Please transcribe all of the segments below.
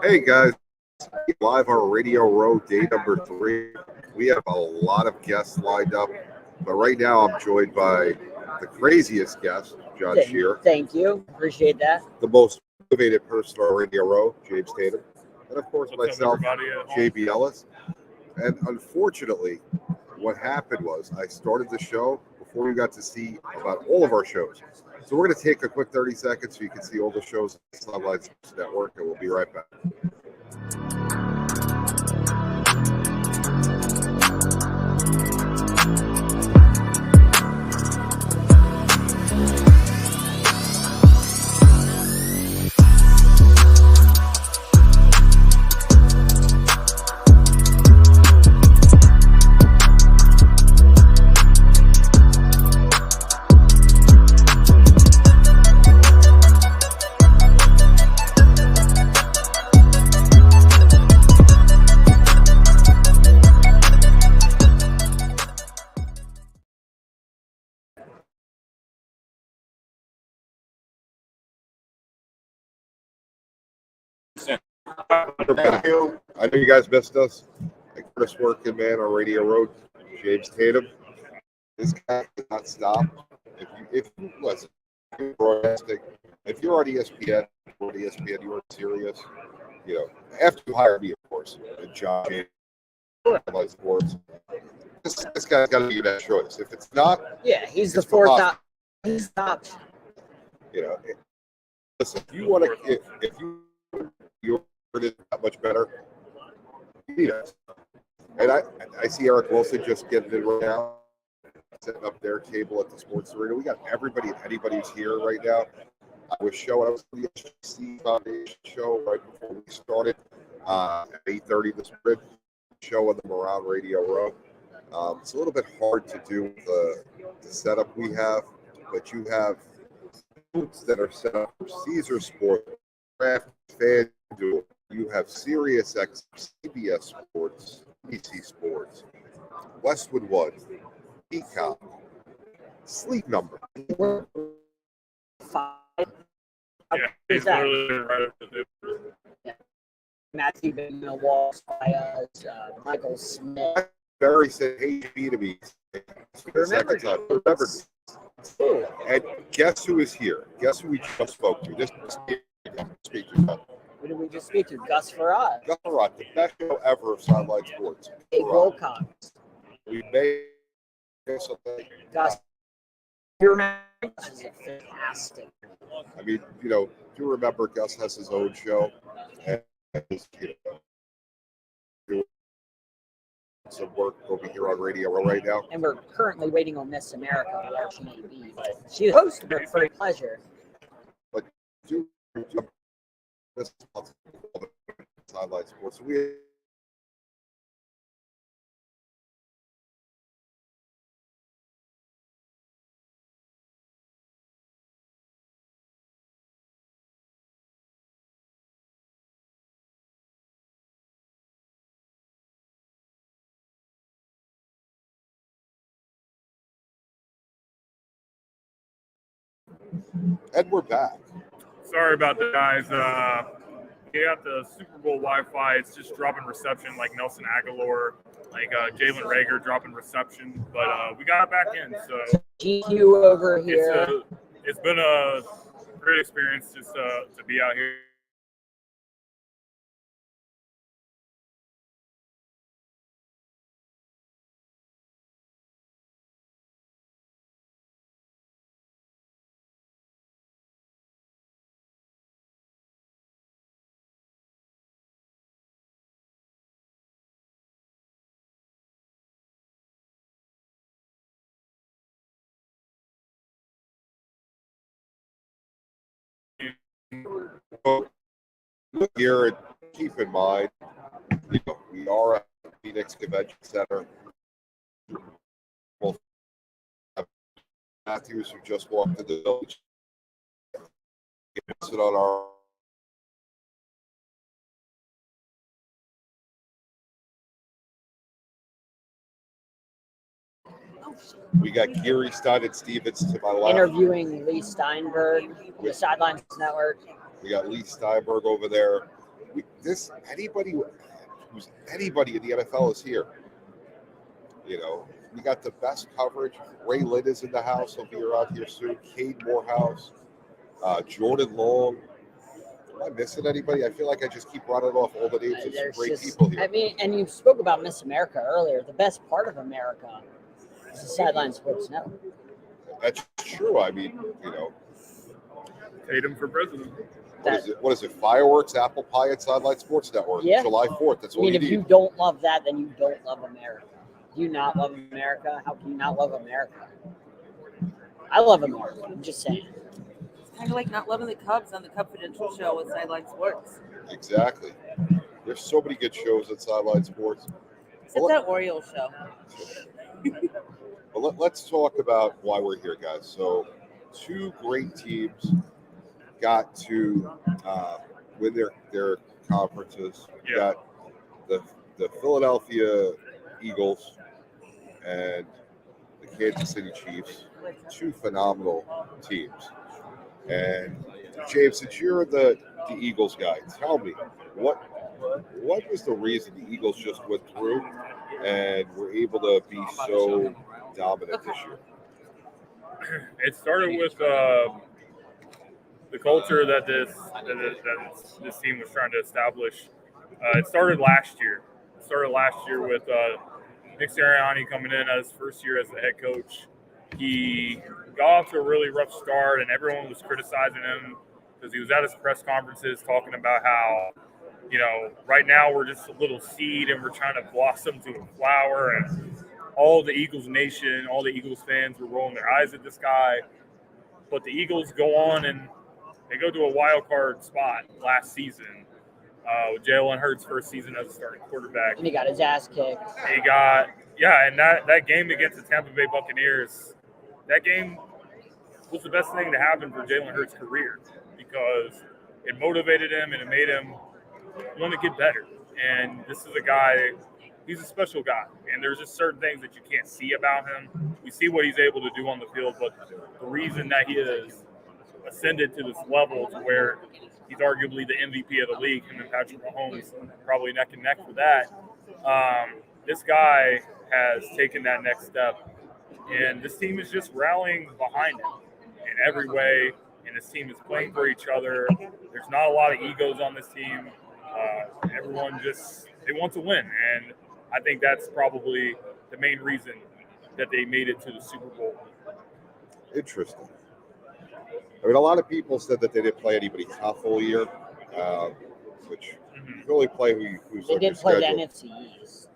Hey guys, live on Radio Row, day number 3. We have a lot of guests lined up, but right now I'm joined by the craziest guest, John Shear, Thank you. Appreciate that. the most motivated person on Radio Row, James Tatum, and of course myself, JB Ellis. And unfortunately, what happened was I started the show before we got to see about all of our shows. So we're going to take a quick 30 seconds so you can see all the shows on the Sideline Sports Network, and we'll be right back. Thank you. I know you guys missed us. The Chris working man on Radio Road, James Tatum. This guy does not stop. If you listen, you're broadcasting, if you're on ESPN, you are serious. You know, after you hire me, of course, and John James, Sports. This guy's got to be that choice. If it's not, he's the fourth option. He's the option. You know, listen. If you want to, if you're that much better. And I see Eric Wilson just getting in right now, setting up their table at the Sports Arena. We got everybody and anybody who's here right now. I was on the SB57 Foundation show right before we started at 8:30 this morning. Show on the Moran Radio Row. It's a little bit hard to do with the setup we have, but you have booths that are set up for Caesar Sports, Draft, FanDuel. You have SiriusXM, CBS Sports, BC Sports, Westwood One, Peacock, Sleep Number. He's literally right up the Matthew Bigman walks by us, Michael Smith. Barry said, "Hey, to me." Remember. And guess who is here? Guess who we just spoke to? This speaker. Who did we just speak to? Gus Farad. Gus Farad, the best show ever of Sideline Sports. Dave Wilcox. We made something. Gus, you remember? This is fantastic. I mean, do you remember Gus has his own show? And some work over here on Radio Row right now. And we're currently waiting on Miss America, where she may be. But she hosted it for pleasure. But this Sideline Sports. And we're back. Sorry about that, guys. We got the Super Bowl Wi-Fi. It's just dropping reception like Nelson Aguilar, like Jalen Reagor dropping reception. But we got it back in. So GQ over here. It's been a great experience just to be out here. Here, and keep in mind, we are at the Phoenix Convention Center. Well, Matthews, who just walked in the village, sit on our We got Gary Stein and Stevens to my left. Interviewing Lee Steinberg, the Sidelines Network. We got Lee Steinberg over there. Anybody who's anybody in the NFL is here. You know, we got the best coverage. Ray Lynn is in the house. He'll be around here soon. Cade Morehouse, Jordan Long. Am I missing anybody? I feel like I just keep running off all the names of some great people here. I mean, and you spoke about Miss America earlier. The best part of America is the Sideline Sports Network. That's true. I mean, you know. Tatum for president. What is it? Fireworks, apple pie, and Sideline Sports Network. Yeah. July 4th. That's all you need. If you don't love that, then you don't love America. Do you not love America? How can you not love America? I love America. I'm just saying. It's kind of like not loving the Cubs on the Confidential show with Sideline Sports. Exactly. There's so many good shows at Sideline Sports. Except that Orioles show. But let's talk about why we're here, guys. So, two great teams got to win their conferences. We got the Philadelphia Eagles and the Kansas City Chiefs. Two phenomenal teams. And James, since you're the Eagles guy, tell me what was the reason the Eagles just went through and were able to be so dominant this year? It started with the culture that this team was trying to establish. It started last year. With Nick Sirianni coming in as his first year as the head coach. He got off to a really rough start, and everyone was criticizing him because he was at his press conferences talking about how, you know, right now we're just a little seed and we're trying to blossom to a flower. And all the Eagles nation, all the Eagles fans were rolling their eyes at this guy. But the Eagles go on and they go to a wild card spot last season with Jalen Hurts' first season as a starting quarterback. And he got his ass kicked. And that game against the Tampa Bay Buccaneers, that game was the best thing to happen for Jalen Hurts' career because it motivated him and it made him want to get better. And this is a guy, he's a special guy. And there's just certain things that you can't see about him. We see what he's able to do on the field, but the reason that he has ascended to this level to where he's arguably the MVP of the league, him and Patrick Mahomes probably neck and neck for that. This guy has taken that next step, and this team is just rallying behind him in every way, and this team is playing for each other. There's not a lot of egos on this team. Everyone they want to win, and I think that's probably the main reason that they made it to the Super Bowl. Interesting. I mean, a lot of people said that they didn't play anybody tough all year, which you really play who's they on did your play schedule. the NFC East.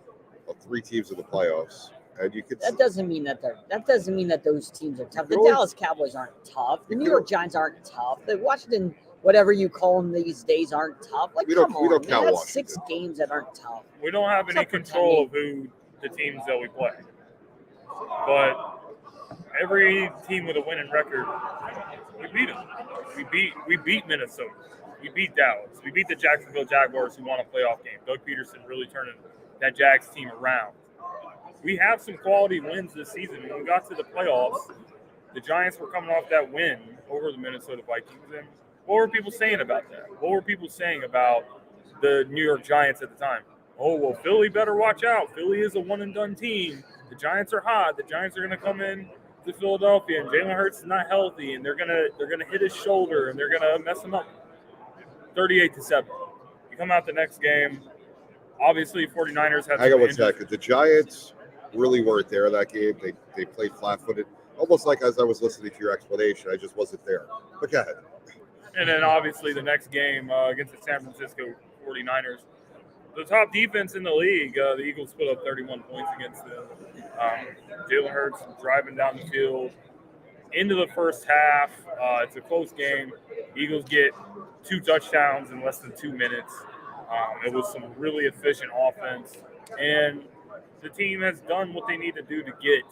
Well, 3 teams in the playoffs, and you could. That doesn't mean that those teams are tough. The Really? Dallas Cowboys aren't tough. The New York Giants aren't tough. The Washington, whatever you call them these days, aren't tough. Like, We don't come on, count man, that's Washington. 6 games that aren't tough. We don't have any Stop control of who the teams that we play. But every team with a winning record, we beat them. We beat Minnesota. We beat Dallas. We beat the Jacksonville Jaguars, who won a playoff game. Doug Peterson really turning that Jags team around. We have some quality wins this season. When we got to the playoffs, the Giants were coming off that win over the Minnesota Vikings. And what were people saying about that? What were people saying about the New York Giants at the time? Oh, well, Philly better watch out. Philly is a one-and-done team. The Giants are hot. The Giants are going to come in to Philadelphia, and Jalen Hurts is not healthy, and they're gonna hit his shoulder, and they're gonna mess him up. 38-7. You come out the next game. Obviously, 49ers had. Hang on one second. The Giants really weren't there in that game. They played flat-footed, almost like as I was listening to your explanation. I just wasn't there. But go ahead. And then obviously the next game against the San Francisco 49ers. The top defense in the league, the Eagles put up 31 points against them. Jalen Hurts driving down the field into the first half. It's a close game. Eagles get 2 touchdowns in less than 2 minutes. It was some really efficient offense. And the team has done what they need to do to get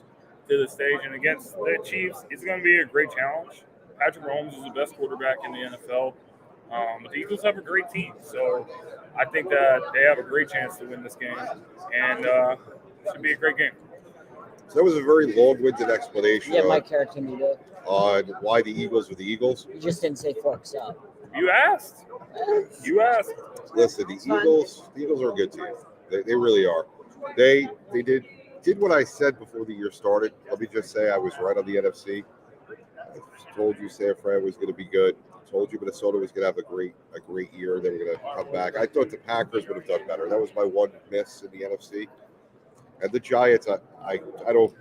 to the stage. And against the Chiefs, it's going to be a great challenge. Patrick Mahomes is the best quarterback in the NFL. But the Eagles have a great team. So I think that they have a great chance to win this game. And it should be a great game. So that was a very long-winded explanation Yeah, Mike Carrick can do that. on why the Eagles were the Eagles. You just didn't say forks up. You asked. You asked. Listen, the Eagles are a good team. They really are. They did what I said before the year started. Let me just say I was right on the NFC. I told you San Fran was going to be good. I told you Minnesota was going to have a great year. They were going to come back. I thought the Packers would have done better. That was my one miss in the NFC. And the Giants, I don't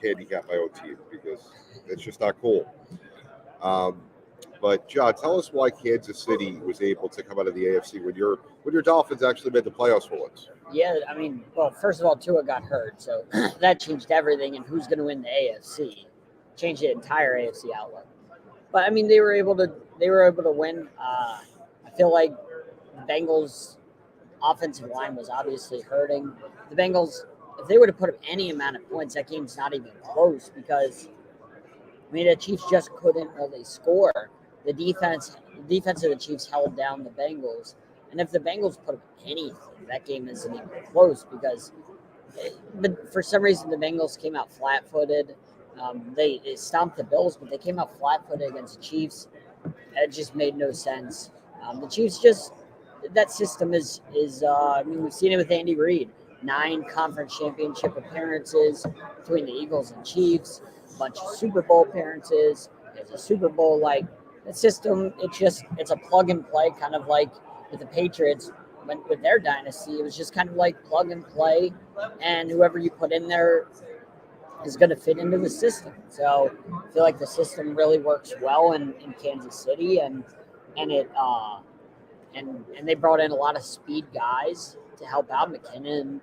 handicap my own team because it's just not cool. But John, tell us why Kansas City was able to come out of the AFC when your Dolphins actually made the playoffs for once. Yeah, I mean, well, first of all, Tua got hurt, so that changed everything. And who's going to win the AFC? Changed the entire AFC outlook. But I mean, they were able to win. I feel like the Bengals' offensive line was obviously hurting. The Bengals, if they would have put up any amount of points, that game's not even close because I mean the Chiefs just couldn't really score. The defense of the Chiefs held down the Bengals, and if the Bengals put up anything, that game isn't even close because. But for some reason, the Bengals came out flat-footed. They stomped the Bills, but they came out flat-footed against the Chiefs. It just made no sense. The Chiefs that system is. I mean, we've seen it with Andy Reid. 9 conference championship appearances between the Eagles and Chiefs. A bunch of Super Bowl appearances. There's a Super Bowl like the system. It's a plug and play, kind of like with the Patriots. With their dynasty, it was just kind of like plug and play, and whoever you put in there is going to fit into the system. So I feel like the system really works well in Kansas City, and they brought in a lot of speed guys to help out McKinnon,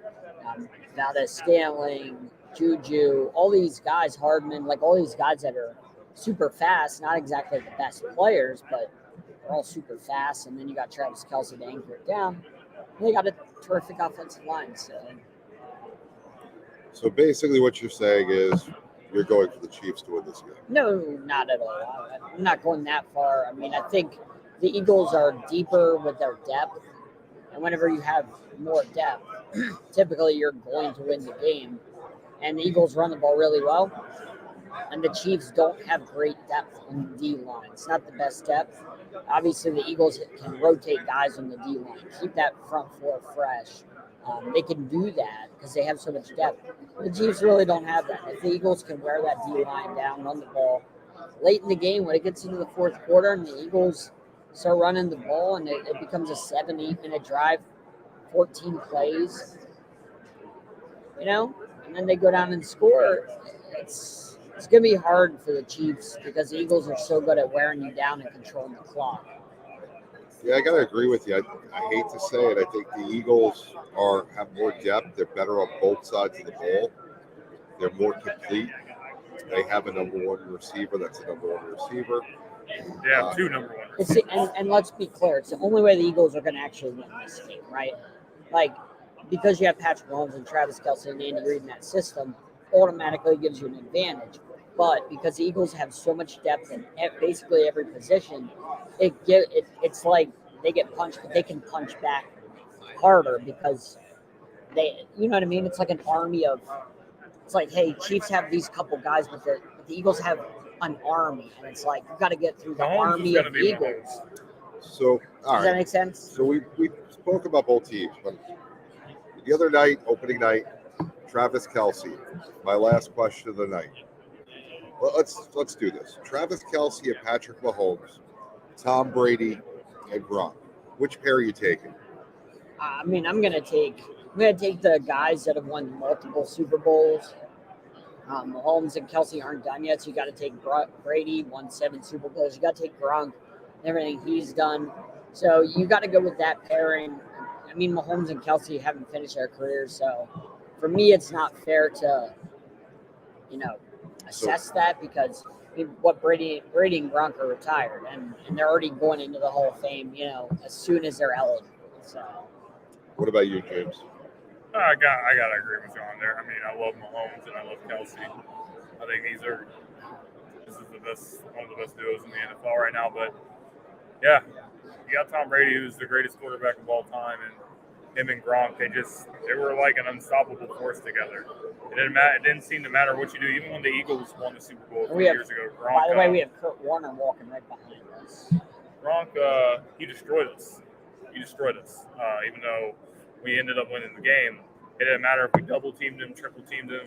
Valdez-Scantling, Juju, all these guys, Hardman, like all these guys that are super fast, not exactly the best players, but they're all super fast. And then you got Travis Kelce to anchor it down. And they got a terrific offensive line. So basically what you're saying is you're going for the Chiefs to win this game. No, not at all. I'm not going that far. I mean, I think the Eagles are deeper with their depth. And whenever you have more depth, typically you're going to win the game. And the Eagles run the ball really well. And the Chiefs don't have great depth on the D line. It's not the best depth. Obviously, the Eagles can rotate guys on the D line, keep that front four fresh. They can do that because they have so much depth. The Chiefs really don't have that. If the Eagles can wear that D line down, run the ball late in the game, when it gets into the fourth quarter and the Eagles start running the ball and it becomes a 7-8 minute drive, 14 plays, and then they go down and score, it's going to be hard for the Chiefs because the Eagles are so good at wearing you down and controlling the clock. Yeah, I got to agree with you. I hate to say it. I think the Eagles have more depth. They're better on both sides of the ball. They're more complete. They have a number one receiver. That's a number one receiver. They have 2 number 1 receivers. And let's be clear. It's the only way the Eagles are going to actually win this game, right? Like, because you have Patrick Mahomes and Travis Kelce and Andy Reid in that system, automatically gives you an advantage. But because the Eagles have so much depth in basically every position, it's like they get punched, but they can punch back harder because you know what I mean? It's like an army of. It's like, hey, Chiefs have these couple guys, but the Eagles have an army, and it's like you got to get through the army of Eagles. So, does that make sense? So we spoke about both teams, but the other night, opening night, Travis Kelce. My last question of the night. Well, let's do this. Travis Kelce and Patrick Mahomes, Tom Brady and Gronk. Which pair are you taking? I mean, I'm gonna take the guys that have won multiple Super Bowls. Mahomes and Kelce aren't done yet, so you got to take Brady, won 7 Super Bowls. You got to take Gronk, everything he's done. So you got to go with that pairing. I mean, Mahomes and Kelce haven't finished their careers, so for me, it's not fair to, assess that because what Brady and Gronk are retired, and they're already going into the Hall of Fame, as soon as they're eligible. So, what about you, James? I gotta agree with you on there. I mean, I love Mahomes and I love Kelce. I think this is one of the best duos in the NFL right now. But yeah, you got Tom Brady, who's the greatest quarterback of all time, and him and Gronk, they were like an unstoppable force together. It didn't seem to matter what you do. Even when the Eagles won the Super Bowl a few years ago, Gronk. By the way, we have Kurt Warner walking right behind us. Gronk, he destroyed us. Even though we ended up winning the game, it didn't matter if we double teamed him, triple teamed him.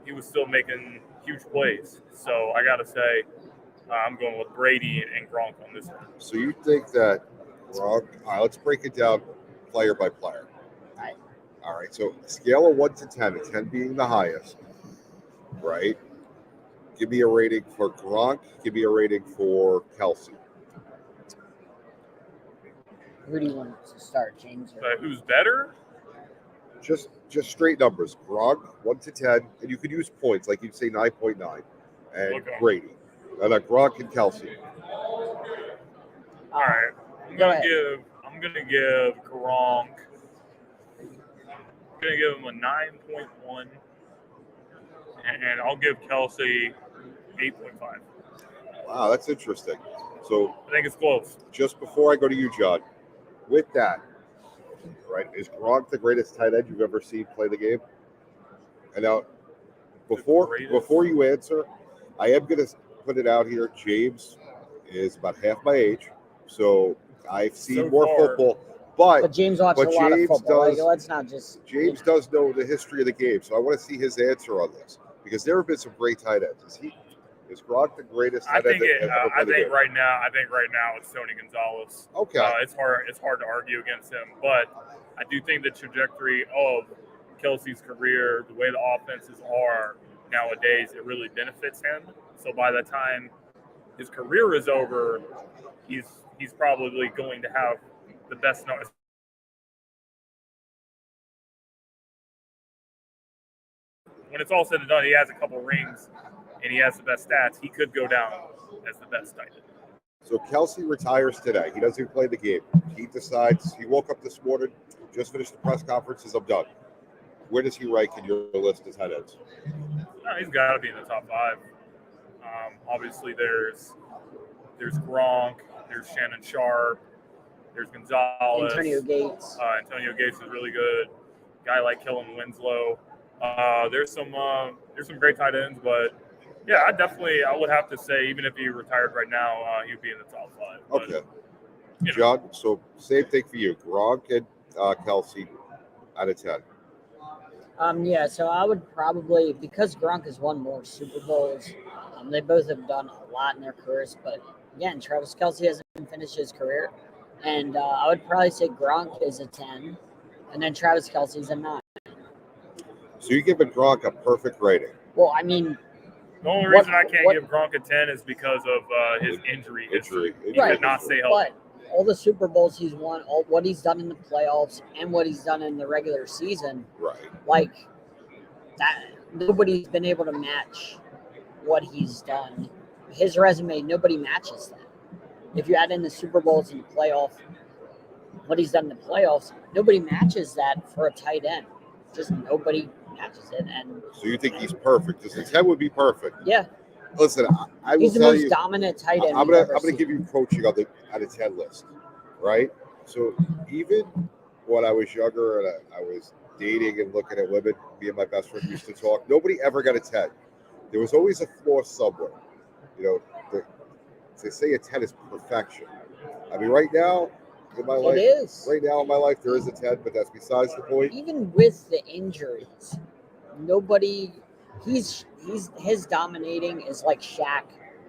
He was still making huge plays. So I got to say, I'm going with Brady and Gronk on this one. So you think that Gronk? All right, let's break it down player by player. Right. All right. So scale of 1 to 10, 10 being the highest, right? Give me a rating for Gronk. Give me a rating for Kelsey. Who do you want to start, James? But who's better? Just straight numbers. Gronk 1 to 10, and you could use points like you'd say 9.9, and Okay. Brady, and Gronk and Kelsey. All right. I'm Go gonna ahead. give Gronk. I'm gonna give him a 9.1, and I'll give Kelsey 8.5. Wow, that's interesting. So I think it's close. just before I go to you, John, with that, right, is Gronk the greatest tight end you've ever seen play the game? And now, before you answer, I am going to put it out here. James is about half my age, so I've seen So more far. football. But James watches a lot of James football. does- Let's not just. James does know the history of the game, so I want to see his answer on this because there have been some great tight ends. Is Gronk the greatest I tight end think that ever I played the think game? right now it's Tony Gonzalez. Okay. It's hard to argue against him, but I do think the trajectory of Kelsey's career, the way the offenses are nowadays, it really benefits him. So by the time his career is over, he's probably going to have the best numbers. When it's all said and done, he has a couple rings and he has the best stats. He could go down as the best tight end. So Kelsey retires today. He doesn't even play the game. He decides, he woke up this morning, just finished the press conference, says, I'm done. Where does he rank in your list of tight ends? He's got to be in the top 5. Obviously, there's Gronk, there's Shannon Sharp, there's Gonzalez. Antonio Gates. Antonio Gates is really good. Guy like Kellen Winslow. There's some great tight ends, but yeah, I would have to say, even if he retired right now, he'd be in the top 5. But, Okay. John, so same thing for you. Gronk and Kelsey out of 10. Yeah, so I would probably, because Gronk has won more Super Bowls, they both have done a lot in their careers, but again, Travis Kelce hasn't finished his career, and I would probably say Gronk is a 10, and then Travis Kelce's a 9. So you're giving Gronk a perfect rating. Well, I mean, the only reason I can't give Gronk a 10 is because of his injury history. He Right. could not stay healthy. But all the Super Bowls he's won, all what he's done in the playoffs, and what he's done in the regular season, Right. like that, nobody's been able to match what he's done. His resume, nobody matches that. If you add in the Super Bowls and the playoff, what he's done in the playoffs, nobody matches that for a tight end. Just nobody matches it. And So you think he's perfect? Because the 10 would be perfect. yeah, Listen, I will he's the tell most you, dominant tight end. I'm we've gonna ever seen. give you coaching on the out of 10 list, right? So even when I was younger and I was dating and looking at women, me and my best friend used to talk. Nobody ever got a 10. There was always a flaw somewhere. You know, they say a 10 is perfection. I mean, right now in my life, It is. right now in my life, there is a 10, but that's besides the point. Even with the injuries, nobody. His dominating is like Shaq.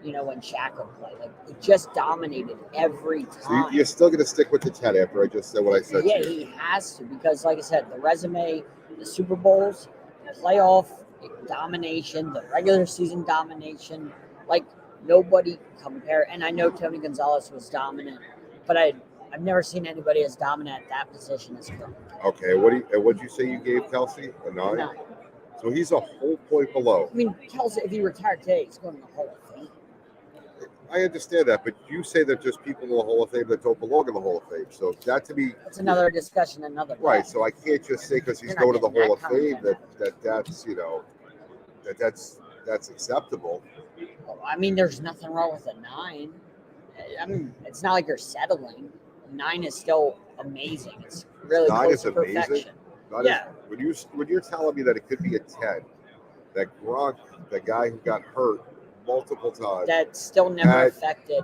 You know, when Shaq would play, like it just dominated every time. So you're still going to stick with the 10 after I just said what I said Yeah, to you. he has to, because like I said, the resume, the Super Bowls, the playoff domination, the regular season domination, like nobody compare. And I know Tony Gonzalez was dominant, but I've never seen anybody as dominant at that position as Gronk. Okay, what'd you say you gave Kelsey? A 9? No. So he's a whole point below. I mean, Kelsey, if he retired today, he's going to the Hall of Fame. I understand that, but you say that there's people in the Hall of Fame that don't belong in the Hall of Fame. So that to me, That's another discussion, another day. right? So I can't just say because he's You're not going to the getting Hall of that Fame content. that's you know that's acceptable. I mean, there's nothing wrong with a 9. I mean, it's not like you're settling. 9 is still amazing. It's really 9 close is to amazing. perfection. Not Yeah. as, when you're telling me that it could be a 10, that Gronk, the guy who got hurt multiple times, That still never That- affected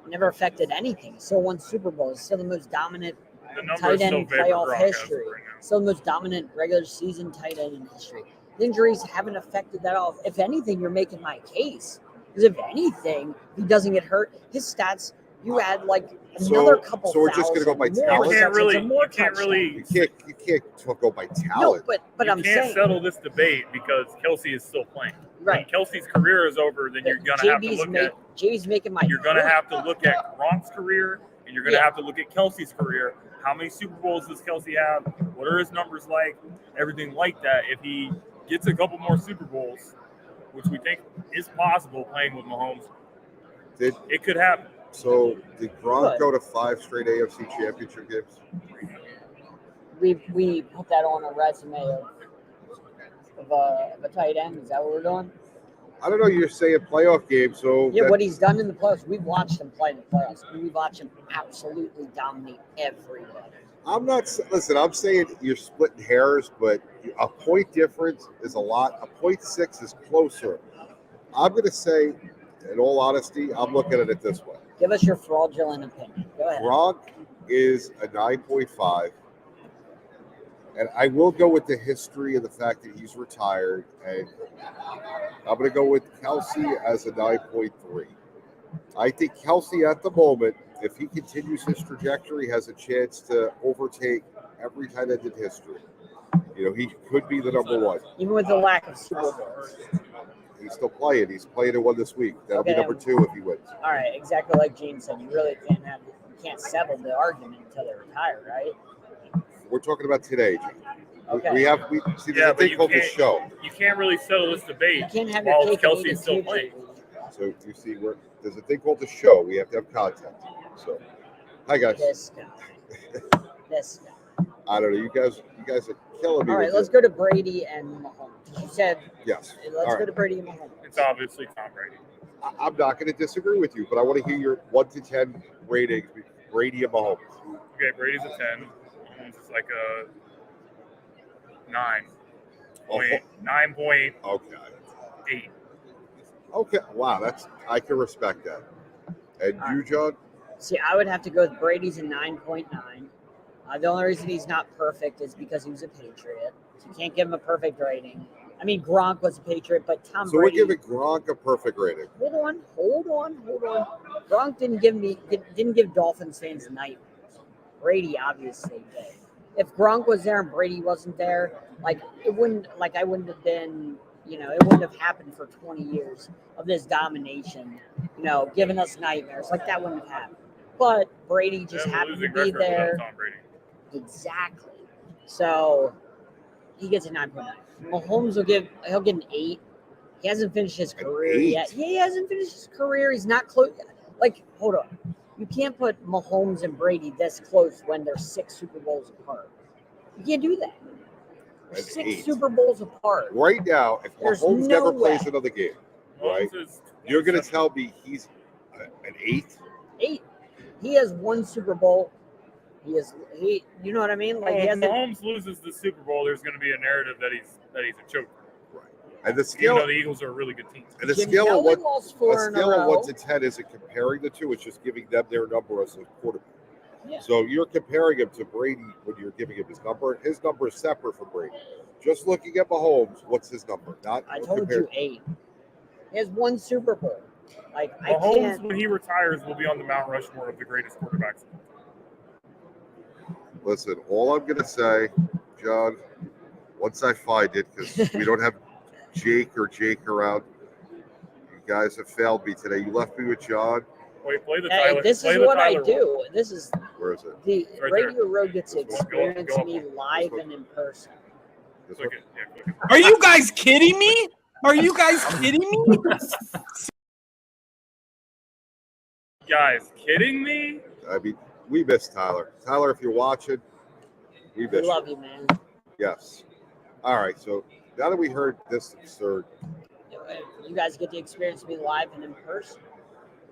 never affected anything. Still won Super Bowls. Still the most dominant The numbers tight still end favor playoff Gronk as of history. right now. Still the most dominant regular season tight end in history. The injuries haven't affected that at all. If anything, you're making my case. Because if anything, if he doesn't get hurt, his stats, you add like another couple so we're just gonna go by thousand, more talent? receptions and more You can't really- touchdowns. You can't go by No, talent. but you I'm can't saying settle this debate because Kelsey is still playing. right. When Kelsey's career is over, then you're gonna have to look at JB's making my you're gonna point. have to look at Gronk's career, and you're gonna Yeah. have to look at Kelsey's career. How many Super Bowls does Kelsey have? What are his numbers like? Everything like that. If he gets a couple more Super Bowls, which we think is possible playing with Mahomes, it could happen. So did Gronk Good. go to 5 straight AFC Championship games? We put that on a resume of a tight end. Is that what we're doing? I don't know. You're saying playoff games, so Yeah, what he's done in the playoffs. We've watched him play in the playoffs. We've watched him absolutely dominate everybody. I'm not. Listen, I'm saying you're splitting hairs, but a point difference is a lot. A 0.6 is closer. I'm going to say, in all honesty, I'm looking at it this way. Give us your fraudulent opinion. Go ahead. Gronk is a 9.5, and I will go with the history of the fact that he's retired, and I'm going to go with Kelsey as a 9.3. I think Kelsey at the moment, if he continues his trajectory, has a chance to overtake every tight end in history. You know, he could be the number one. Even with the lack of Super Bowls. He's still playing. He's playing in one this week. That'll be Okay. number 2 if he wins. All right, exactly like Gene said. You really can't settle the argument until they retire, right? We're talking about today, Jim. Okay. We see Yeah, the but thing you called the can't- show. You can't really settle this debate You can't have your while cake and eat Kelsey's it still too, playing. JB. So you see, there's a thing called the show. We have to have content. So, hi guys. This guy. This guy. I don't know. You guys are killing me. All right, with let's it. go to Brady and Mahomes. You said Yes. let's All go right. to Brady and Mahomes. It's obviously Tom Brady. I'm not going to disagree with you, but I want to hear your 1 to 10 ratings. Brady and Mahomes. Okay, Brady's a 10. Mahomes is like a 9. Oh, 9.8. okay. Okay. Wow, I can respect that. And you, John? See, I would have to go with Brady's a 9.9. The only reason he's not perfect is because he was a Patriot. So you can't give him a perfect rating. I mean, Gronk was a Patriot, but Tom So Brady. we're giving Gronk a perfect rating. Hold on. Gronk didn't give Dolphins fans nightmares. Brady obviously did. If Gronk was there and Brady wasn't there, I wouldn't have been, it wouldn't have happened for 20 years of this domination, giving us nightmares. Like that wouldn't have happened. But Brady just They have a happened to losing be record without there. Tom Brady. Exactly. So he gets a 9.9. Mahomes he'll get an 8. He hasn't finished his career yet. Yeah, he hasn't finished his career. He's not close. Like, hold on. You can't put Mahomes and Brady this close when they're 6 Super Bowls apart. You can't do that. They're An 6 8. Super Bowls apart. Right now, if There's Mahomes no never plays way. another game, right? Mahomes is You're going to tell me he's an 8? 8. He has 1 Super Bowl. He you know what I mean? Like Well, he if hasn't. Mahomes loses the Super Bowl, there's going to be a narrative that he's a choker. Right. And the Even scale though the Eagles are a really good team. and the Jim scale of Kelly what lost a 4 in a scale of row. 1 to 10 isn't comparing the two; it's just giving them their number as a quarterback. Yeah. So you're comparing him to Brady when you're giving him his number. His number is separate from Brady. Just looking at Mahomes, what's his number? Not I told compared. you 8. He has 1 Super Bowl. Like I Mahomes, can't. when he retires, will be on the Mount Rushmore of the greatest quarterbacks. Listen, all I'm going to say, John, once I find it, because we don't have Jake around. You guys have failed me today. You left me with John. Wait, play the Hey, Tyler. this play is the what I Tyler do. This is Where is it? the Right Radio Road gets to This one. experience Go up. me live and in person. This Click one? it. Yeah, click it. Are you guys kidding me? Are you guys kidding me? Guys, kidding me? I mean, we miss Tyler. Tyler, if you're watching, we We miss love you. you, man. Yes. All right. So now that we heard this absurd, You guys get to experience me live and in person.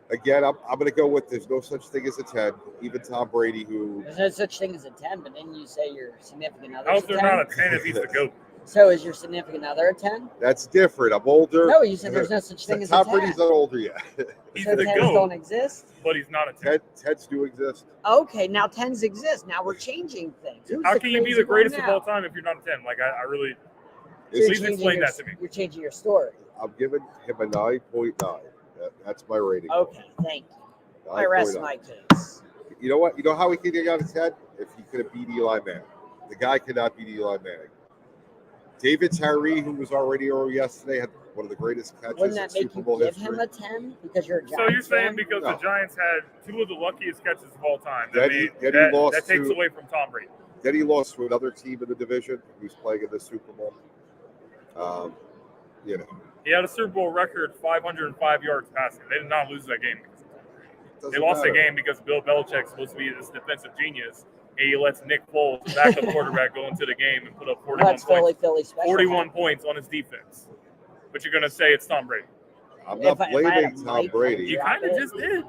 again, I'm going to go with there's no such thing as a 10. Even Tom Brady, who There's no such thing as a 10, but then you say your significant other. How's there not a 10 if he's the GOAT? So is your significant other a 10? That's different. I'm older. No, you said there's no such thing as a Tom 10. Brady's not older yet. He's So the 10s GOAT, don't exist? but he's not a 10. Teds do exist. Okay, now 10s exist. Now we're changing things. Who's How the can you be crazy the greatest one of now? all time if you're not a 10? Like, I really, So you're please changing explain your- that to me. You're changing your story. I'm giving him a 9.9. That's my rating. Okay, thank you. I 9.9. rest my case. You know what? You know how he could get out of 10? If he could have beat Eli Manning. The guy cannot beat Eli Manning. David Tyree, who was already over yesterday, had one of the greatest catches Wouldn't in that make Super you Bowl give history. him a 10 because you're a Giants So you're saying fan? because No. the Giants had two of the luckiest catches of all time, That he lost that takes to- away from Tom Brady. Then he lost to another team in the division who's playing in the Super Bowl. You know, He had a Super Bowl record 505 yards passing. They did not lose that game. doesn't They lost matter. the game because Bill Belichick's supposed to be this defensive genius, and he lets Nick Foles, the backup quarterback, go into the game and put up 41 That's Philly, points. Philly special. 41 points on his defense. But you're going to say it's Tom Brady. I'm If not I had blaming a Tom mic, Brady. You Drop kind of it. just did.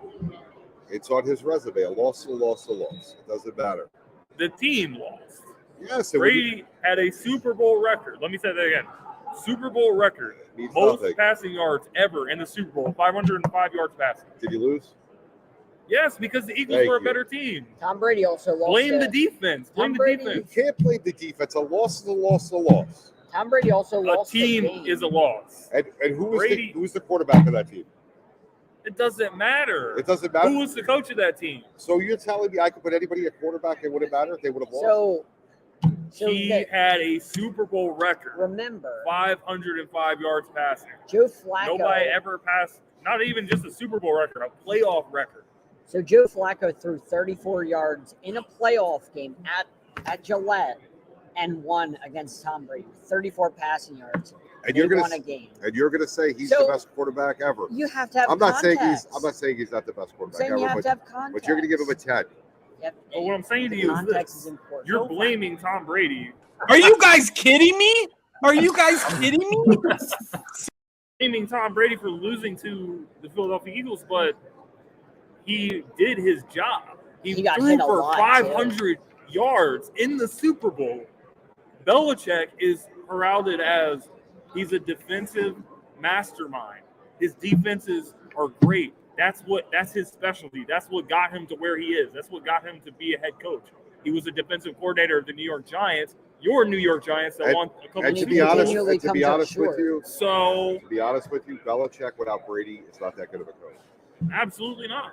It's on his resume. A loss is a loss is a loss. It doesn't matter. The team lost. Yes, it would be- Brady had a Super Bowl record. Let me say that again. Super Bowl record. means Most nothing. passing yards ever in the Super Bowl. 505 yards passing. Did you lose? Yes, because the Eagles Thank were a you. better team. Tom Brady also lost. Blame the to- defense. Blame Tom the Brady- You defense. can't blame the defense. A loss is a loss is a loss. Tom Brady also A lost. the team game. is a loss. And who was Brady- who was the quarterback of that team? It doesn't matter. It doesn't matter. Who was the coach of that team? So you're telling me I could put anybody at quarterback? It wouldn't matter if they would have lost. So He that- had a Super Bowl record. remember, 505 yards passing. Joe Flacco. Nobody ever passed, not even just a Super Bowl record, a playoff record. So Joe Flacco threw 34 yards in a playoff game at Gillette and won against Tom Brady. 34 passing yards. and They you're won gonna a game. say he's So- the best quarterback ever. You have to have I'm not saying context. he's not the best quarterback Saying you ever, have to have context. but you're gonna give him a 10. Yep. But what I'm saying to The you is context this. is important. You're blaming Tom Brady. Are you guys kidding me? Are you guys kidding me? Blaming Tom Brady for losing to the Philadelphia Eagles, but he did his job. He got threw hit a for lot, 500 yards in the Super Bowl. Belichick is heralded as he's a defensive mastermind. His defenses are great. That's his specialty. That's what got him to where he is. That's what got him to be a head coach. He was a defensive coordinator of the New York Giants. Your New York Giants that won a couple And of to he be honest, continually comes up with short. you, So Belichick without Brady is not that good of a coach. absolutely not.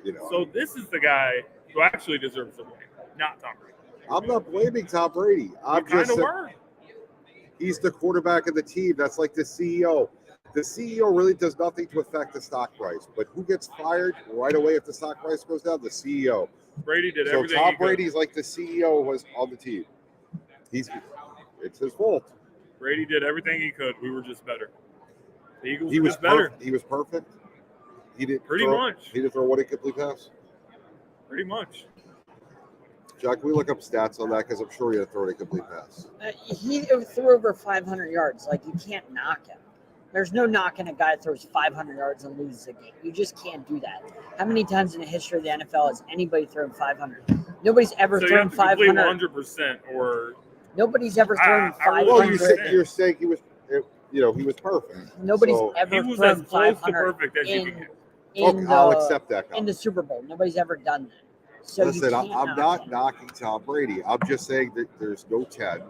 You know, So this is the guy who actually deserves the blame, not Tom Brady. I'm not blaming Tom Brady. I'm You kind just of saying were. he's the quarterback of the team. That's like the CEO. The CEO really does nothing to affect the stock price. But who gets fired right away if the stock price goes down? The CEO. Brady did So everything. Tom he could. Brady's like the CEO was on the team. It's his fault. Brady did everything he could. We were just better. The Eagles He were was just better. He was perfect. He didn't Pretty throw, much. He didn't throw one incomplete pass. Pretty much. Jack, can we look up stats on that? Because I'm sure he had to throw an incomplete pass. He threw over 500 yards. Like, you can't knock him. There's no knocking a guy that throws 500 yards and loses a game. You just can't do that. How many times in the history of the NFL has anybody thrown 500? Nobody's ever So you thrown have to complete 500. 100% or Nobody's ever thrown I really 500. Well, understand. you're saying he was, he was perfect. Nobody's So- ever he was thrown as close to 500 perfect as you in, can get. in, Okay, the, I'll accept that. in the Super Bowl. Nobody's ever done that. So Listen, you I'm can't knock not him. knocking Tom Brady. I'm just saying that there's no 10.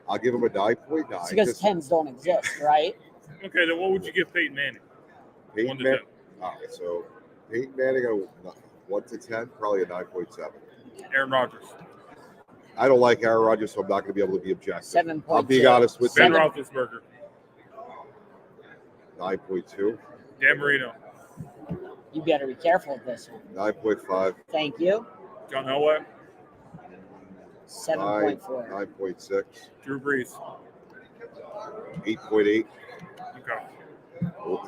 I'll give him a 9.9. It's because 10s don't exist, right? Okay, then what would you give Peyton Manning? 1 Peyton to Man- 10. All right, so Peyton Manning, 1 to 10, probably a 9.7. Aaron Rodgers. I don't like Aaron Rodgers, so I'm not going to be able to be objective. 7.2. I'll be honest with Ben you. Roethlisberger. 9.2, Dan Marino. You better be careful with this one. 9.5, Thank you. John Elway. 7.4. 9.6, Drew Brees. 8.8. Okay.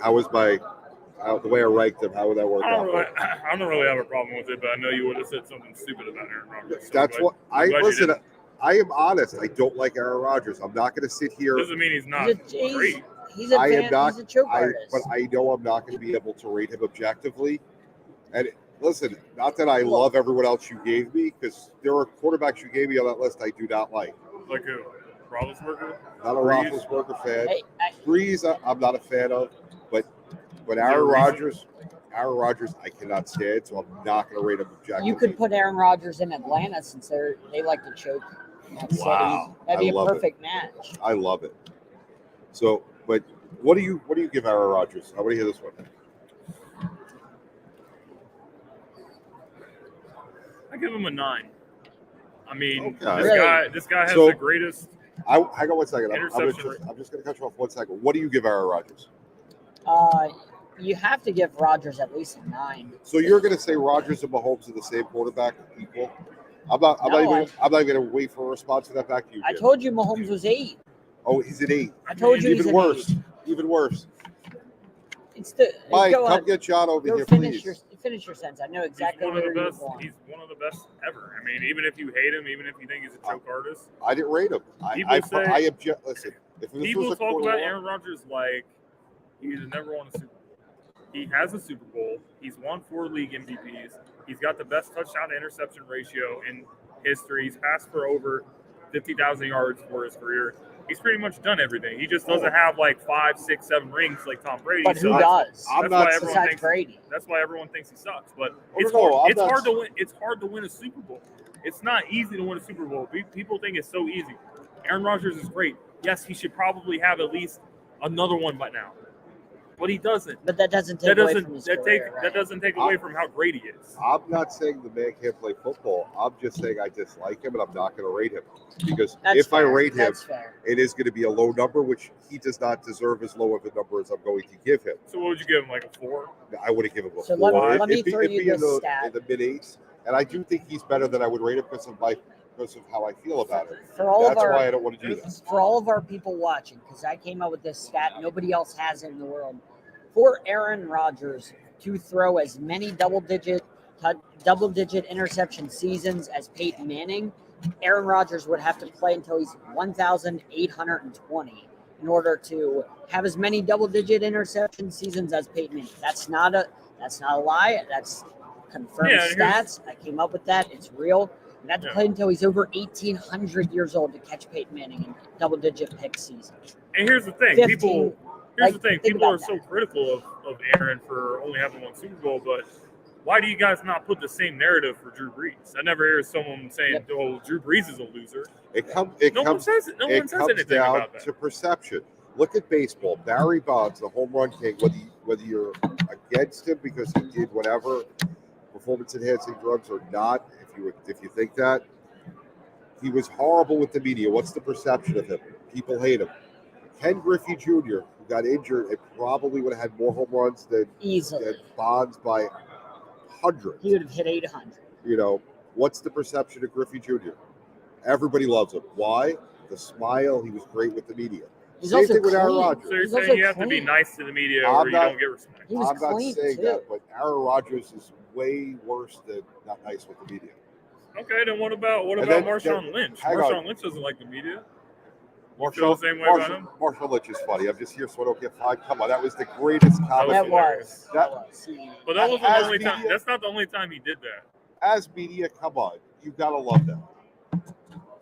How was the way I ranked them? How would that work I don't, out? really, I don't really have a problem with it, but I know you would have said something stupid about Aaron Rodgers. So That's I'm what I'm glad you listen. didn't. I am honest. I don't like Aaron Rodgers. I'm not going to sit here. Doesn't mean he's not great. He's a I am fan, not. he's a choke artist. But I know I'm not going to be able to rate him objectively. And listen, not that I love everyone else you gave me, because there are quarterbacks you gave me on that list I do not like. Like who? Roethlisberger. Not a Breeze. Roethlisberger fan. Hey, Breeze, I'm not a fan of, but there a Aaron reason? Rodgers, I cannot stand, so I'm not going to rate him objectively. you could put Aaron Rodgers in Atlanta since they like to choke. in that city. Wow. That'd be I a love it. perfect match. I love it. So, but what do you give Aaron Rodgers? I want to hear this one. I give him a 9. I mean, Okay. Really? this guy has So- the greatest. Hang on 1 second. I'm Interception just going to cut you off 1 second. What do you give Aaron Rodgers? You have to give Rodgers at least a 9. So you're going to say Rodgers and Mahomes are the same quarterback equal? I'm not even going to wait for a response to that back to you. I Jim. told you Mahomes was 8. Oh, he's an 8. I told you he's Even an worse. 8. Even worse. It's the Mike, go come on. get John over Go here, finish please. your sentence. I know He's exactly one where of the you're best. going. He's one of the best ever. I mean, even if you hate him, even if you think he's a choke artist, I didn't rate him. Listen, if this people was a talk quarter about one- Aaron Rodgers like he's never won a Super Bowl. He has a Super Bowl. He's won 4 league MVPs. He's got the best touchdown to interception ratio in history. He's passed for over 50,000 yards for his career. He's pretty much done everything. He just doesn't have like 5, 6, 7 rings like Tom Brady. But who so does? I'm that's not why everyone Besides thinks. Brady. That's why everyone thinks he sucks. But Oh, it's no, hard. I'm It's not- hard to win. It's hard to win a Super Bowl. It's not easy to win a Super Bowl. People think it's so easy. Aaron Rodgers is great. Yes, he should probably have at least another one by now, but he doesn't. But that doesn't take away from his That career, right? doesn't take away from how great he is. I'm not saying the man can't play football. I'm just saying I dislike him, and I'm not going to rate him because That's if I fair. rate him, That's fair. it is going to be a low number, which he does not deserve as low of a number as I'm going to give him. So what would you give him? Like a 4? I would have given him a So 4. let me It'd be throw you in this stat. in the mid 8s, and I do think he's better than I would rate him because of how I feel about it. For all That's of our why I don't want to do this. for all of our people watching, because I came up with this stat, nobody else has it in the world. For Aaron Rodgers to throw as many double-digit interception seasons as Peyton Manning, Aaron Rodgers would have to play until he's 1,820 in order to have as many double-digit interception seasons as Peyton Manning. That's not a lie. That's confirmed Yeah, stats. I came up with that. It's real. He'd have to Yeah. play until he's over 1,800 years old to catch Peyton Manning in double-digit pick seasons. And here's the thing, 15, think people are about so that. critical of Aaron for only having 1 Super Bowl, but why do you guys not put the same narrative for Drew Brees? I never hear someone saying, Yep. "Oh, Drew Brees is a loser." No one No one says anything down about that. to perception. Look at baseball. Barry Bonds, the home run king, whether you're against him because he did whatever performance-enhancing drugs or not, if you think that, he was horrible with the media. What's the perception of him? People hate him. Ken Griffey Jr., who got injured and probably would have had more home runs than Easily. Bonds by hundreds. He would have hit 800. What's the perception of Griffey Jr.? Everybody loves him. Why? The smile. He was great with the media. He's Same also thing with Aaron clean. Rodgers. So you're He's also saying you have to be clean. nice to the media I'm or you not- don't get respect. He was I'm not clean, saying too. that, but Aaron Rodgers is way worse than not nice with the media. Okay, then what about then- Marshawn Lynch? hang Marshawn on. Lynch doesn't like the media. You feel the same way about him? Marshall Lynch is funny. I'm just here so I don't get fined. Come on, that was the greatest comment. That hilarious. was. He- But that wasn't the As only time. media- That's not the only time he did that, As media, come on. You gotta love that.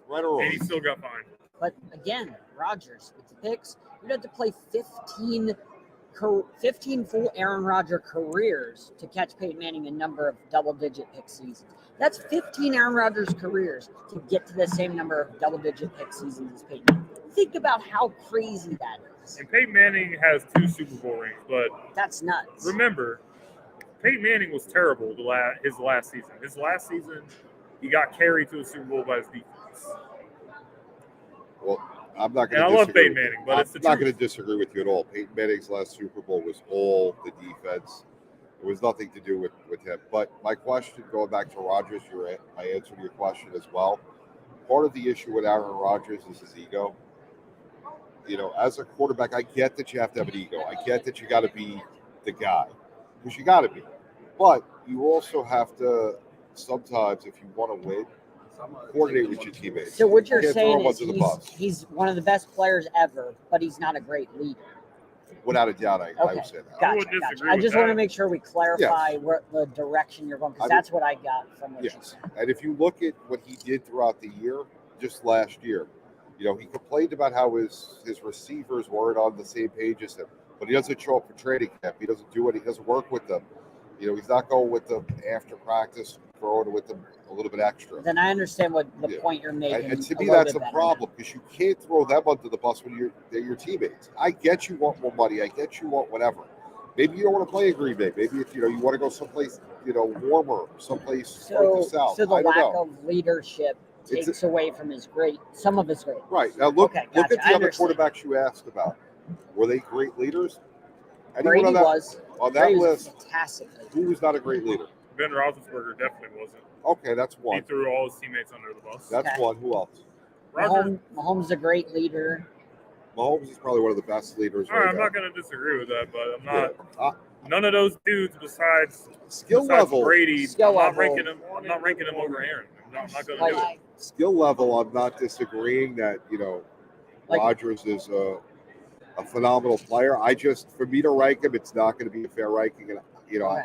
Right or and he wrong? still got fined. But again, Rodgers with the picks, you'd have to play 15 full Aaron Rodgers careers to catch Peyton Manning a number of double-digit pick seasons. That's 15 Aaron Rodgers careers to get to the same number of double-digit pick seasons as Peyton Manning. Think about how crazy that is. And Peyton Manning has 2 Super Bowl rings, but That's nuts. remember, Peyton Manning was terrible his last season. His last season, he got carried to the Super Bowl by his defense. Well, I'm not And going I to love disagree. Peyton Manning, but it's the I'm not truth. going to disagree with you at all. Peyton Manning's last Super Bowl was all the defense. It was nothing to do with him. But my question, going back to Rodgers, my answer to your question as well. Part of the issue with Aaron Rodgers is his ego. As a quarterback, I get that you have to have an ego. I get that you got to be the guy, because you got to be. But you also have to sometimes, if you want to win, coordinate with your teammates. So what you're You can't throw saying them is under the bus. he's one of the best players ever, but he's not a great leader. Without a doubt, I Okay. would say that. I would Gotcha. disagree I with just want to that. make sure we clarify where the direction you're going, because I mean- that's what I got from what you Yes. said. And if you look at what he did throughout the year, just last year, You know, he complained about how his receivers weren't on the same page as him, but he doesn't show up for training camp. He doesn't do it. He doesn't work with them. You know, he's not going with them after practice, throwing with them a little bit extra. Then I understand what the point you're making. And to a me, little that's bit a better. problem because you can't throw them under the bus when they're your teammates. I get you want more money. I get you want whatever. Maybe you don't want to play in Green Bay. Maybe if you want to go someplace warmer, someplace further south. So the I don't lack know. of leadership takes away from some of his great. Right now, look Okay, at gotcha. the other quarterbacks you asked about. Were they great leaders? Anyone Brady was on that Brady list. was fantastic. Who was not a great leader? Ben Roethlisberger definitely wasn't. Okay, that's He one. threw all his teammates under the bus. That's Okay. one. Who else? Mahomes is a great leader. Mahomes is probably one of the best leaders All right, right I'm now. not going to disagree with that, but I'm not. Yeah. None of those dudes besides Skill level. Brady. Skill I'm not level. ranking him. I'm not ranking him over Aaron. I'm not going to do it. Skill level, I'm not disagreeing that Like- Rodgers is a phenomenal player. For me to rank him, it's not going to be a fair ranking, and Okay.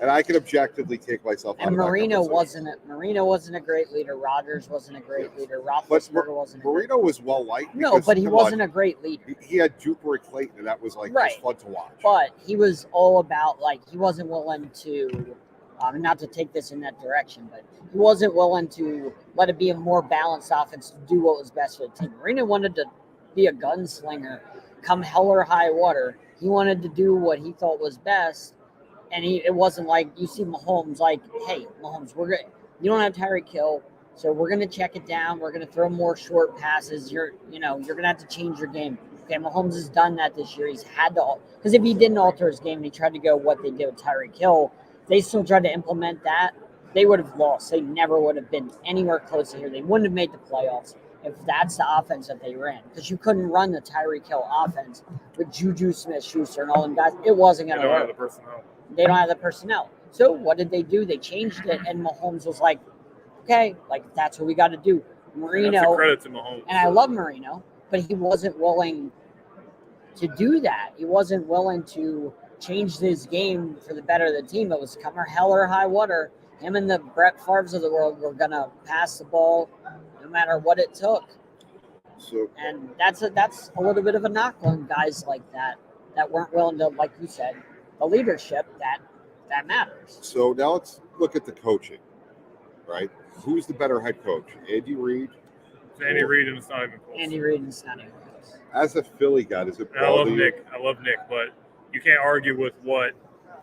and I can objectively take myself out And of that Marino conversation. wasn't a great leader. Rodgers wasn't a great Yes. leader. But Roethlisberger wasn't. Marino was well liked. No, because, but he come wasn't on, a great leader. He had Duper and Clayton, and that was like Right. just fun to watch. But he was all about he wasn't willing to, not to take this in that direction, but he wasn't willing to let it be a more balanced offense to do what was best for the team. Marino wanted to be a gunslinger, come hell or high water. He wanted to do what he thought was best, and it wasn't like you see Mahomes hey Mahomes, you don't have Tyreek Hill, so we're gonna check it down. We're gonna throw more short passes. You're gonna have to change your game. Okay, Mahomes has done that this year. He's had to, because if he didn't alter his game and he tried to go what they did with Tyreek Hill, they still tried to implement that. They would have lost. They never would have been anywhere close to here. They wouldn't have made the playoffs if that's the offense that they ran. Because you couldn't run the Tyreek Hill offense with Juju Smith-Schuster and all them guys. It wasn't They going to don't have work. the personnel. They don't have the personnel. So what did they do? They changed it, and Mahomes was like, okay, that's what we got to do. That's a Marino, credit to Mahomes. and I love Marino, but he wasn't willing to do that. He wasn't willing to change his game for the better of the team. It was come or hell or high water. Him and the Brett Favres of the world were going to pass the ball no matter what it took. So And that's a little bit of a knock on guys like that weren't willing to, like you said, the leadership that matters. So now let's look at the coaching, right? Who's the better head coach, Andy Reid? It's Andy Reid, and it's not even close. Andy Reid and Sonny Rhodes. As a Philly guy, is it? And I love Nick. but you can't argue with what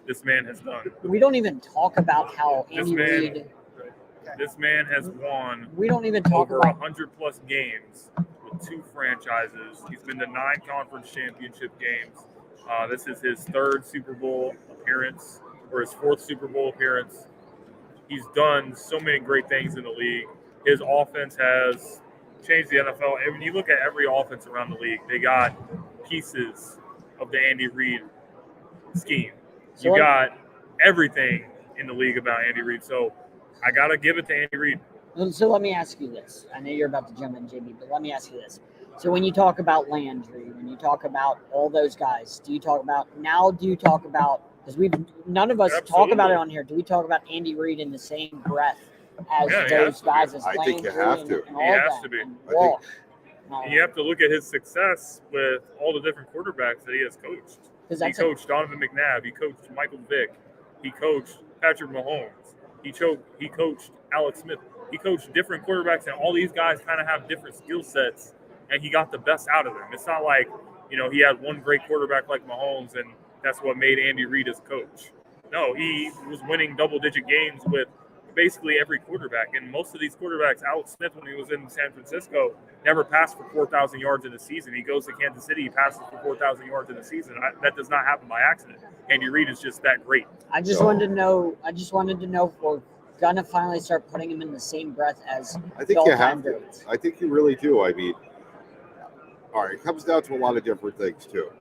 this man has done. We don't even talk about how This Andy man- Reid. This man has won We don't even talk over about 100+ games with 2 franchises. He's been to 9 conference championship games. This is his 3rd Super Bowl appearance, or his 4th Super Bowl appearance. He's done so many great things in the league. His offense has changed the NFL. And when you look at every offense around the league, they got pieces of the Andy Reid scheme. You got everything in the league about Andy Reid. So I got to give it to Andy Reid. So let me ask you this. I know you're about to jump in, JB, but let me ask you this. So when you talk about Landry, when you talk about all those guys, do you talk about, because none of us talk about it on here, do we talk about Andy Reid in the same breath as Yeah, he has those to be. guys as I Landry think you have to. and He all has that, to be. and I think- Walsh and all And you that? have to look at his success with all the different quarterbacks that he has coached. 'Cause He that's coached Donovan McNabb. He coached Michael Vick. He coached Patrick Mahomes. He coached Alex Smith. He coached different quarterbacks, and all these guys kind of have different skill sets, and he got the best out of them. It's not like, he had one great quarterback like Mahomes, and that's what made Andy Reid his coach. No, he was winning double-digit games with basically every quarterback, and most of these quarterbacks, Alex Smith, when he was in San Francisco, never passed for 4,000 yards in a season. He goes to Kansas City, he passes for 4,000 yards in a season. That does not happen by accident. Andy Reid is just that great. I just wanted to know if we're gonna finally start putting him in the same breath as I think the you all-time have to. greats. I think you really do. I mean, all right, it comes down to a lot of different things too.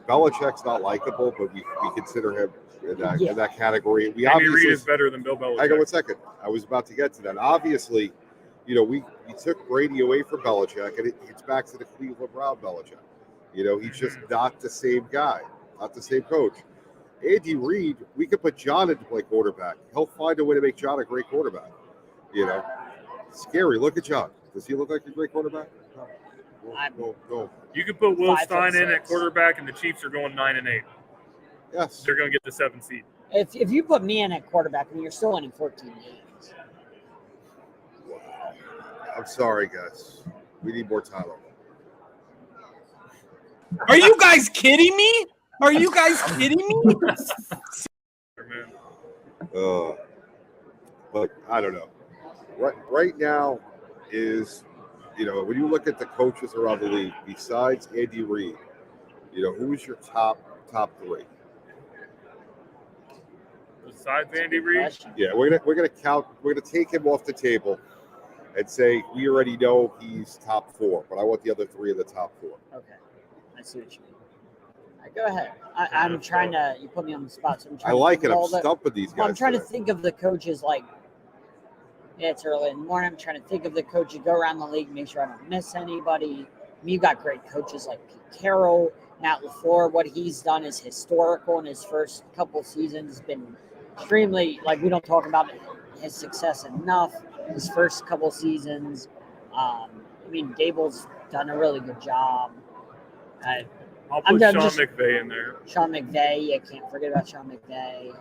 Belichick's not likable, but we consider him in that category. We Andy Reid obviously is better than Bill Belichick. Hang on 1 second. I was about to get to that. Obviously, we took Brady away from Belichick, and it's back to the Cleveland Brown Belichick. He's just not the same guy, not the same coach. Andy Reid, we could put John in to play quarterback. He'll find a way to make John a great quarterback. Scary. Look at John. Does he look like a great quarterback? No. You could put Will 5'6". Stein in at quarterback, and the Chiefs are going 9-8. Yes. They're going to get the 7th seed. If you put me in at quarterback, I mean, you're still winning 14 games. Wow. I'm sorry, guys. We need more Tyler. Are you guys kidding me? Are you guys kidding me? But I don't know. Right now is, when you look at the coaches around the league, besides Andy Reid, who's your top three? Besides Andy Reid? Yeah, we're gonna take him off the table and say we already know he's top 4, but I want the other 3 in the top 4. Okay, I see what you mean. All right, go ahead. I'm trying to. You put me on the spot, so I'm trying. I like to it. I'm stumping these guys. Well, I'm trying today. to think of the coaches. Yeah, it's early in the morning. I'm trying to think of the coaches. Go around the league, make sure I don't miss anybody. You got great coaches like Pete Carroll, Matt LaFleur. What he's done is historical in his first couple seasons. Been extremely we don't talk about his success enough. His first couple seasons. Dable's done a really good job. I'll put Sean McVay in there. Sean McVay, you can't forget about Sean McVay.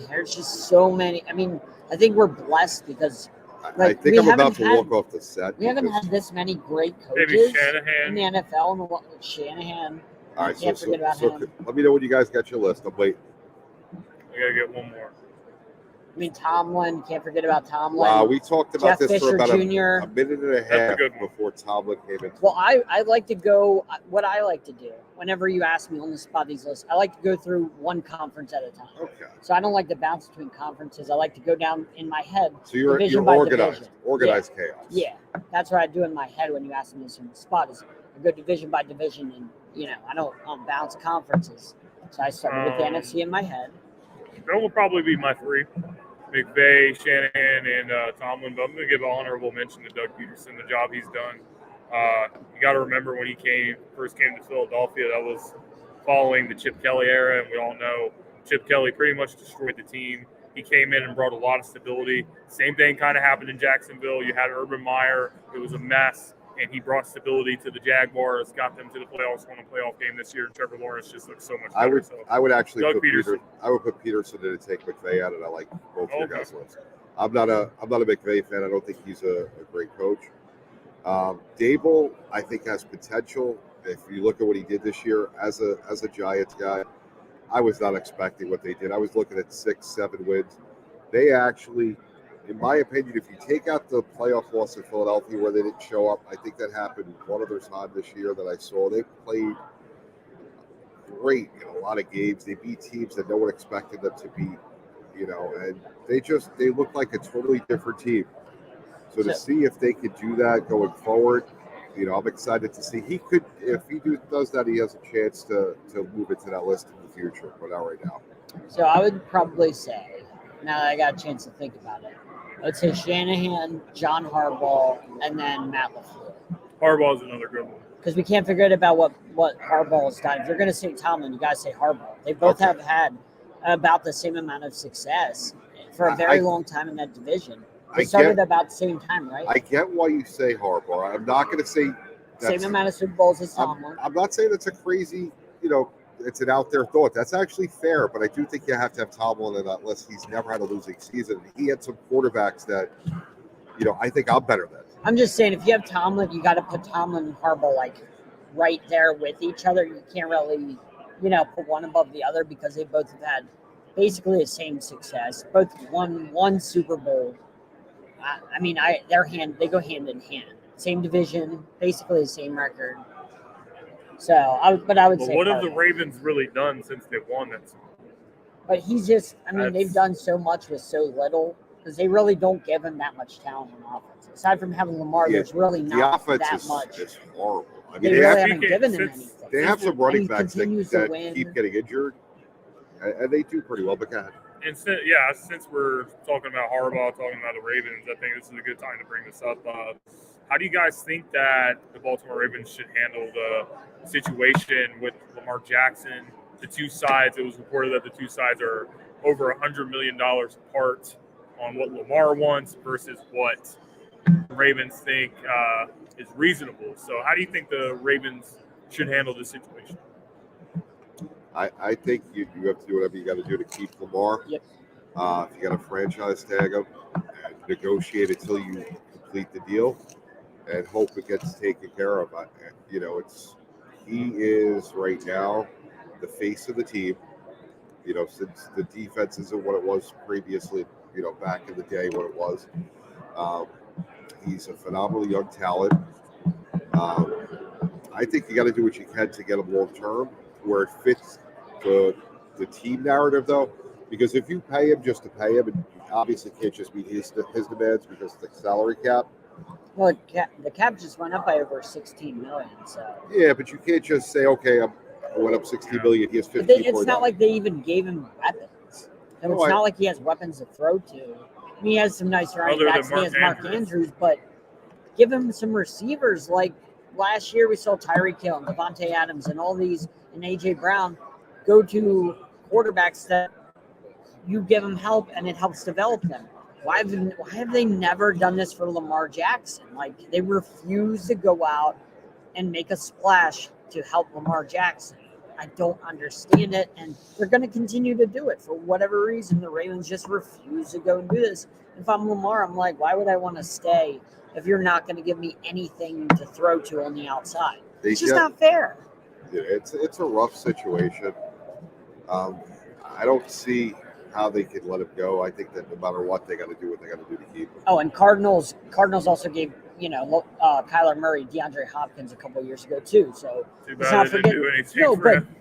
There's just so many. I mean, I think we're blessed because I think I'm about to walk off the set. We haven't had this many great Maybe coaches Shanahan. in the NFL. And Shanahan. All right, can't forget about him. Let me know when you guys got your list. I'm waiting. I got to get one more. I mean, Tomlin. Can't forget about Tomlin. Wow, we talked about Jeff this Fisher for about Jr. a minute and a half before Tomlin came in. Well, I like to go. What I like to do whenever you ask me on the spot these lists, I like to go through one conference at a time. Okay. So I don't like to bounce between conferences. I like to go down in my head. So you're organized, organized chaos. Yeah, that's what I do in my head when you ask me this on the spot. Is I go division by division, and I don't bounce conferences. So I started with the NFC in my head. That will probably be my 3. McVay, Shanahan, and Tomlin, but I'm going to give an honorable mention to Doug Peterson, the job he's done. You got to remember when he first came to Philadelphia, that was following the Chip Kelly era, and we all know Chip Kelly pretty much destroyed the team. He came in and brought a lot of stability. Same thing kind of happened in Jacksonville. You had Urban Meyer. It was a mess, and he brought stability to the Jaguars, got them to the playoffs, won a playoff game this year. Trevor Lawrence just looks so much better. I would actually Doug put Peterson. I would put Peterson in and take McVay out, and I like both your guys' lists. I'm not a McVay fan. I don't think he's a great coach. Dable, I think, has potential. If you look at what he did this year as a Giants guy, I was not expecting what they did. I was looking at 6-7 wins. They actually, in my opinion, if you take out the playoff loss in Philadelphia where they didn't show up, I think that happened one other time this year that I saw. They played great in a lot of games. They beat teams that no one expected them to beat, and they look like a totally different team. So to see if they could do that going forward, I'm excited to see. If he does that, he has a chance to move into that list in the future, but not right now. So I would probably say, now that I got a chance to think about it, I would say Shanahan, John Harbaugh, and then Matt LaFleur. Harbaugh is another good one. Because we can't forget about what Harbaugh has done. If you're going to say Tomlin, you got to say Harbaugh. They both have had about the same amount of success for a very long time in that division. They started about the same time, right? I get why you say Harbaugh. I'm not going to say same amount of Super Bowls as Tomlin. I'm not saying it's a crazy, it's an out there thought. That's actually fair, but I do think you have to have Tomlin in that list. He's never had a losing season. He had some quarterbacks that, I think I'm better than. I'm just saying, if you have Tomlin, you got to put Tomlin and Harbaugh right there with each other. You can't really, put one above the other because they both have had basically the same success. Both won one Super Bowl. They go hand in hand. Same division, basically the same record. So, I would say. What have the Ravens really done since they won that? But he's just, they've done so much with so little because they really don't give him that much talent on offense. Aside from having Lamar, there's really not that much. Is horrible. They really haven't given him anything. They have some running backs that keep getting injured, and they do pretty well. But go ahead. And since we're talking about Harbaugh, talking about the Ravens, I think this is a good time to bring this up. How do you guys think that the Baltimore Ravens should handle the situation with Lamar Jackson? The two sides, it was reported that the two sides are over $100 million apart on what Lamar wants versus what the Ravens think is reasonable. So how do you think the Ravens should handle this situation? I think you have to do whatever you got to do to keep Lamar. Yep. If you got to franchise tag him and negotiate until you complete the deal and hope it gets taken care of. He is right now the face of the team. Since the defense isn't what it was previously, back in the day what it was. He's a phenomenal young talent. I think you got to do what you can to get him long term, where it fits the team narrative, though. Because if you pay him just to pay him, and you obviously can't just meet his demands because of the salary cap. Well, the cap just went up by over 16 million. So Yeah, but you can't just say, okay, I went up 16 million. He has 15. it's not like they even gave him weapons. And it's not like he has weapons to throw to. I mean, he has some nice running backs. He has Mark Andrews, but give him some receivers. Like last year, we saw Tyreek Hill and Devontae Adams and all these, and A.J. Brown go to quarterbacks that you give them help and it helps develop them. Why have they never done this for Lamar Jackson? Like, they refuse to go out and make a splash to help Lamar Jackson. I don't understand it, and they're going to continue to do it for whatever reason. The Ravens just refuse to go and do this. If I'm Lamar, I'm like, why would I want to stay if you're not going to give me anything to throw to on the outside? It's just not fair. Yeah, it's a rough situation. I don't see how they can let him go. I think that no matter what, they got to do what they got to do to keep him. Oh, and Cardinals also gave Kyler Murray, DeAndre Hopkins a couple of years ago too. So let's not forget.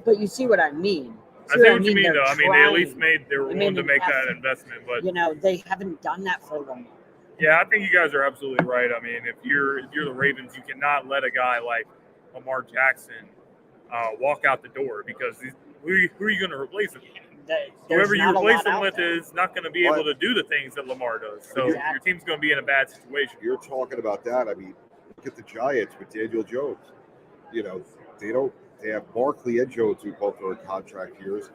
But you see what I mean. I see what you mean, though. I mean, they at least they were willing to make that investment, but they haven't done that for them. Yeah, I think you guys are absolutely right. I mean, if you're the Ravens, you cannot let a guy like Lamar Jackson walk out the door, because who are you going to replace him? Whoever you replace him with is not going to be able to do the things that Lamar does. So your team's going to be in a bad situation. You're talking about that. I mean, look at the Giants with Daniel Jones. They have Barkley and Jones who both are in contract years.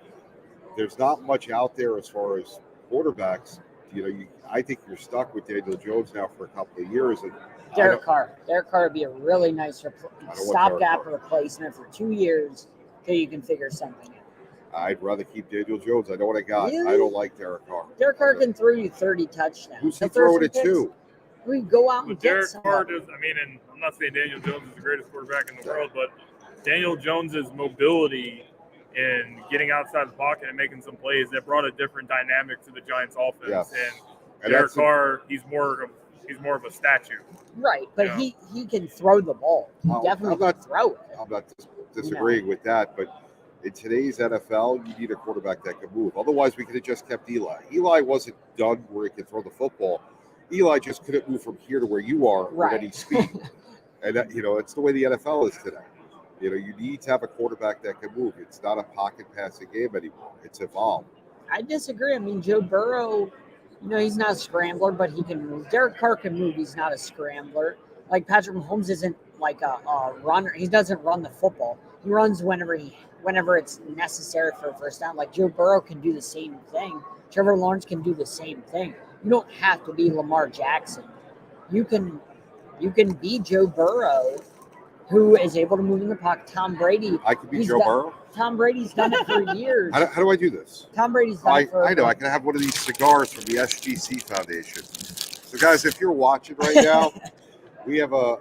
There's not much out there as far as quarterbacks. I think you're stuck with Daniel Jones now for a couple of years. And Derek Carr would be a really nice stopgap replacement for 2 years till you can figure something out. I'd rather keep Daniel Jones. I know what I got. Really? I don't like Derek Carr. Derek Carr can throw you 30 touchdowns. Who's he throwing it to? We go out and Derek Carr does. I mean, and I'm not saying Daniel Jones is the greatest quarterback in the world, but Daniel Jones's mobility and getting outside the pocket and making some plays that brought a different dynamic to the Giants' offense. Yes. And Derek Carr, he's more of a statue. Right, but he can throw the ball. He definitely can throw it. I'm not disagreeing with that, but in today's NFL, you need a quarterback that can move. Otherwise, we could have just kept Eli. Eli wasn't done where he could throw the football. Eli just couldn't move from here to where you are with any speed. And it's the way the NFL is today. You need to have a quarterback that can move. It's not a pocket passing game anymore. It's evolved. I disagree. I mean, Joe Burrow, he's not a scrambler, but he can move. Derek Carr can move. He's not a scrambler. Like Patrick Mahomes isn't like a runner. He doesn't run the football. He runs whenever it's necessary for a first down. Like Joe Burrow can do the same thing. Trevor Lawrence can do the same thing. You don't have to be Lamar Jackson. You can be Joe Burrow, who is able to move in the pocket. Tom Brady. I could be Joe Burrow? Tom Brady's done it for years. How do I do this? Tom Brady's done it for I know. I can have one of these cigars from the SGC Foundation. So, guys, if you're watching right now, we have a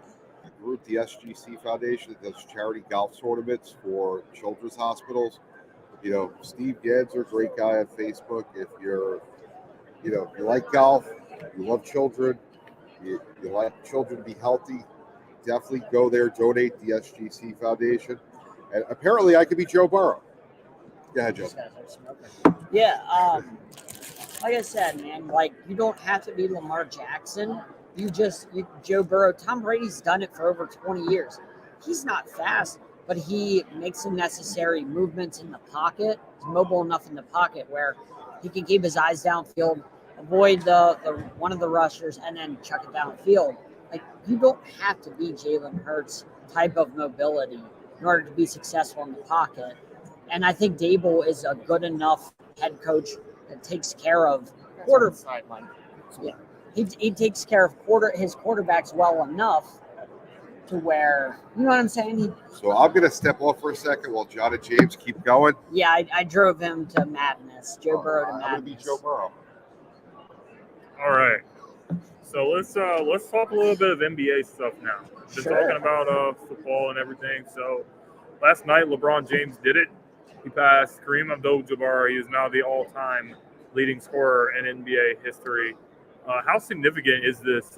group, the SGC Foundation, that does charity golf tournaments for children's hospitals. Steve Gadsner, a great guy on Facebook. If you like golf, you love children, you like children to be healthy, definitely go there, donate the SGC Foundation. And apparently I could be Joe Burrow. Go ahead, Joe. Yeah, like I said, man, you don't have to be Lamar Jackson. Joe Burrow. Tom Brady's done it for over 20 years. He's not fast, but he makes the necessary movements in the pocket. He's mobile enough in the pocket where he can keep his eyes downfield, avoid the one of the rushers, and then chuck it downfield. You don't have to be Jalen Hurts type of mobility in order to be successful in the pocket. And I think Dable is a good enough head coach that takes care of Sideline. Yeah. he takes care of his quarterbacks well enough to where, you know what I'm saying? So I'm going to step off for a second while John and James keep going. Yeah, I drove him to madness. Joe Burrow to I'm going to be madness. Joe Burrow. All right. So let's talk a little bit of NBA stuff now. Been Sure. talking about football and everything. So last night, LeBron James did it. He passed Kareem Abdul-Jabbar. He is now the all-time leading scorer in NBA history. How significant is this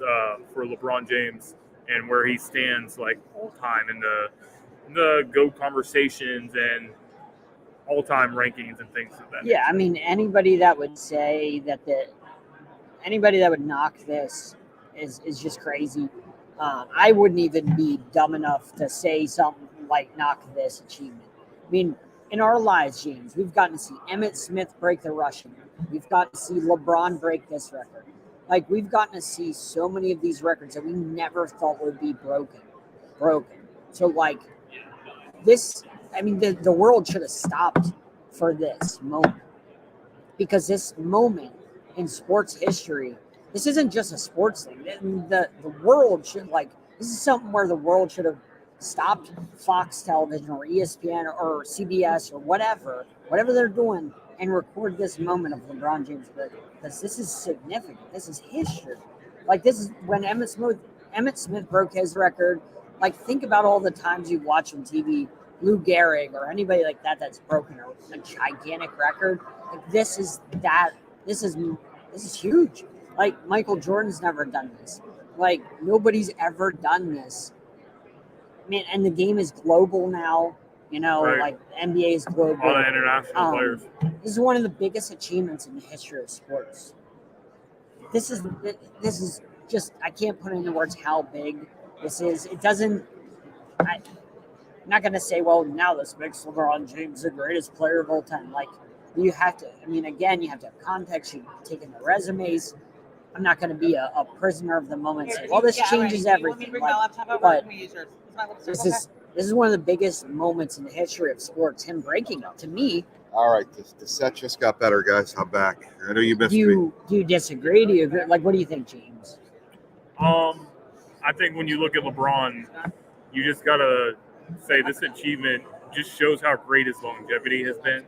for LeBron James and where he stands like all-time in the GOAT conversations and all-time rankings and things of that Yeah, nature? I mean, anybody that would say that anybody that would knock this is just crazy. I wouldn't even be dumb enough to say something like knock this achievement. I mean, in our lives, James, we've gotten to see Emmitt Smith break the rushing. We've gotten to see LeBron break this record. Like, we've gotten to see so many of these records that we never thought would be broken. So, like, this, I mean, the world should have stopped for this moment. Because this moment in sports history, this isn't just a sports thing. The world should, like, this is something where the world should have stopped Fox Television or ESPN or CBS or whatever they're doing, and record this moment of LeBron James' birthday. Because this is significant. This is history. Like, this is when Emmitt Smith broke his record. Like, think about all the times you watch on TV, Lou Gehrig or anybody like that that's broken a gigantic record. Like, this is huge. Like, Michael Jordan's never done this. Like, nobody's ever done this. I mean, and the game is global now. You know, Right. like NBA is global. All the international players. This is one of the biggest achievements in the history of sports. This is just, I can't put into words how big this is. It doesn't. I'm not going to say, well, now this makes LeBron James the greatest player of all time. Like, you have to, I mean, again, you have to have context. You've taken the resumes. I'm not going to be a prisoner of the moment and say, well, this changes everything. But this is one of the biggest moments in the history of sports, him breaking it. To me, All right, the set just got better, guys. I'm back. I know you missed me. do you disagree? Do you agree? Like, what do you think, James? I think when you look at LeBron, you just gotta say this achievement just shows how great his longevity has been.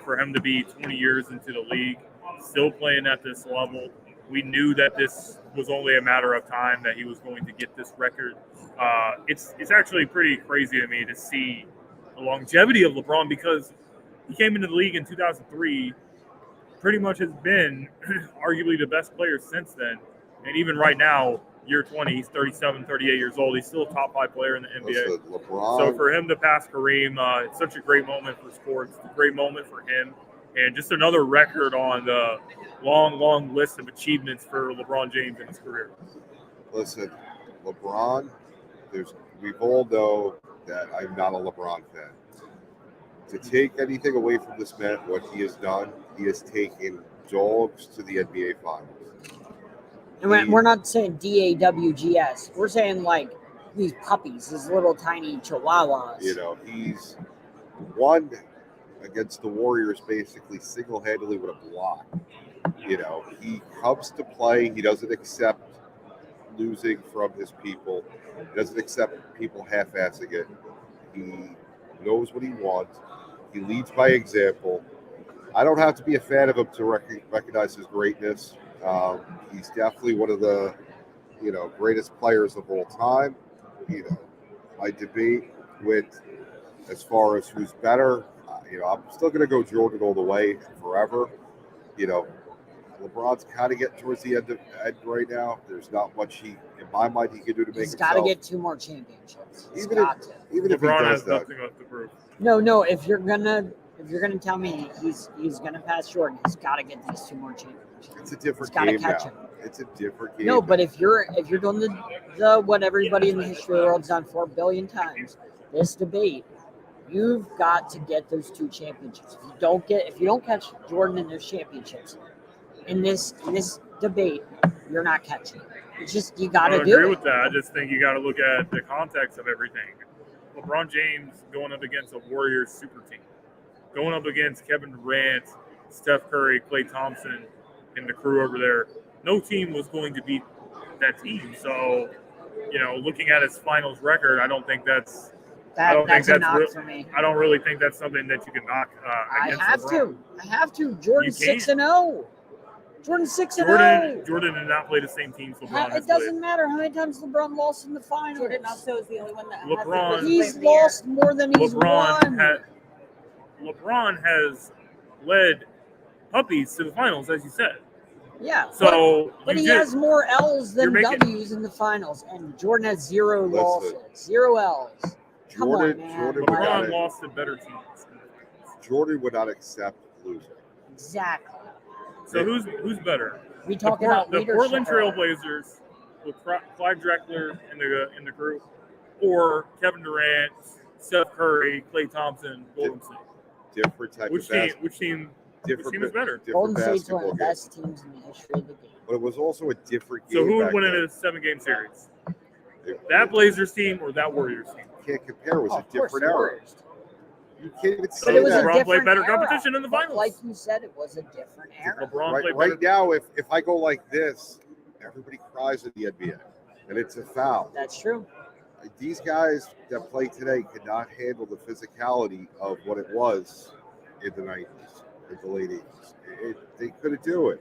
For him to be 20 years into the league, still playing at this level, we knew that this was only a matter of time that he was going to get this record. It's actually pretty crazy to me to see the longevity of LeBron because he came into the league in 2003, pretty much has been arguably the best player since then. And even right now, year 20, he's 37, 38 years old. He's still a top 5 player in the NBA. Listen, LeBron, So for him to pass Kareem, it's such a great moment for sports. It's a great moment for him. And just another record on the long, long list of achievements for LeBron James in his career. listen, LeBron, we all know that I'm not a LeBron fan. To take anything away from this man, what he has done, he has taken dogs to the NBA Finals. And we're not saying DAWGS. We're saying, like, these puppies, these little tiny chihuahuas. You know, he's won against the Warriors basically single-handedly with a block. You know, he comes to play. He doesn't accept losing from his people. He doesn't accept people half-assing it. He knows what he wants. He leads by example. I don't have to be a fan of him to recognize his greatness. He's definitely one of the, greatest players of all time. My debate with as far as who's better, I'm still going to go Jordan all the way forever. LeBron's kind of getting towards the end right now. There's not much in my mind, he can do to make He's himself. got to get 2 more championships. He's Even got to. Even if he LeBron does has that, nothing left to prove. No. If you're gonna tell me he's gonna pass Jordan, he's got to get these 2 more championships. it's a different He's gotta game catch now. him. It's a different game. No, but if you're doing the what everybody in the history of the world's done 4 billion times, this debate, you've got to get those 2 championships. If you don't catch Jordan in those championships, in this debate, you're not catching. It's just you got to I do agree it. with that. I just think you got to look at the context of everything. LeBron James going up against a Warriors super team, going up against Kevin Durant, Steph Curry, Klay Thompson, and the crew over there. no team was going to beat that team. So, looking at his finals record, I don't think that's. I don't think that's a that's knock for me. I don't really think that's something that you can knock. I Against have LeBron. to. I have to. Jordan's You can't. 6-0. Jordan's 6-0. Jordan did not play the same teams LeBron has It doesn't matter how many times LeBron lost in the finals. Jordan also is the only one that LeBron- hasn't He's played in the year. lost more than he's won. LeBron has led puppies to the finals, as you said. Yeah. So, but you he did- has more L's than you're making- W's in the finals, and Jordan has 0 Listen. losses, 0 L's. Come on, man. Jordan would LeBron not, lost to better teams. Jordan would not accept losing. Exactly. So who's better? We talk about The leadership. Portland Trailblazers with Clyde Drexler in the group, or Kevin Durant, Steph Curry, Klay Thompson, Golden State. Different type Which of team? basketball. Which team Different, is better? different Golden State's one basketball of the game. best teams in the history of the game. But it was also a different So game. who would back win in then. a 7-game series? That Blazers team or that Warriors team? Can't compare. It was Oh, a of course, different the era. Warriors. You can't even So But say it was a that. LeBron played different better era. competition in the But finals. like you said, it was a different era. LeBron played Right better. now, if I go like this, everybody cries in the NBA, and it's a foul. That's true. These guys that play today could not handle the physicality of what it was in the 90s, in the late 80s. They couldn't do it.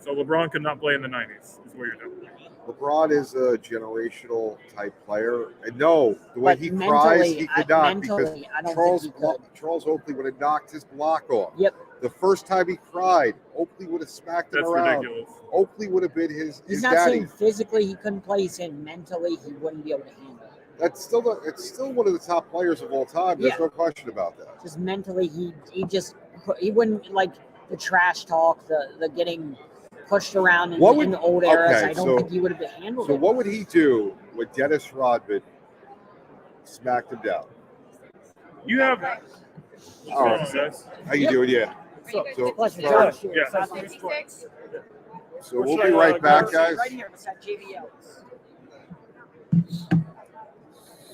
So LeBron could not play in the 90s, is what you're telling me. LeBron is a generational type player, and no, the way But he mentally, cries, he could not mentally, I don't because think he could. Charles Oakley would have knocked his block off. Yep. The first time he cried, Oakley would have smacked him That's around. ridiculous. Oakley would have been his He's not daddy. saying physically he couldn't play. He's saying mentally he wouldn't be able to handle it. It's still one of the top players of all time. There's no question about that. Just mentally, he wouldn't like the trash talk, the getting pushed around in the old eras. okay, I don't so- think he would have handled So it. what would he do when Dennis Rodman smacked him down? You have. All right. guys? How you doing? Yeah. So, Pleasure, sorry. Josh. Yeah. So we'll be right back, guys. Right here beside JBL.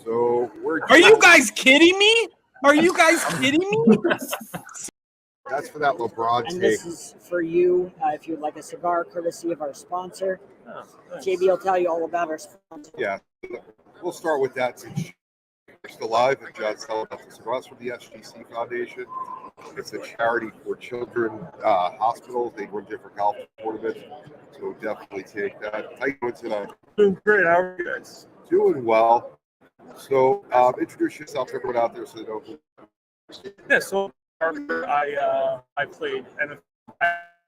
So we're. Are you guys kidding me? Are you guys kidding me? That's for that LeBron And take. this is for you. If you'd like a cigar, courtesy of our sponsor. Oh, nice. JB will tell you all about our sponsor. Yeah. We'll start with that since you're still alive. And John's telling us it's across from the SGC Foundation. It's a charity for children hospitals. They run different health tournaments. So definitely take that. How you doing tonight? Doing great. How are you guys? Doing well. So introduce yourself to everyone out there so they know who. Yeah, so I played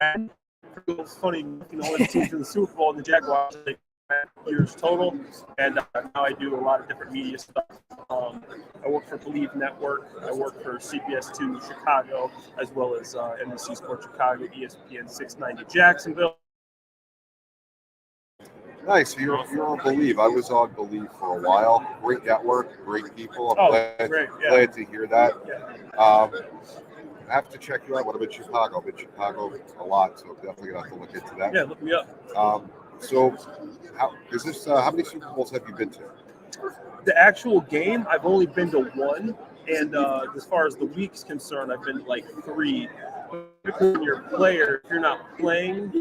NFL. It was funny, the team to the Super Bowl and the Jaguars. I think, years total, and now I do a lot of different media stuff. I work for Believe Network. I work for CBS2 Chicago, as well as NBC Sports Chicago, ESPN 690 Jacksonville. Nice. So you're on Believe. I was on Believe for a while. Great network, great people. I'm glad to hear that. Yeah. I have to check you out when I'm in Chicago. I'm in Chicago a lot, so I'm definitely gonna have to look into that. Yeah, look me up. So how many Super Bowls have you been to? The actual game, I've only been to one, and as far as the week's concerned, I've been to like 3. When you're a player, if you're not playing,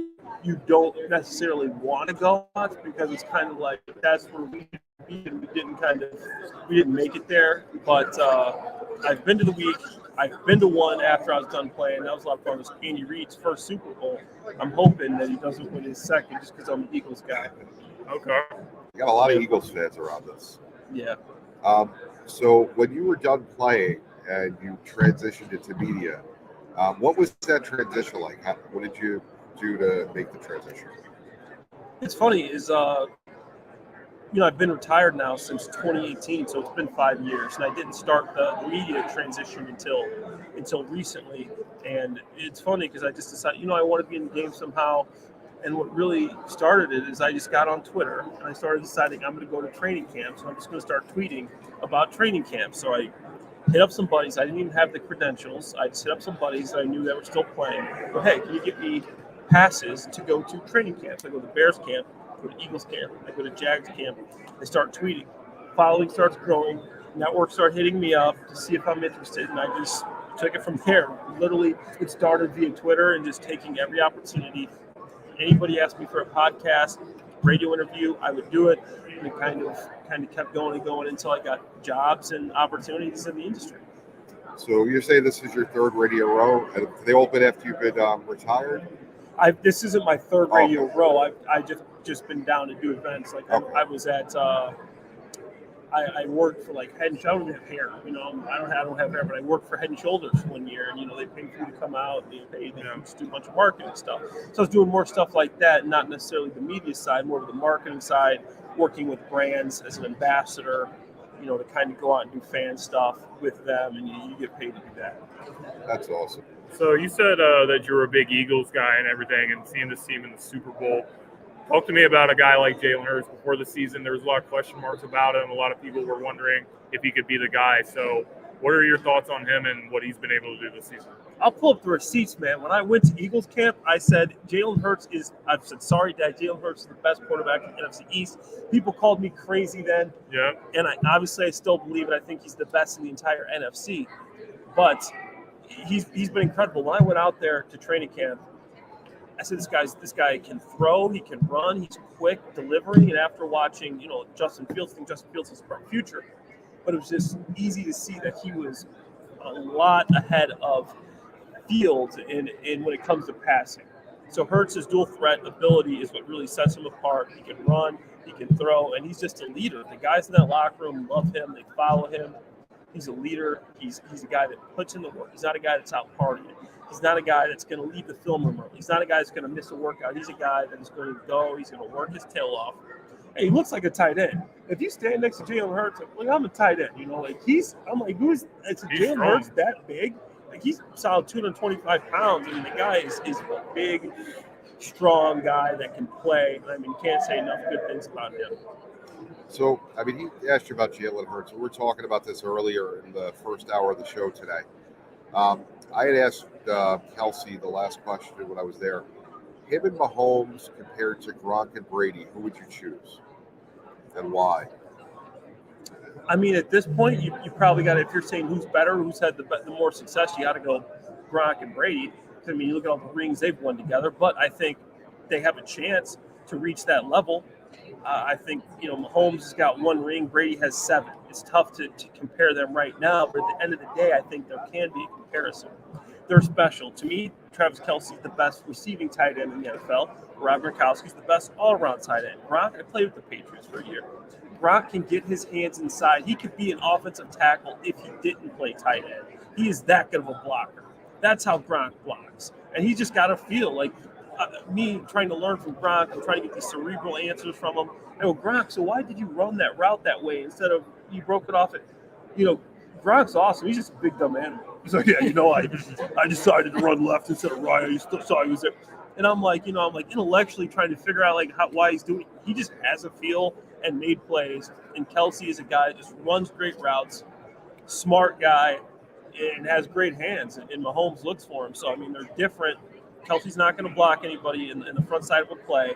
you don't necessarily want to go out because it's kind of like that's where we didn't make it there. But I've been to the week. I've been to one after I was done playing. That was a lot of fun. It was Andy Reid's first Super Bowl. I'm hoping that he doesn't win his second just because I'm an Eagles guy. Okay. You got a lot of Eagles fans around us. Yeah. So when you were done playing and you transitioned into media, what was that transition like? What did you do to make the transition? It's funny is I've been retired now since 2018, so it's been 5 years, and I didn't start the media transition until recently. And it's funny because I just decided, I want to be in the game somehow. And what really started it is I just got on Twitter and I started deciding I'm going to go to training camps, and I'm just going to start tweeting about training camps. So I hit up some buddies. I didn't even have the credentials. I just hit up some buddies that I knew that were still playing. But hey, can you get me passes to go to training camps? I go to Bears camp, I go to Eagles camp, I go to Jags camp. I start tweeting. Following starts growing. Networks start hitting me up to see if I'm interested, and I just took it from there. Literally, it started via Twitter and just taking every opportunity. anybody asked me for a podcast, radio interview, I would do it. And it kind of kept going and going until I got jobs and opportunities in the industry. So you're saying this is your third Radio Row, and they all been after you've been retired? This isn't my third Radio Row. I just been down to do events. Like I was at. I worked for like Head and Shoulders. I don't have hair, I don't have hair, but I worked for Head and Shoulders one year, and they paid me to come out. And they paid me to just do a bunch of marketing stuff. So I was doing more stuff like that, not necessarily the media side, more of the marketing side, working with brands as an ambassador, to kind of go out and do fan stuff with them, and you get paid to do that. That's awesome. So you said that you were a big Eagles guy and everything, and seeing this team in the Super Bowl. Talk to me about a guy like Jalen Hurts. Before the season, there was a lot of question marks about him. A lot of people were wondering if he could be the guy. So what are your thoughts on him and what he's been able to do this season? I'll pull up the receipts, man. When I went to Eagles camp, I said, I've said, sorry, Dad, Jalen Hurts is the best quarterback in the NFC East. People called me crazy then. Yeah. And I still believe it. I think he's the best in the entire NFC. But he's been incredible. When I went out there to training camp, I said, this guy can throw, he can run, he's quick, delivering. And after watching, Justin Fields, I think Justin Fields is a bright future. But it was just easy to see that he was a lot ahead of Fields in when it comes to passing. So Hurts' dual threat ability is what really sets him apart. He can run, he can throw, and he's just a leader. The guys in that locker room love him, they follow him. He's a leader. He's a guy that puts in the work. He's not a guy that's out partying. He's not a guy that's going to leave the film room early. He's not a guy that's going to miss a workout. He's a guy that is going to go. He's going to work his tail off. Hey, he looks like a tight end. If you stand next to Jalen Hurts, I'm a tight end. It's Jalen Hurts that big? Like, he's solid 225 pounds. I mean, the guy is a big, strong guy that can play. I mean, can't say enough good things about him. So, he asked you about Jalen Hurts. We were talking about this earlier in the first hour of the show today. I had asked Kelsey the last question when I was there. Him and Mahomes compared to Gronk and Brady, who would you choose? And why? At this point, you probably got to, if you're saying who's better, who's had the more success, you got to go Gronk and Brady. You look at all the rings they've won together, but I think they have a chance to reach that level. I think, Mahomes has got 1 ring, Brady has 7. It's tough to compare them right now, but at the end of the day, I think there can be a comparison. They're special. To me, Travis Kelce's the best receiving tight end in the NFL. Rob Gronkowski's the best all-around tight end. Gronk, I played with the Patriots for a year. Gronk can get his hands inside. He could be an offensive tackle if he didn't play tight end. He is that good of a blocker. That's how Gronk blocks. And he just got to feel like me trying to learn from Gronk and trying to get these cerebral answers from him. I go, Gronk, so why did you run that route that way instead of you broke it off at, Gronk's awesome. He's just a big dumb animal. He's like, I decided to run left instead of right. I just saw he was there. And I'm like intellectually trying to figure out why he's doing it. He just has a feel and made plays. And Kelce is a guy that just runs great routes, smart guy, and has great hands. And Mahomes looks for him. So, they're different. Kelce's not going to block anybody in the front side of a play,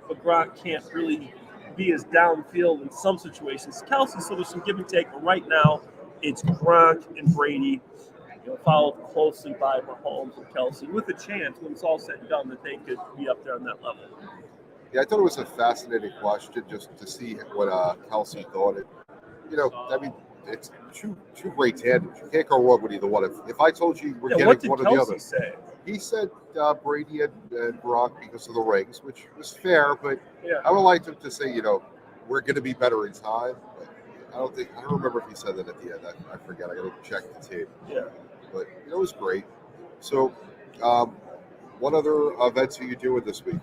but Gronk can't really be as downfield in some situations. Kelce, so there's some give and take, but right now it's Gronk and Brady, followed closely by Mahomes and Kelce, with a chance when it's all said and done that they could be up there on that level. Yeah, I thought it was a fascinating question just to see what Kelce thought. It's two great tandems. You can't go wrong with either one. If I told you we're getting one or the other. Say? He said Brady and Gronk because of the rings, which was fair, but I would like him to say, we're going to be better in time. But I don't remember if he said that at the end. I forget. I got to check the tape. Yeah. But it was great. So, what other events are you doing this week?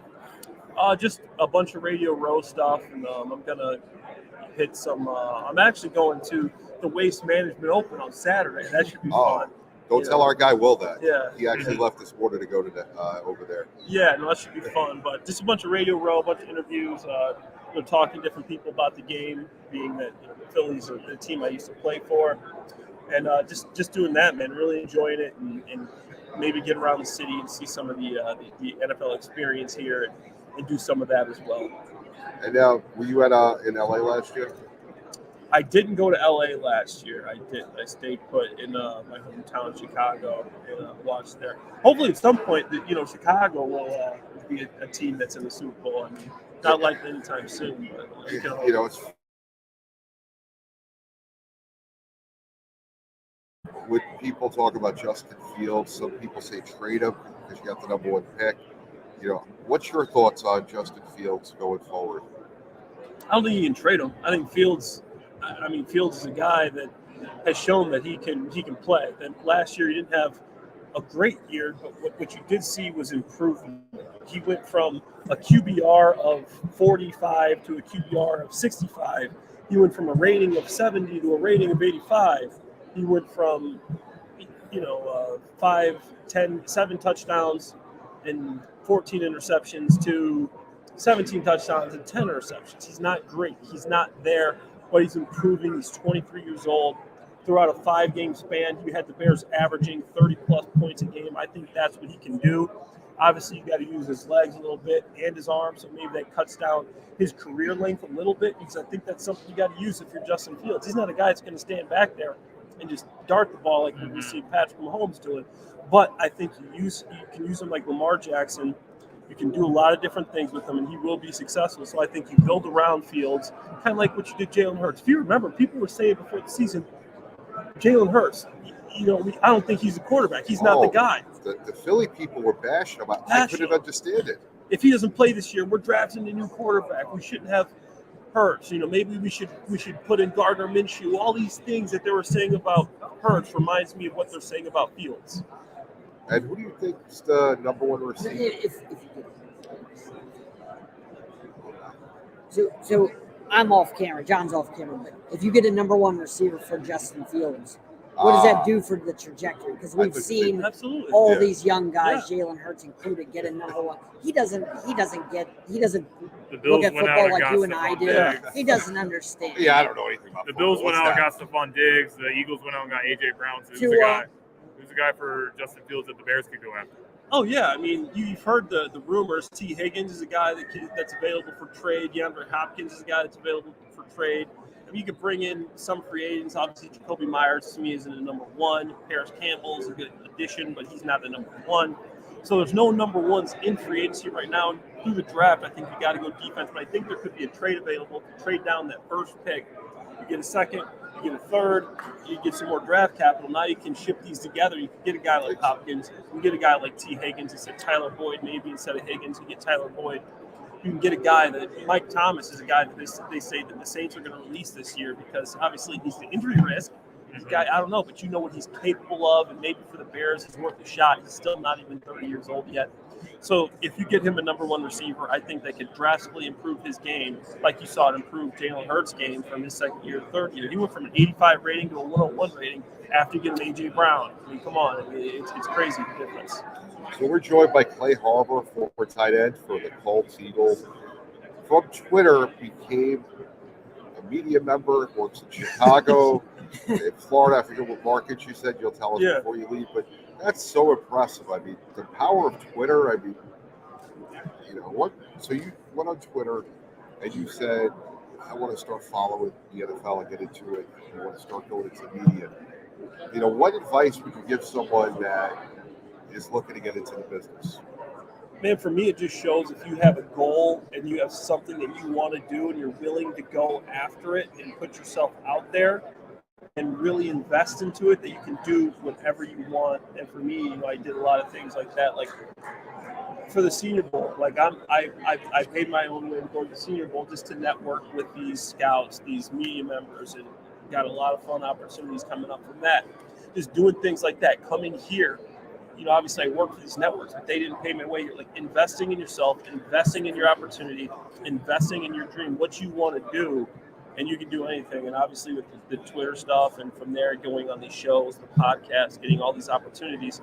Just a bunch of Radio Row stuff, and I'm going to hit some. I'm actually going to the Waste Management Open on Saturday. That should be fun. Don't tell our guy Will that. Yeah. He actually left this morning to go to over there. Yeah, no, that should be fun. But just a bunch of Radio Row, a bunch of interviews, talking to different people about the game, being that the Phillies are the team I used to play for. And just doing that, man, really enjoying it and maybe get around the city and see some of the NFL experience here and do some of that as well. And now, were you in LA last year? I didn't go to LA last year. I didn't. I stayed put in my hometown, Chicago, and watched there. Hopefully, at some point, Chicago will be a team that's in the Super Bowl. I mean, not likely anytime soon. But It's with people talk about Justin Fields. Some people say trade him because you got the number 1 pick. What's your thoughts on Justin Fields going forward? I don't think you can trade him. I think Fields. Fields is a guy that has shown that he can play. That last year he didn't have a great year, but what you did see was improvement. He went from a QBR of 45 to a QBR of 65. He went from a rating of 70 to a rating of 85. He went from 7 touchdowns and 14 interceptions to 17 touchdowns and 10 interceptions. He's not great. He's not there, but he's improving. He's 23 years old. Throughout a 5-game span, he had the Bears averaging 30-plus points a game. I think that's what he can do. Obviously, you got to use his legs a little bit and his arms, so maybe that cuts down his career length a little bit, because I think that's something you got to use if you're Justin Fields. He's not a guy that's going to stand back there and just dart the ball like we see Patrick Mahomes doing. But I think you can use him like Lamar Jackson. You can do a lot of different things with him, and he will be successful. So I think you build around Fields, kind of like what you did Jalen Hurts. If you remember, people were saying before the season, Jalen Hurts, I don't think he's a quarterback. He's not the guy. The Philly people were bashing him. I couldn't understand it. If he doesn't play this year, we're drafting a new quarterback. We shouldn't have Hurts. Maybe we should put in Gardner Minshew. All these things that they were saying about Hurts reminds me of what they're saying about Fields. And who do you think is the number 1 receiver? So I'm off camera. John's off camera. But if you get a number 1 receiver for Justin Fields, what does that do for the trajectory? Because we've seen all these young guys, Jalen Hurts included, get a number 1. He doesn't look at football like you and I do. Yeah. He doesn't understand. Yeah, I don't know anything about The Bills football. went out and got Stephon Diggs. The Eagles went out and got A.J. Brown. So who's the guy for Justin Fields that the Bears could go after? Oh, yeah. You've heard the rumors. T. Higgins is a guy that's available for trade. DeAndre Hopkins is a guy that's available for trade. You could bring in some free agents. Obviously, Jacoby Myers to me isn't a number 1. Paris Campbell is a good addition, but he's not the number 1. So there's no number 1s in free agency right now. Through the draft, I think you got to go defense, but I think there could be a trade available to trade down that first pick. You get a second, you get a third, you get some more draft capital. Now you can ship these together. You can get a guy like Hopkins. You can get a guy like T. Higgins instead of Tyler Boyd, maybe instead of Higgins. You get Tyler Boyd. You can get a guy that Mike Thomas is a guy that they say that the Saints are going to release this year because obviously he's the injury risk. He's a guy, I don't know, but you know what he's capable of, and maybe for the Bears he's worth a shot. He's still not even 30 years old yet. So if you get him a number 1 receiver, I think that could drastically improve his game, like you saw it improve Jalen Hurts' game from his second year to third year. He went from an 85 rating to a 101 rating after getting A.J. Brown. Come on, it's crazy the difference. So we're joined by Clay Harbor, former tight end for the Colts, Eagles. From Twitter, became a media member, works in Chicago, in Florida. I forget what market you said. You'll tell us before you leave. But that's so impressive. The power of Twitter. What? So you went on Twitter and you said, I want to start following the NFL and get into it. I want to start going into media. What advice would you give someone that is looking to get into the business? Man, for me, it just shows if you have a goal and you have something that you want to do and you're willing to go after it and put yourself out there and really invest into it, that you can do whatever you want. And for me, I did a lot of things like that. Like for the Senior Bowl, I paid my own way to go to the Senior Bowl just to network with these scouts, these media members, and got a lot of fun opportunities coming up from that. Just doing things like that, coming here. Obviously I work for these networks, but they didn't pay my way. You're like investing in yourself, investing in your opportunity, investing in your dream, what you want to do, and you can do anything. And obviously with the Twitter stuff and from there going on these shows, the podcast, getting all these opportunities,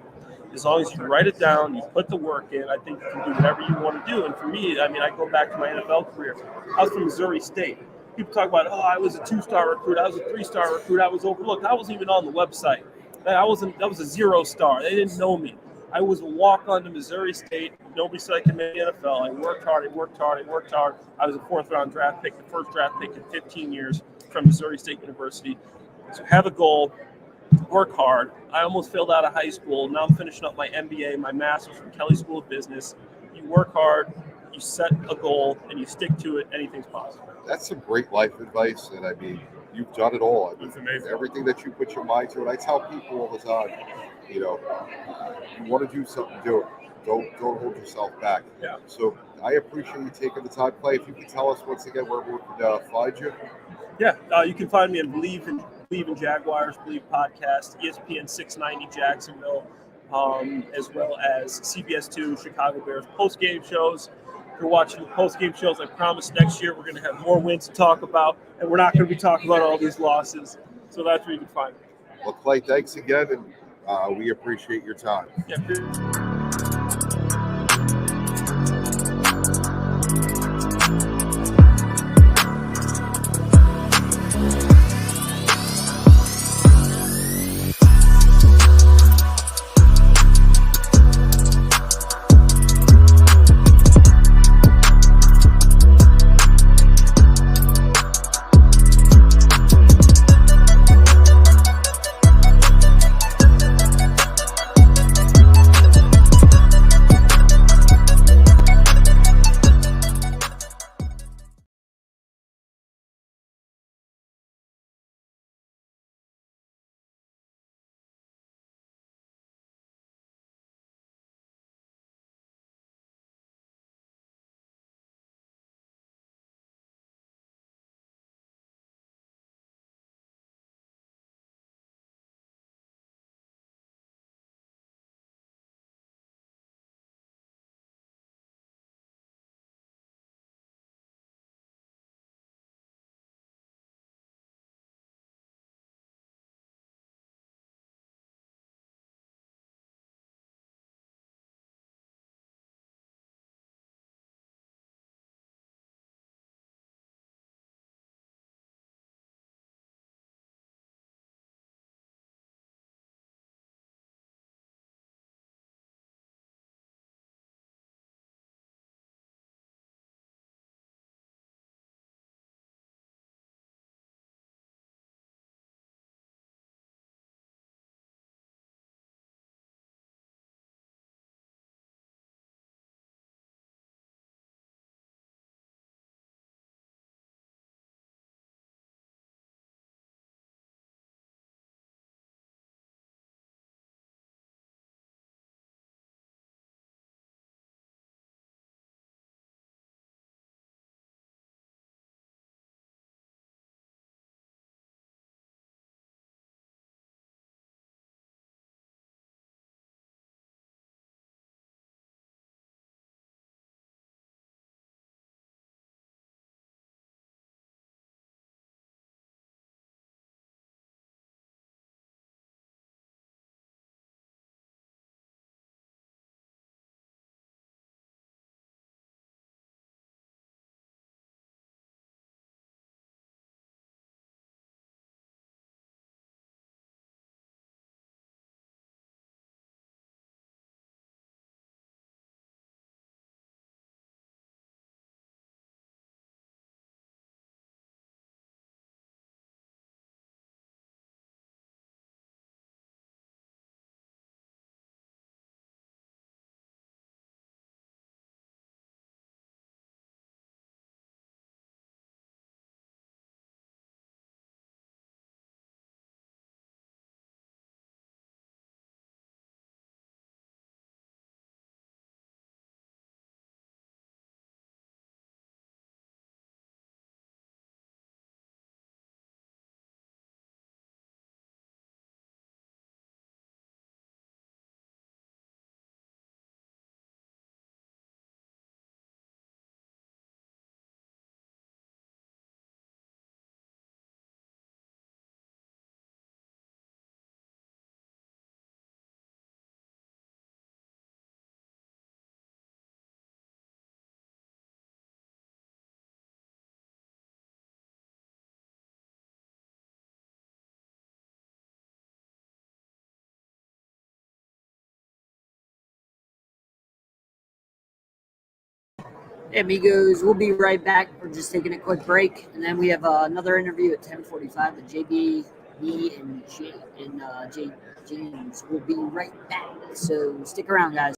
as long as you write it down, you put the work in, I think you can do whatever you want to do. And for me, I go back to my NFL career. I was from Missouri State. People talk about, I was a 2-star recruit, I was a 3-star recruit, I was overlooked. I wasn't even on the website. That was a 0-star. They didn't know me. I was a walk-on to Missouri State. Nobody said I could make the NFL. I worked hard. I was a 4th-round draft pick, the first draft pick in 15 years from Missouri State University. So have a goal, work hard. I almost failed out of high school. Now I'm finishing up my MBA, my master's from Kelley School of Business. you work hard, you set a goal, and you stick to it, anything's possible. That's some great life advice, and I mean, you've done it all. I mean, It's amazing. everything that you put your mind to, and I tell people all the time, you know, you want to do something, do it. Don't hold yourself back. Yeah. So I appreciate you taking the time, Clay. If you could tell us once again where we can find you. Yeah, you can find me on Believe in Jaguars, Believe Podcast, ESPN 690 Jacksonville, as well as CBS2 Chicago Bears post-game shows. If you're watching the post-game shows, I promise next year we're going to have more wins to talk about, and we're not going to be talking about all these losses. So that's where you can find me. Well, Clay, thanks again, and we appreciate your time. Yeah. Hey, amigos, we'll be right back. We're just taking a quick break, and then we have another interview at 10:45 with JB, me, and James. We'll be right back. So stick around, guys.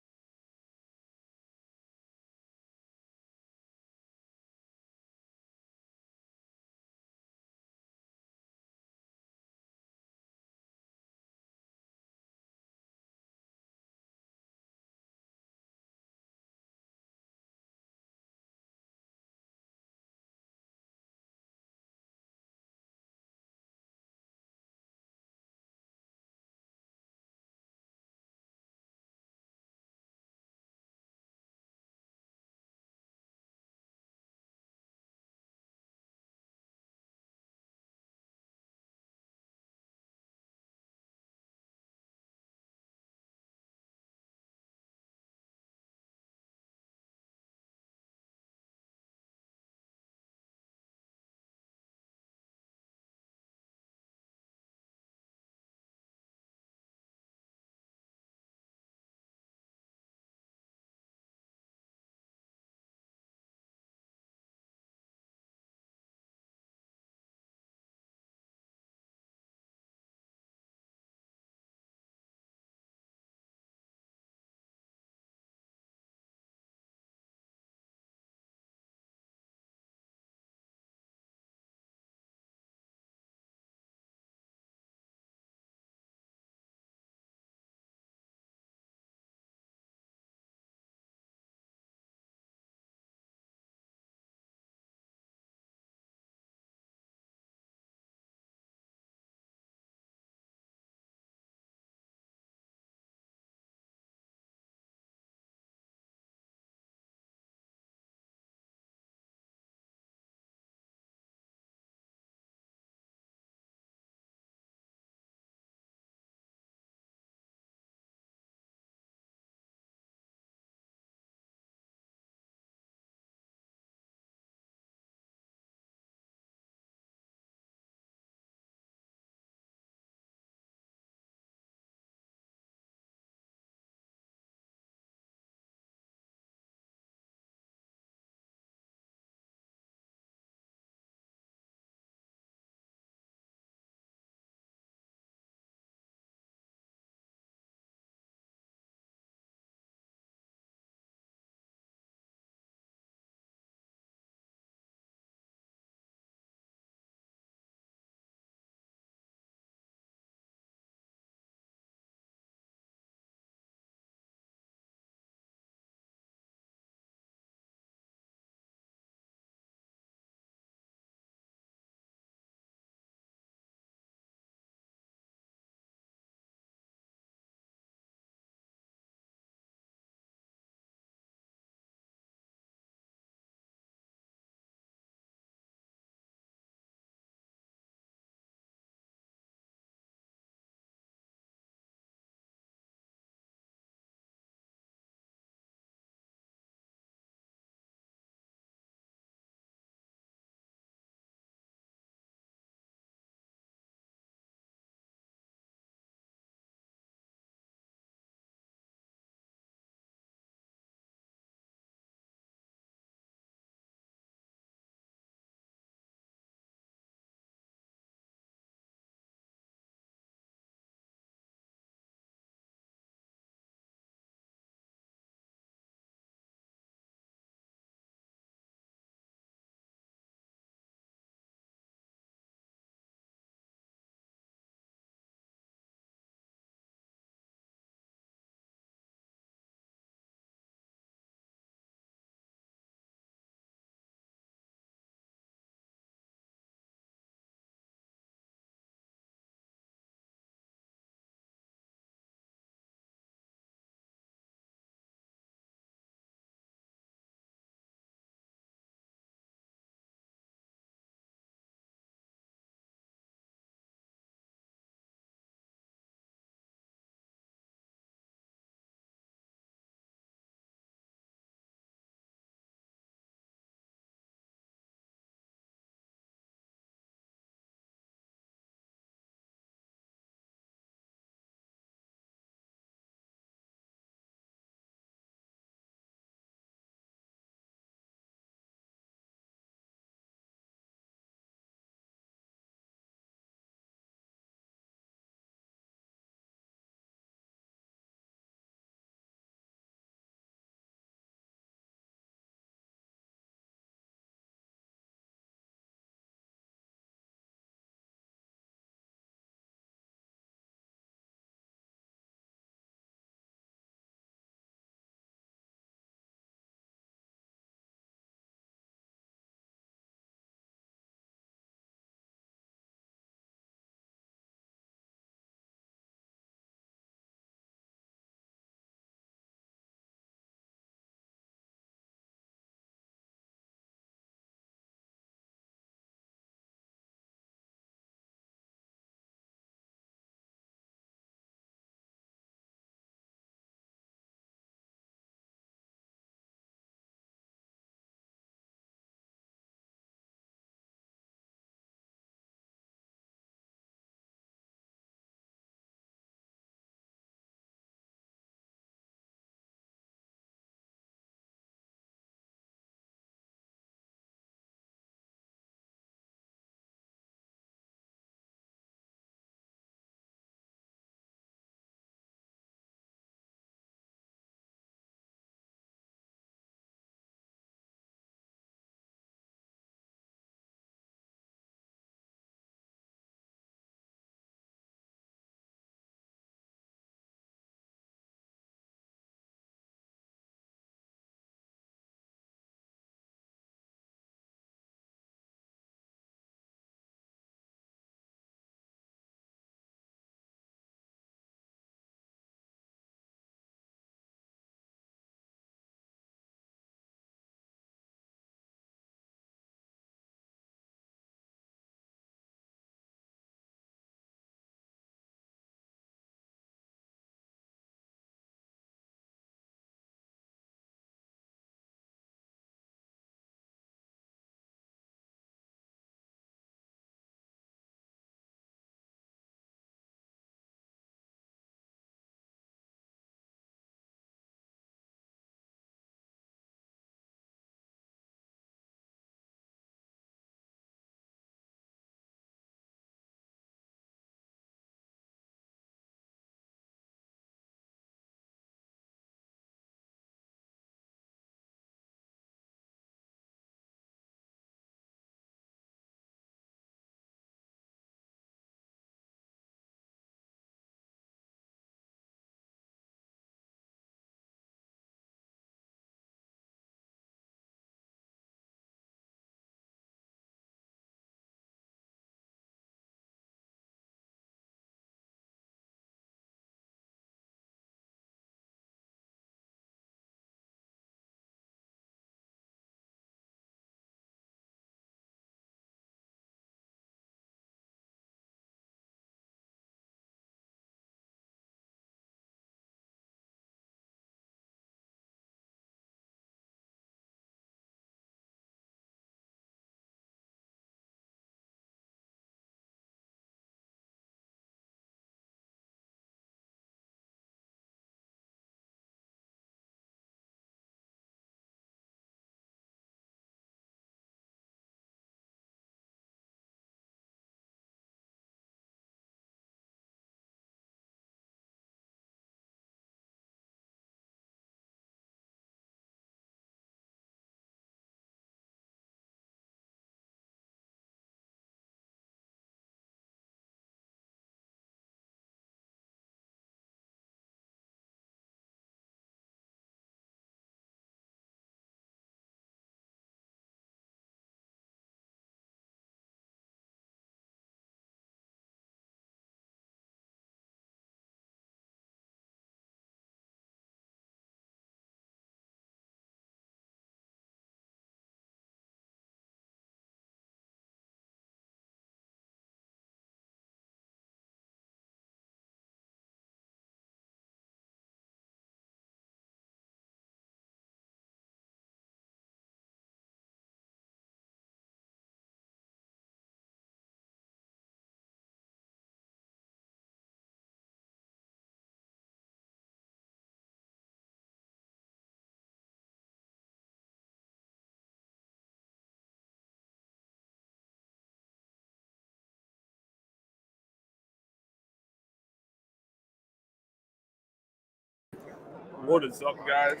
What is up, guys?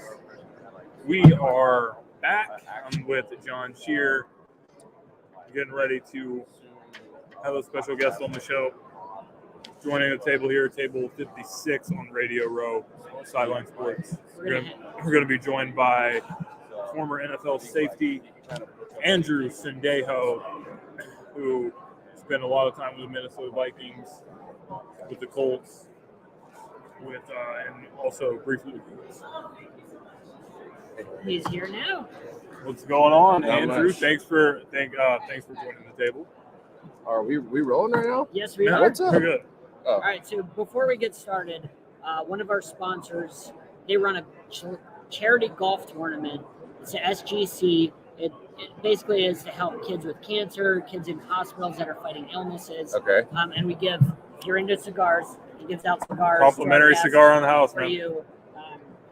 We are back. I'm with John Shear, getting ready to have a special guest on the show. Joining the table here, table 56 on Radio Row, Sideline Sports. We're going to be joined by former NFL safety Andrew Sendejo, who spent a lot of time with the Minnesota Vikings, with the Colts, and also briefly with the Colts. He's here now. What's going on, Not Andrew? much. Thanks for joining the table. Are we rolling right now? Yes, we Yeah, are. What's up? we're good. Oh, All right, so before we get started, one of our sponsors, they run a charity golf tournament. It's a SGC. It basically is to help kids with cancer, kids in hospitals that are fighting illnesses. okay. And we give, if you're into cigars, he gives out cigars. Complimentary to our guests cigar on the house, for man. you.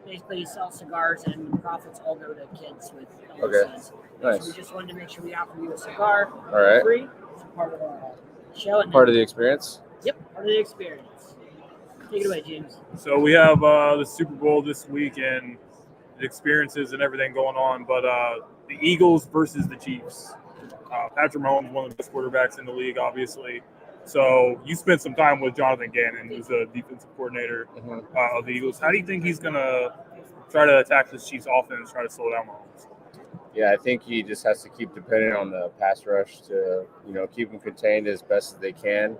Basically, he sells cigars, and the profits all go to kids with Okay. illnesses. Nice. So we just wanted to make sure we offer you a cigar All right. free. It's a part of our show. And Part of the experience. Yep, part of the experience. Take it away, James. So we have the Super Bowl this week and the experiences and everything going on, but the Eagles versus the Chiefs. Patrick Mahomes, one of the best quarterbacks in the league, obviously. So you spent some time with Jonathan Gannon, who's the defensive coordinator of the Eagles. How do you think he's going to try to attack this Chiefs offense, try to slow down Mahomes? Yeah, I think he just has to keep depending on the pass rush to, keep him contained as best as they can.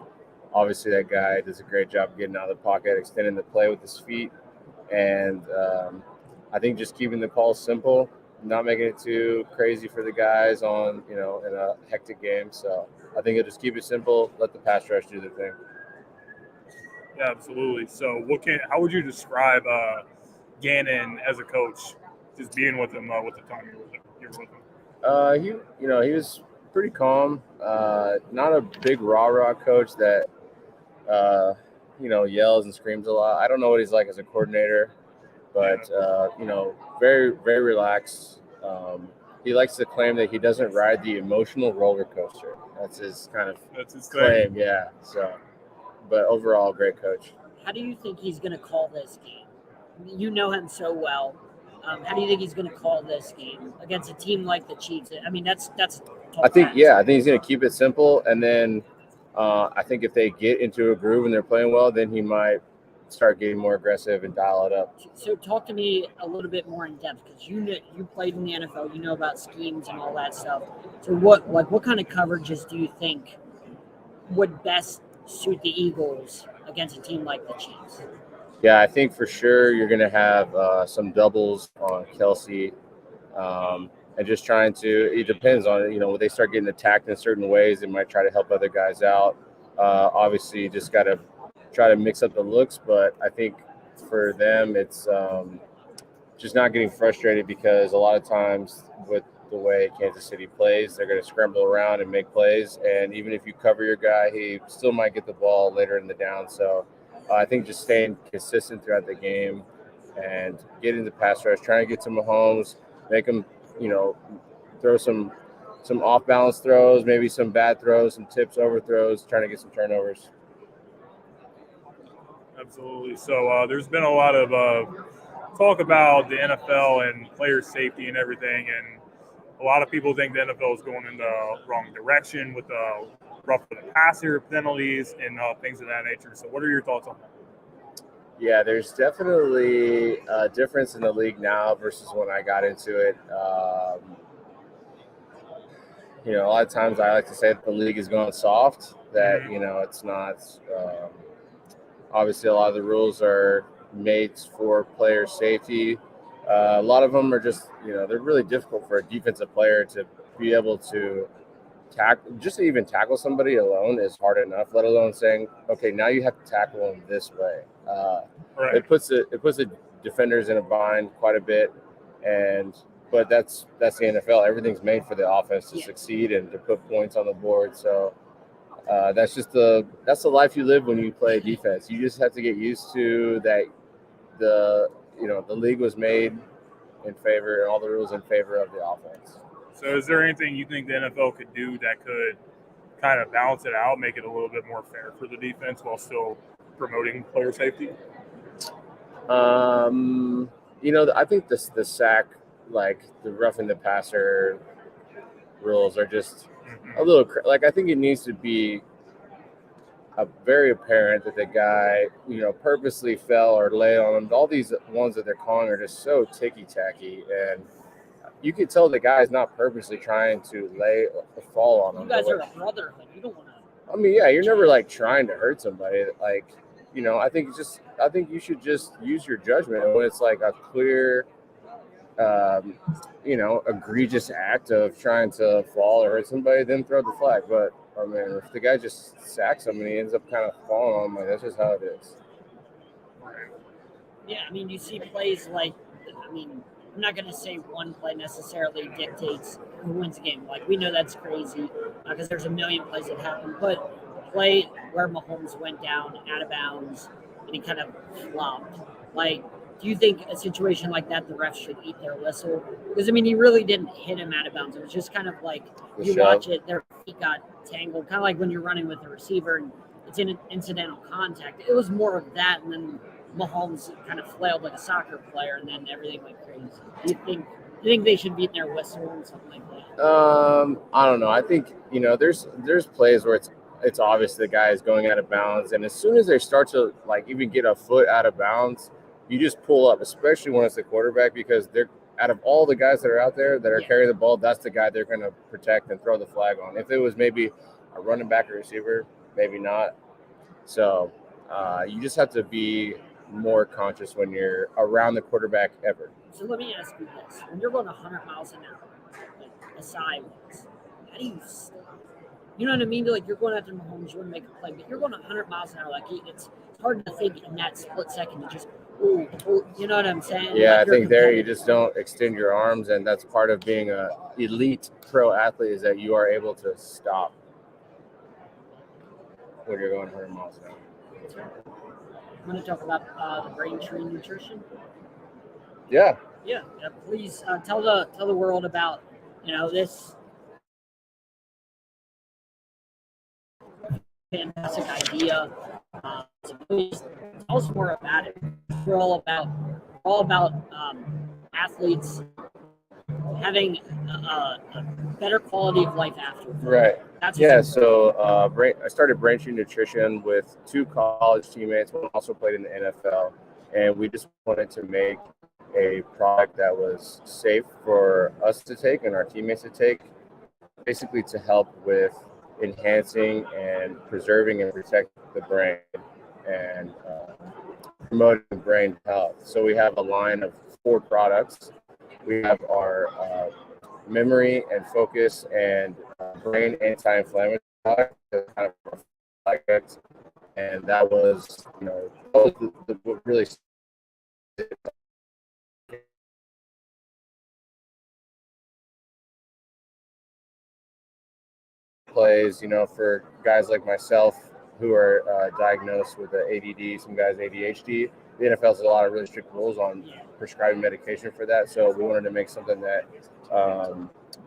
Obviously, that guy does a great job getting out of the pocket, extending the play with his feet. And I think just keeping the calls simple, not making it too crazy for the guys on, in a hectic game. So I think he'll just keep it simple, let the pass rush do the thing. Yeah, absolutely. So how would you describe Gannon as a coach, just being with him with the time you're with him? He was pretty calm. Not a big rah-rah coach that, yells and screams a lot. I don't know what he's like as a coordinator, but, very, very relaxed. He likes to claim that he doesn't ride the emotional roller coaster. That's his kind of claim, thing. yeah. So, but overall, great coach. How do you think he's going to call this game? You know him so well. How do you think he's going to call this game against a team like the Chiefs? I mean, that's. I think he's going to keep it simple, and then I think if they get into a groove and they're playing well, then he might start getting more aggressive and dial it up. So talk to me a little bit more in depth, because you played in the NFL, you know about schemes and all that stuff. So what kind of coverages do you think would best suit the Eagles against a team like the Chiefs? Yeah, I think for sure you're going to have some doubles on Kelsey, and just trying to. It depends on when they start getting attacked in certain ways, they might try to help other guys out. Obviously, you just got to try to mix up the looks, but I think for them it's just not getting frustrated, because a lot of times with the way Kansas City plays, they're going to scramble around and make plays, and even if you cover your guy, he still might get the ball later in the down. So I think just staying consistent throughout the game and getting the pass rush, trying to get to Mahomes, make him throw some off balance throws, maybe some bad throws, some tips, overthrows, trying to get some turnovers. Absolutely. So there's been a lot of talk about the NFL and player safety and everything, and a lot of people think the NFL is going in the wrong direction with the roughing the passer penalties and things of that nature. So what are your thoughts on that? Yeah, there's definitely a difference in the league now versus when I got into it. A lot of times I like to say that the league is going soft, that, it's not obviously a lot of the rules are made for player safety. A lot of them are just, they're really difficult for a defensive player to be able to tackle. Just to even tackle somebody alone is hard enough, let alone saying, okay, now you have to tackle them this way. Right. It puts the defenders in a bind quite a bit, but that's the NFL. Everything's made for the offense to succeed and to put points on the board. So that's the life you live when you play defense. You just have to get used to that. The league was made in favor, and all the rules in favor of the offense. So is there anything you think the NFL could do that could kind of balance it out, make it a little bit more fair for the defense while still promoting player safety? I think the sack, like the roughing the passer rules, are just a little like I think it needs to be very apparent that the guy, purposely fell or lay on him. All these ones that they're calling are just so ticky-tacky, and you can tell the guy's not purposely trying to lay or fall on him. You guys are a brotherhood. You don't want to. I mean, yeah, you're never like trying to hurt somebody. Like, I think you should just use your judgment. And when it's like a clear, egregious act of trying to fall or hurt somebody, then throw the flag. But I mean, if the guy just sacks him and he ends up kind of falling on him, like, that's just how it is. Yeah, I mean, you see plays like, I'm not going to say one play necessarily dictates who wins the game. Like, we know that's crazy because there's a million plays that happen. But a play where Mahomes went down out of bounds and he kind of flopped. Like, do you think a situation like that, the refs should eat their whistle? Because, he really didn't hit him out of bounds. It was just kind of like watch it, their feet got tangled, kind of like when you're running with a receiver and it's in an incidental contact. It was more of that, and then Mahomes kind of flailed like a soccer player, and then everything went crazy. Do you think they should beat their whistle and something like that? I don't know. I think there's plays where it's obvious the guy is going out of bounds, and as soon as they start to like even get a foot out of bounds, you just pull up, especially when it's the quarterback, because they're out of all the guys that are out there that are carrying the ball, that's the guy they're going to protect and throw the flag on. If it was maybe a running back or receiver, maybe not. So you just have to be more conscious when you're around the quarterback ever. So let me ask you this. When you're going 100 miles an hour, like a sideways, how do you stop? You know what I mean? Like, you're going after Mahomes, you want to make a play, but you're going 100 miles an hour. Like, it's hard to think in that split second to just, you know what I'm saying? Yeah, like, I think there you just don't extend your arms, and that's part of being an elite pro athlete is that you are able to stop when you're going 100 miles an hour. I'm going to talk about the Braintree Nutrition. Yeah. Yeah. Please tell the world about this fantastic idea. So please tell us more about it. We're all about athletes having a better quality of life after. Right. So I started Braintree Nutrition with 2 college teammates. One also played in the NFL, and we just wanted to make a product that was safe for us to take and our teammates to take, basically to help with enhancing and preserving and protect the brain and promoting brain health. So we have a line of 4 products. We have our memory and focus and brain anti-inflammatory product, kind of like it. And that was, what really plays, for guys like myself who are diagnosed with ADD, some guys ADHD. The NFL has a lot of really strict rules on prescribing medication for that. So we wanted to make something that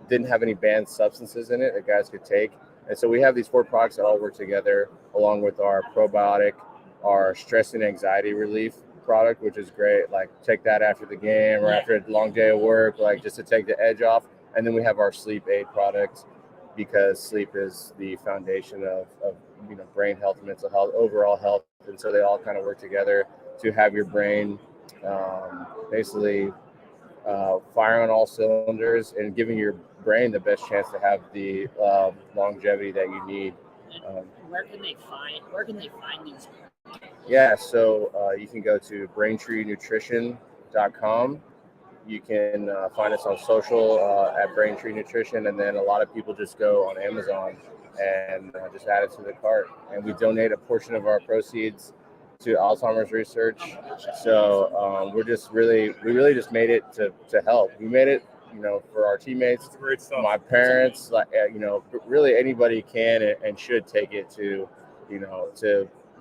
didn't have any banned substances in it that guys could take. And so we have these 4 products that all work together, along with our probiotic, our stress and anxiety relief product, which is great. Like, take that after the game or after a long day of work, like just to take the edge off. And then we have our sleep aid product, because sleep is the foundation of brain health, mental health, overall health. And so they all kind of work together to have your brain basically firing on all cylinders and giving your brain the best chance to have the longevity that you need. Where can they find these? Yeah, so you can go to BraintreeNutrition.com. You can find us on social at Braintree Nutrition, and then a lot of people just go on Amazon and just add it to the cart. And we donate a portion of our proceeds to Alzheimer's research. So we really just made it to help. We made it, for our teammates, Great stuff. my parents, really anybody can and should take it to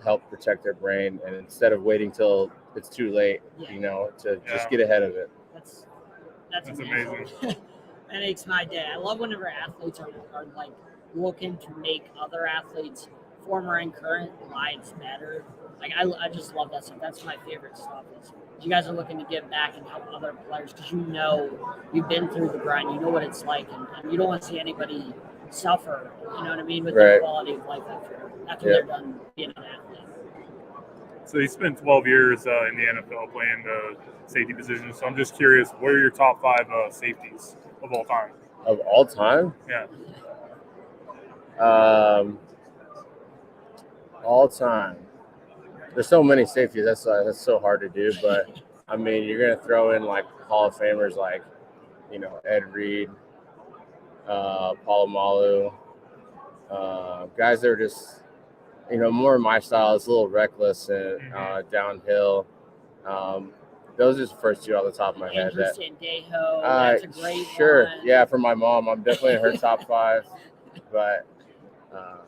help protect their brain, and instead of waiting till it's too late, to just get ahead of it. That's amazing. That makes my day. I love whenever athletes are like looking to make other athletes, former and current, lives better. Like I just love that stuff. That's my favorite stuff. Is you guys are looking to give back and help other players because you know you've been through the grind. You know what it's like, and you don't want to see anybody suffer. You know what I mean with their Right. quality of life after Yeah. they're done being an athlete. So you spent 12 years in the NFL playing the safety position. So I'm just curious, what are your top 5 safeties of all time? Of all time? Yeah. All time. There's so many safeties. That's so hard to do. But I mean, you're gonna throw in like Hall of Famers like, Ed Reed, Palomalu, guys that are just, more my style. It's a little reckless and downhill. Those are just the first 2 off the top of my head. Andrew Sandejo, that's a great sure. one. Yeah, for my mom, I'm definitely in her top 5. But a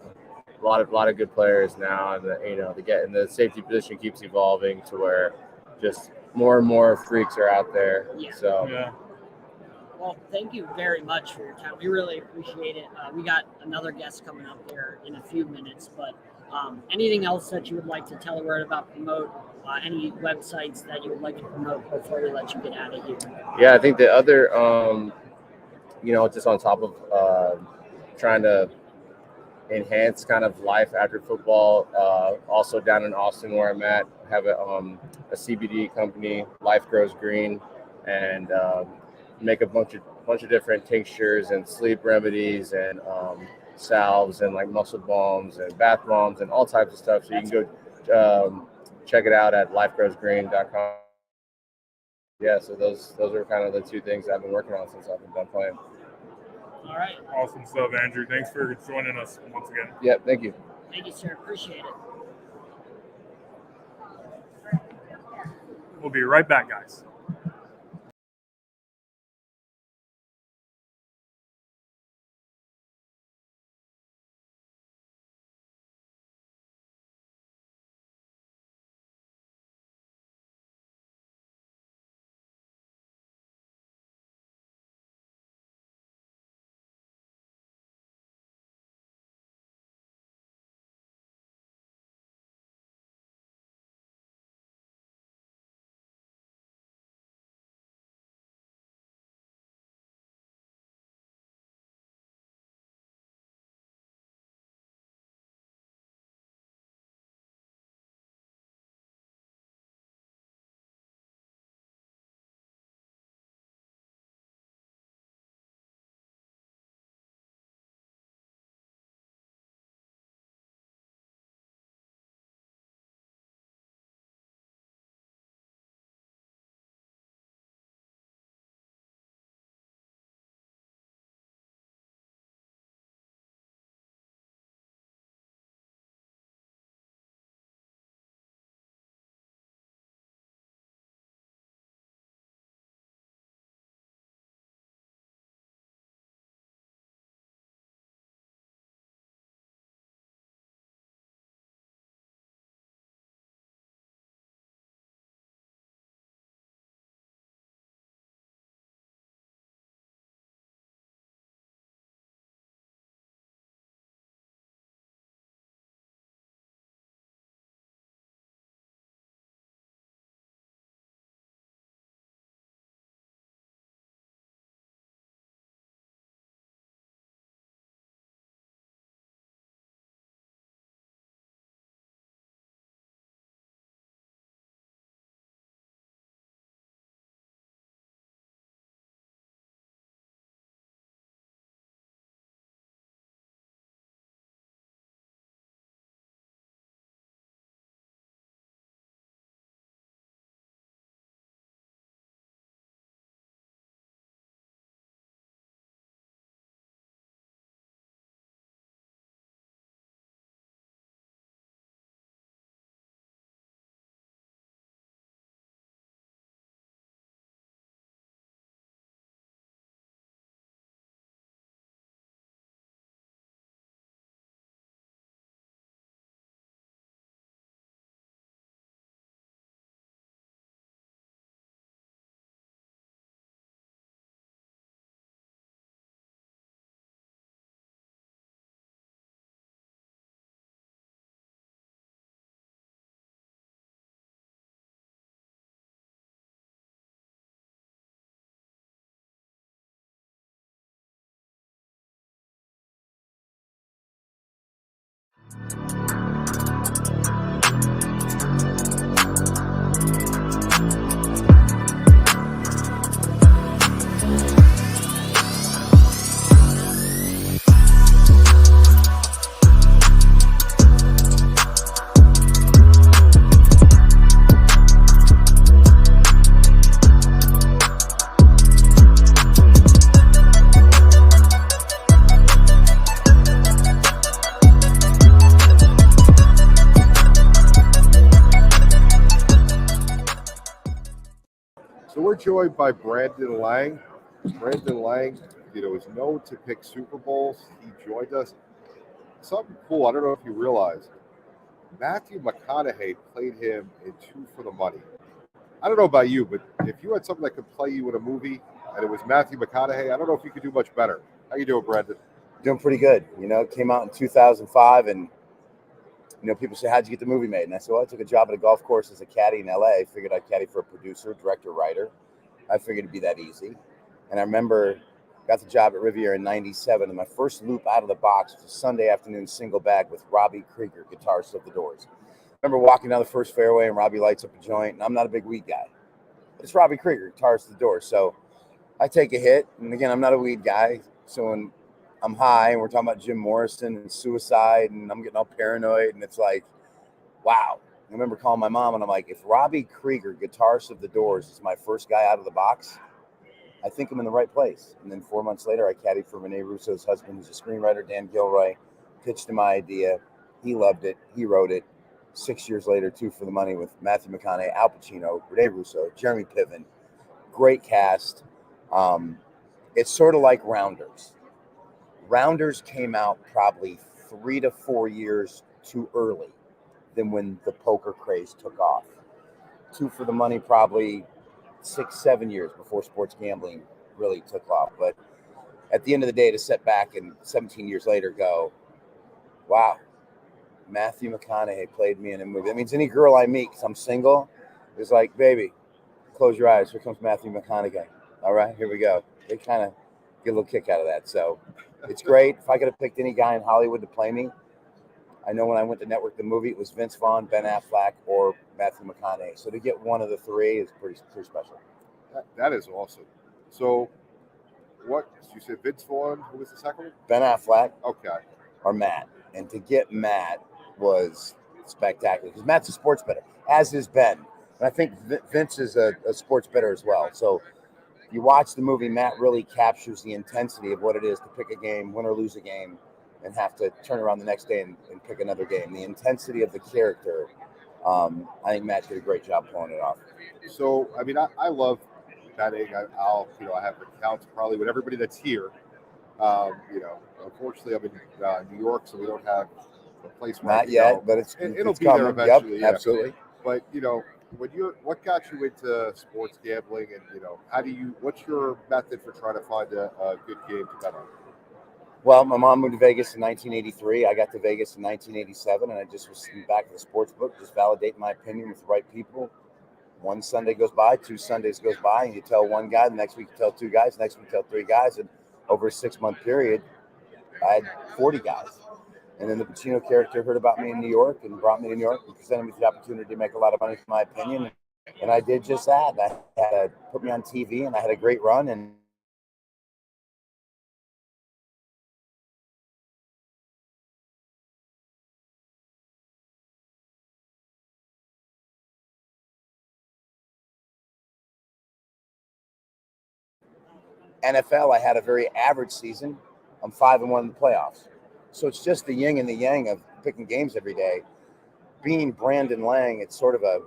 lot of good players now, and the safety position keeps evolving to where just more and more freaks are out there. Yeah. So Yeah. Well, thank you very much for your time. We really appreciate it. We got another guest coming up here in a few minutes, but anything else that you would like to tell a word about, promote, any websites that you would like to promote before we let you get out of here? yeah, I think the other, just on top of trying to enhance kind of life after football, also down in Austin where I'm at, have a CBD company, Life Grows Green, and make a bunch of different tinctures and sleep remedies and salves and like muscle balms and bath bombs and all types of stuff. So you can go check it out at lifegrowsgreen.com. Yeah, so those are kind of the 2 things I've been working on since I've been done playing. All right. Awesome stuff, Andrew. Thanks for joining us once again. Yeah, thank you. Thank you, sir. Appreciate it. We'll be right back, guys. So we're joined by Brandon Lang. Brandon Lang, is known to pick Super Bowls. He joined us. Something cool. I don't know if you realize. Matthew McConaughey played him in Two for the Money. I don't know about you, but if you had something that could play you in a movie and it was Matthew McConaughey, I don't know if you could do much better. How you doing, Brandon? Doing pretty good. It came out in 2005, and people say, "How'd you get the movie made?" And I said, "Well, I took a job at a golf course as a caddy in LA. Figured I'd caddy for a producer, director, writer. I figured it'd be that easy." And I remember got the job at Riviera in '97, and my first loop out of the box was a Sunday afternoon single bag with Robbie Krieger, guitarist of The Doors. I remember walking down the first fairway, and Robbie lights up a joint, and I'm not a big weed guy. It's Robbie Krieger, guitarist of The Doors. So I take a hit, and again, I'm not a weed guy. So when I'm high, and we're talking about Jim Morrison and suicide, and I'm getting all paranoid, and it's like, wow. I remember calling my mom, and I'm like, if Robbie Krieger, guitarist of The Doors, is my first guy out of the box, I think I'm in the right place. And then 4 months later, I caddied for Rene Russo's husband, who's a screenwriter, Dan Gilroy, pitched him my idea. He loved it. He wrote it. 6 years later, Two for the Money with Matthew McConaughey, Al Pacino, Rene Russo, Jeremy Piven. Great cast. It's sort of like Rounders. Rounders came out probably 3 to 4 years too early than when the poker craze took off. Two for the Money probably 6, 7 years before sports gambling really took off. But at the end of the day, to sit back and 17 years later go, wow, Matthew McConaughey played me in a movie. That means any girl I meet, because I'm single, is like, baby, close your eyes. Here comes Matthew McConaughey. All right, here we go. They kind of get a little kick out of that. So it's great. If I could have picked any guy in Hollywood to play me, I know when I went to network the movie, it was Vince Vaughn, Ben Affleck, or Matthew McConaughey. So to get one of the three is pretty special. That is awesome. So what, you said Vince Vaughn, who was the second one? Ben Affleck. Okay. Or Matt. And to get Matt was spectacular because Matt's a sports bettor, as is Ben. And I think Vince is a sports bettor as well. So you watch the movie, Matt really captures the intensity of what it is to pick a game, win or lose a game, and have to turn around the next day and pick another game. The intensity of the character, I think Matt did a great job pulling it off. So, I mean, I love betting. I have accounts probably with everybody that's here. Unfortunately, I'm in New York, so we don't have a place where Not yet, but it'll it's be coming. there eventually. Yep, yeah. absolutely. But what got you into sports gambling, and what's your method for trying to find a good game to bet on? Well, my mom moved to Vegas in 1983. I got to Vegas in 1987, and I just was back at the sports book, just validating my opinion with the right people. One Sunday goes by, 2 Sundays goes by, and you tell one guy, the next week you tell 2 guys, the next week you tell 3 guys, and over a 6-month period, I had 40 guys. And then the Pacino character heard about me in New York and brought me to New York and presented me with the opportunity to make a lot of money, for my opinion. And I did just that. I had put me on TV, and I had a great run. And NFL, I had a very average season. I'm 5-1 in the playoffs. So it's just the yin and the yang of picking games every day. Being Brandon Lang, it's sort of a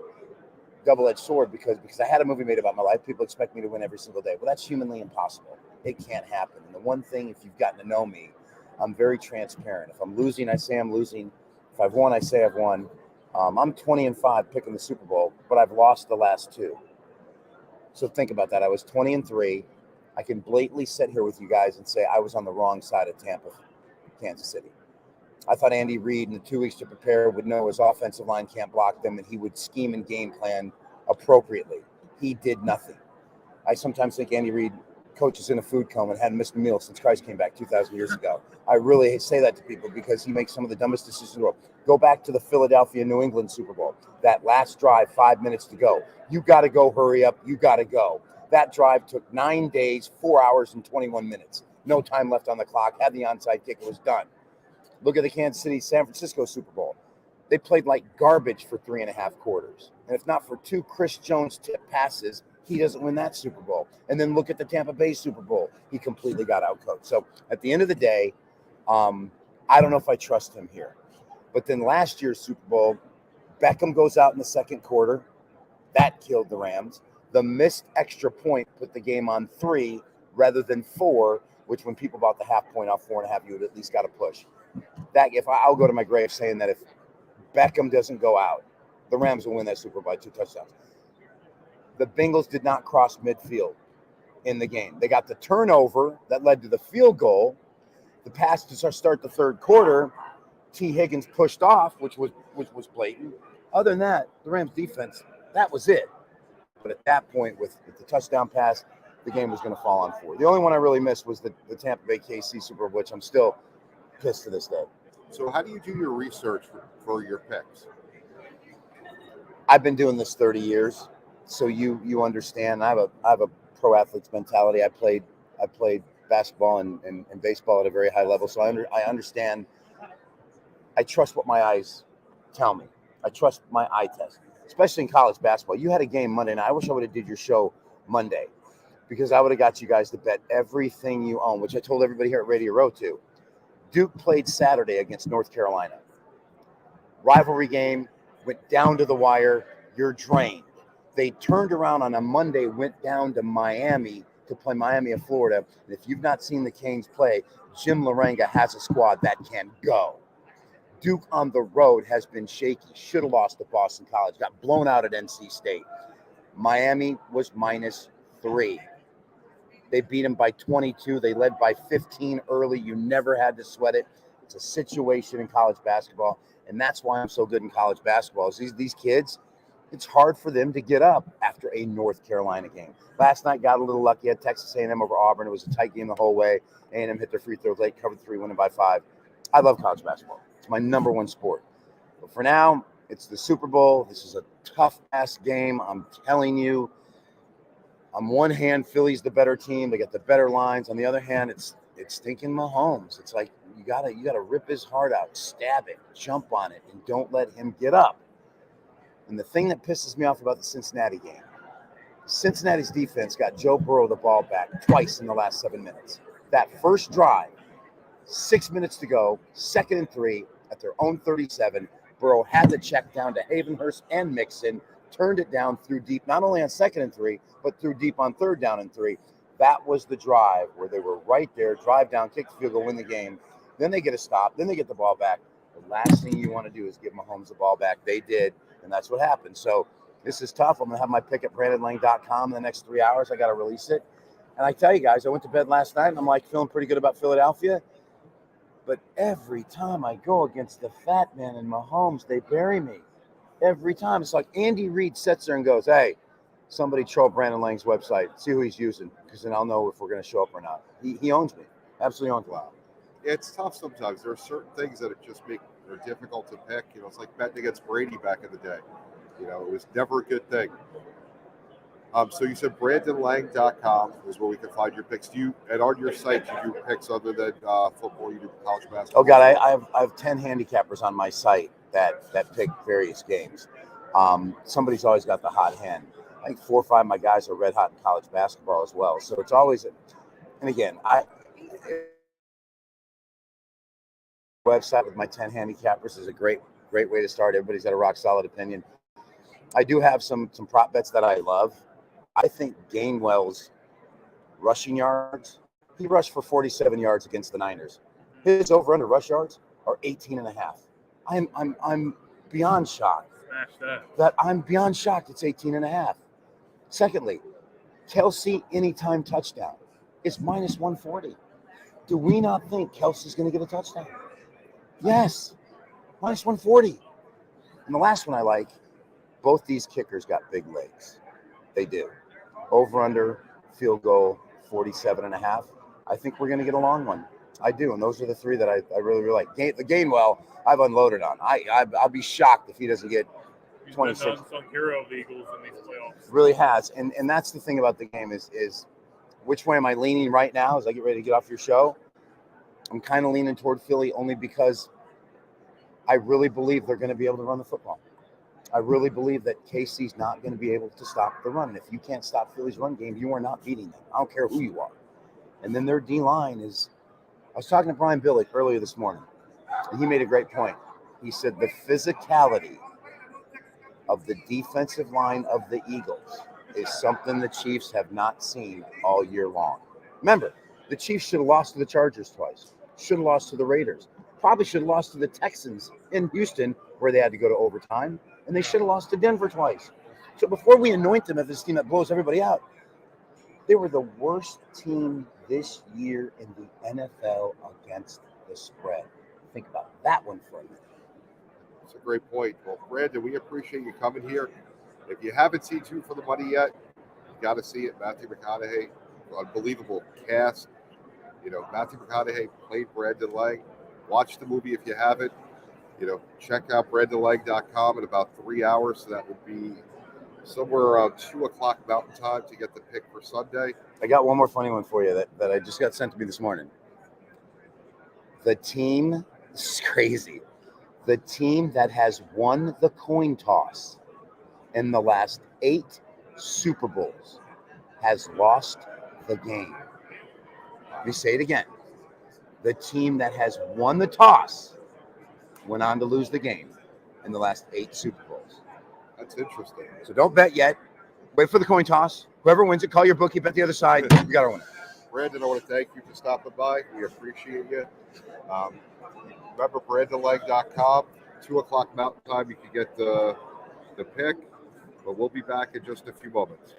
double-edged sword because I had a movie made about my life. People expect me to win every single day. Well, that's humanly impossible. It can't happen. And the one thing, if you've gotten to know me, I'm very transparent. If I'm losing, I say I'm losing. If I've won, I say I've won. I'm 20-5 picking the Super Bowl, but I've lost the last 2. So think about that. I was 20-3. I can blatantly sit here with you guys and say I was on the wrong side of Tampa, Kansas City. I thought Andy Reid in the 2 weeks to prepare would know his offensive line can't block them, and he would scheme and game plan appropriately. He did nothing. I sometimes think Andy Reid coaches in a food coma and hadn't missed a meal since Christ came back 2,000 years ago. I really say that to people because he makes some of the dumbest decisions in the world. Go back to the Philadelphia-New England Super Bowl. That last drive, 5 minutes to go. You got to go, hurry up. You got to go. That drive took 9 days, 4 hours, and 21 minutes. No time left on the clock. Had the onside kick. It was done. Look at the Kansas City, San Francisco Super Bowl. They played like garbage for 3.5 quarters. And if not for 2 Chris Jones tip passes, he doesn't win that Super Bowl. And then look at the Tampa Bay Super Bowl. He completely got outcoached. So at the end of the day, I don't know if I trust him here. But then last year's Super Bowl, Beckham goes out in the second quarter. That killed the Rams. The missed extra point put the game on 3 rather than 4, which when people bought the half point off 4.5, you would at least got to push. I'll go to my grave saying that if Beckham doesn't go out, the Rams will win that Super Bowl by 2 touchdowns. The Bengals did not cross midfield in the game. They got the turnover that led to the field goal. The pass to start the third quarter, T. Higgins pushed off, which was blatant. Other than that, the Rams defense, that was it. But at that point, with the touchdown pass, the game was going to fall on 4. The only one I really missed was the Tampa Bay KC Super Bowl, which I'm still pissed to this day. So how do you do your research for your picks? I've been doing this 30 years, so you understand. I have a pro athlete's mentality. I played basketball and baseball at a very high level, so I understand. I trust what my eyes tell me. I trust my eye test, especially in college basketball. You had a game Monday night. I wish I would have did your show Monday, because I would have got you guys to bet everything you own, which I told everybody here at Radio Row too. Duke played Saturday against North Carolina. Rivalry game, went down to the wire. You're drained. They turned around on a Monday, went down to Miami to play Miami of Florida. And if you've not seen the Kings play, Jim Laranga has a squad that can go. Duke on the road has been shaky. Should have lost to Boston College. Got blown out at NC State. Miami was -3. They beat them by 22. They led by 15 early. You never had to sweat it. It's a situation in college basketball, and that's why I'm so good in college basketball. Is these kids, it's hard for them to get up after a North Carolina game. Last night got a little lucky. Had Texas A&M over Auburn. It was a tight game the whole way. A&M hit their free throws late, covered 3, winning by 5. I love college basketball. It's my number 1 sport. But for now, it's the Super Bowl. This is a tough-ass game. I'm telling you. On one hand, Philly's the better team. They got the better lines. On the other hand, it's stinking Mahomes. It's like you gotta rip his heart out, stab it, jump on it, and don't let him get up. And the thing that pisses me off about the Cincinnati game, Cincinnati's defense got Joe Burrow the ball back twice in the last 7 minutes. That first drive, 6 minutes to go, 2nd and 3 at their own 37. Burrow had the check down to Havenhurst and Mixon, turned it down, threw deep, not only on 2nd and 3, but threw deep on 3rd down and 3. That was the drive where they were right there, drive down, kick the field goal, win the game. Then they get a stop. Then they get the ball back. The last thing you want to do is give Mahomes the ball back. They did, and that's what happened. So this is tough. I'm going to have my pick at BrandonLang.com in the next 3 hours. I got to release it. And I tell you guys, I went to bed last night, and I'm like feeling pretty good about Philadelphia. But every time I go against the fat man and Mahomes, they bury me. Every time. It's like Andy Reid sits there and goes, hey, somebody troll Brandon Lang's website, see who he's using, because then I'll know if we're going to show up or not. He owns me. Absolutely owns me. Wow. It's tough sometimes. There are certain things that are difficult to pick. It's like betting against Brady back in the day. It was never a good thing. So you said BrandonLang.com is where we can find your picks. And on your site, do you do picks other than football? You do college basketball? Oh, God, I have 10 handicappers on my site that pick various games. Somebody's always got the hot hand. I think 4 or 5 of my guys are red hot in college basketball as well. So it's always, and again, website with my 10 handicappers is a great way to start. Everybody's got a rock solid opinion. I do have some prop bets that I love. I think Gainwell's rushing yards, he rushed for 47 yards against the Niners. His over under rush yards are 18.5. I'm beyond shocked. Smash that. I'm beyond shocked it's 18.5. Secondly, Kelsey anytime touchdown is -140. Do we not think Kelsey's going to get a touchdown? Yes, -140. And the last one I like, both these kickers got big legs. They do. Over under field goal 47.5. I think we're going to get a long one. I do, and those are the 3 that I really like. The Gainwell, I've unloaded on. I'll be shocked if he doesn't get 26. He's been the unsung hero of the Eagles in these playoffs. Really has, and that's the thing about the game is which way am I leaning right now as I get ready to get off your show? I'm kind of leaning toward Philly only because I really believe they're going to be able to run the football. I really believe that KC's not going to be able to stop the run. And if you can't stop Philly's run game, you are not beating them. I don't care who you are. And then their D-line is – I was talking to Brian Billick earlier this morning, and he made a great point. He said the physicality of the defensive line of the Eagles is something the Chiefs have not seen all year long. Remember, the Chiefs should have lost to the Chargers twice, should have lost to the Raiders, probably should have lost to the Texans in Houston where they had to go to overtime, and they should have lost to Denver twice. So before we anoint them as this team that blows everybody out, they were the worst team this year in the NFL against the spread. Think about that one for a minute. It's a great point. Well, Brandon, we appreciate you coming here. If you haven't seen Two for the Money yet, you got to see it. Matthew McConaughey, unbelievable cast. You know, Matthew McConaughey played Brandon Lang. Watch the movie if you haven't. You know, check out BrandonLang.com in about 3 hours. So that would be somewhere around 2 o'clock Mountain Time to get the pick for Sunday. I got one more funny one for you that I just got sent to me this morning. The team, this is crazy. The team that has won the coin toss in the last 8 Super Bowls has lost the game. Let me say it again. The team that has won the toss went on to lose the game in the last 8 Super Bowls. That's interesting. So don't bet yet. Wait for the coin toss. Whoever wins it, call your bookie, bet the other side. We got our winner. Brandon, I want to thank you for stopping by. We appreciate you. Remember, BrandonLang.com, 2 o'clock Mountain Time, you can get the pick. But we'll be back in just a few moments.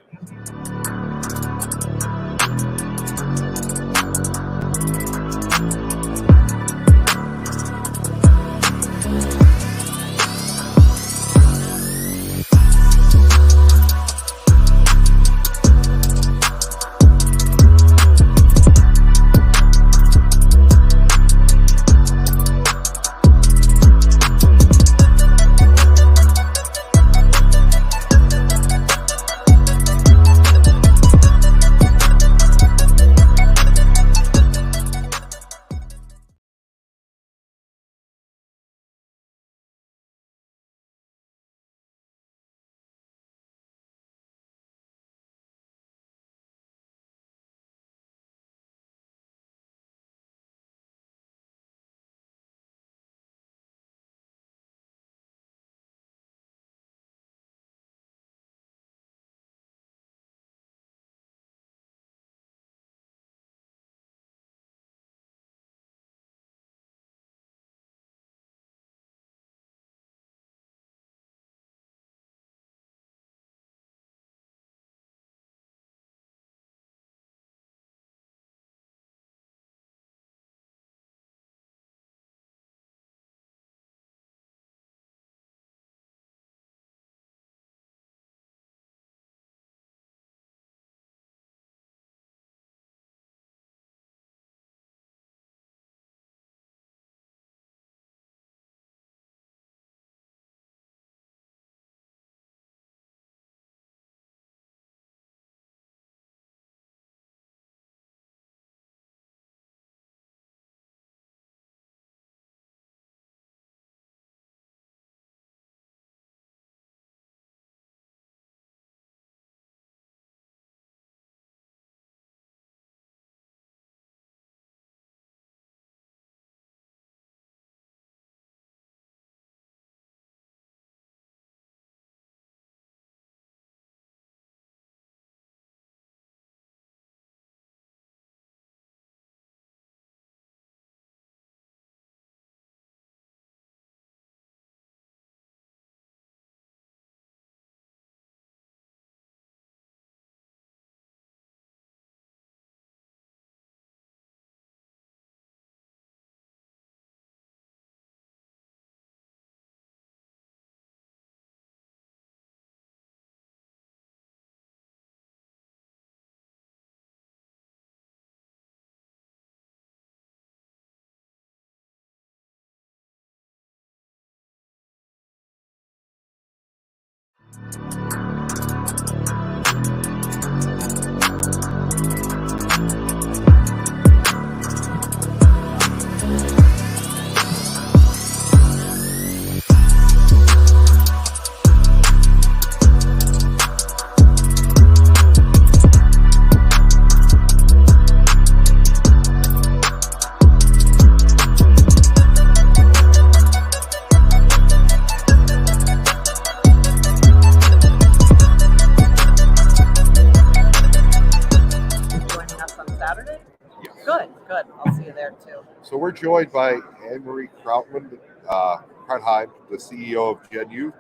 So we're joined by Anne-Marie Krautman, Krautheim, the CEO of Gen Youth.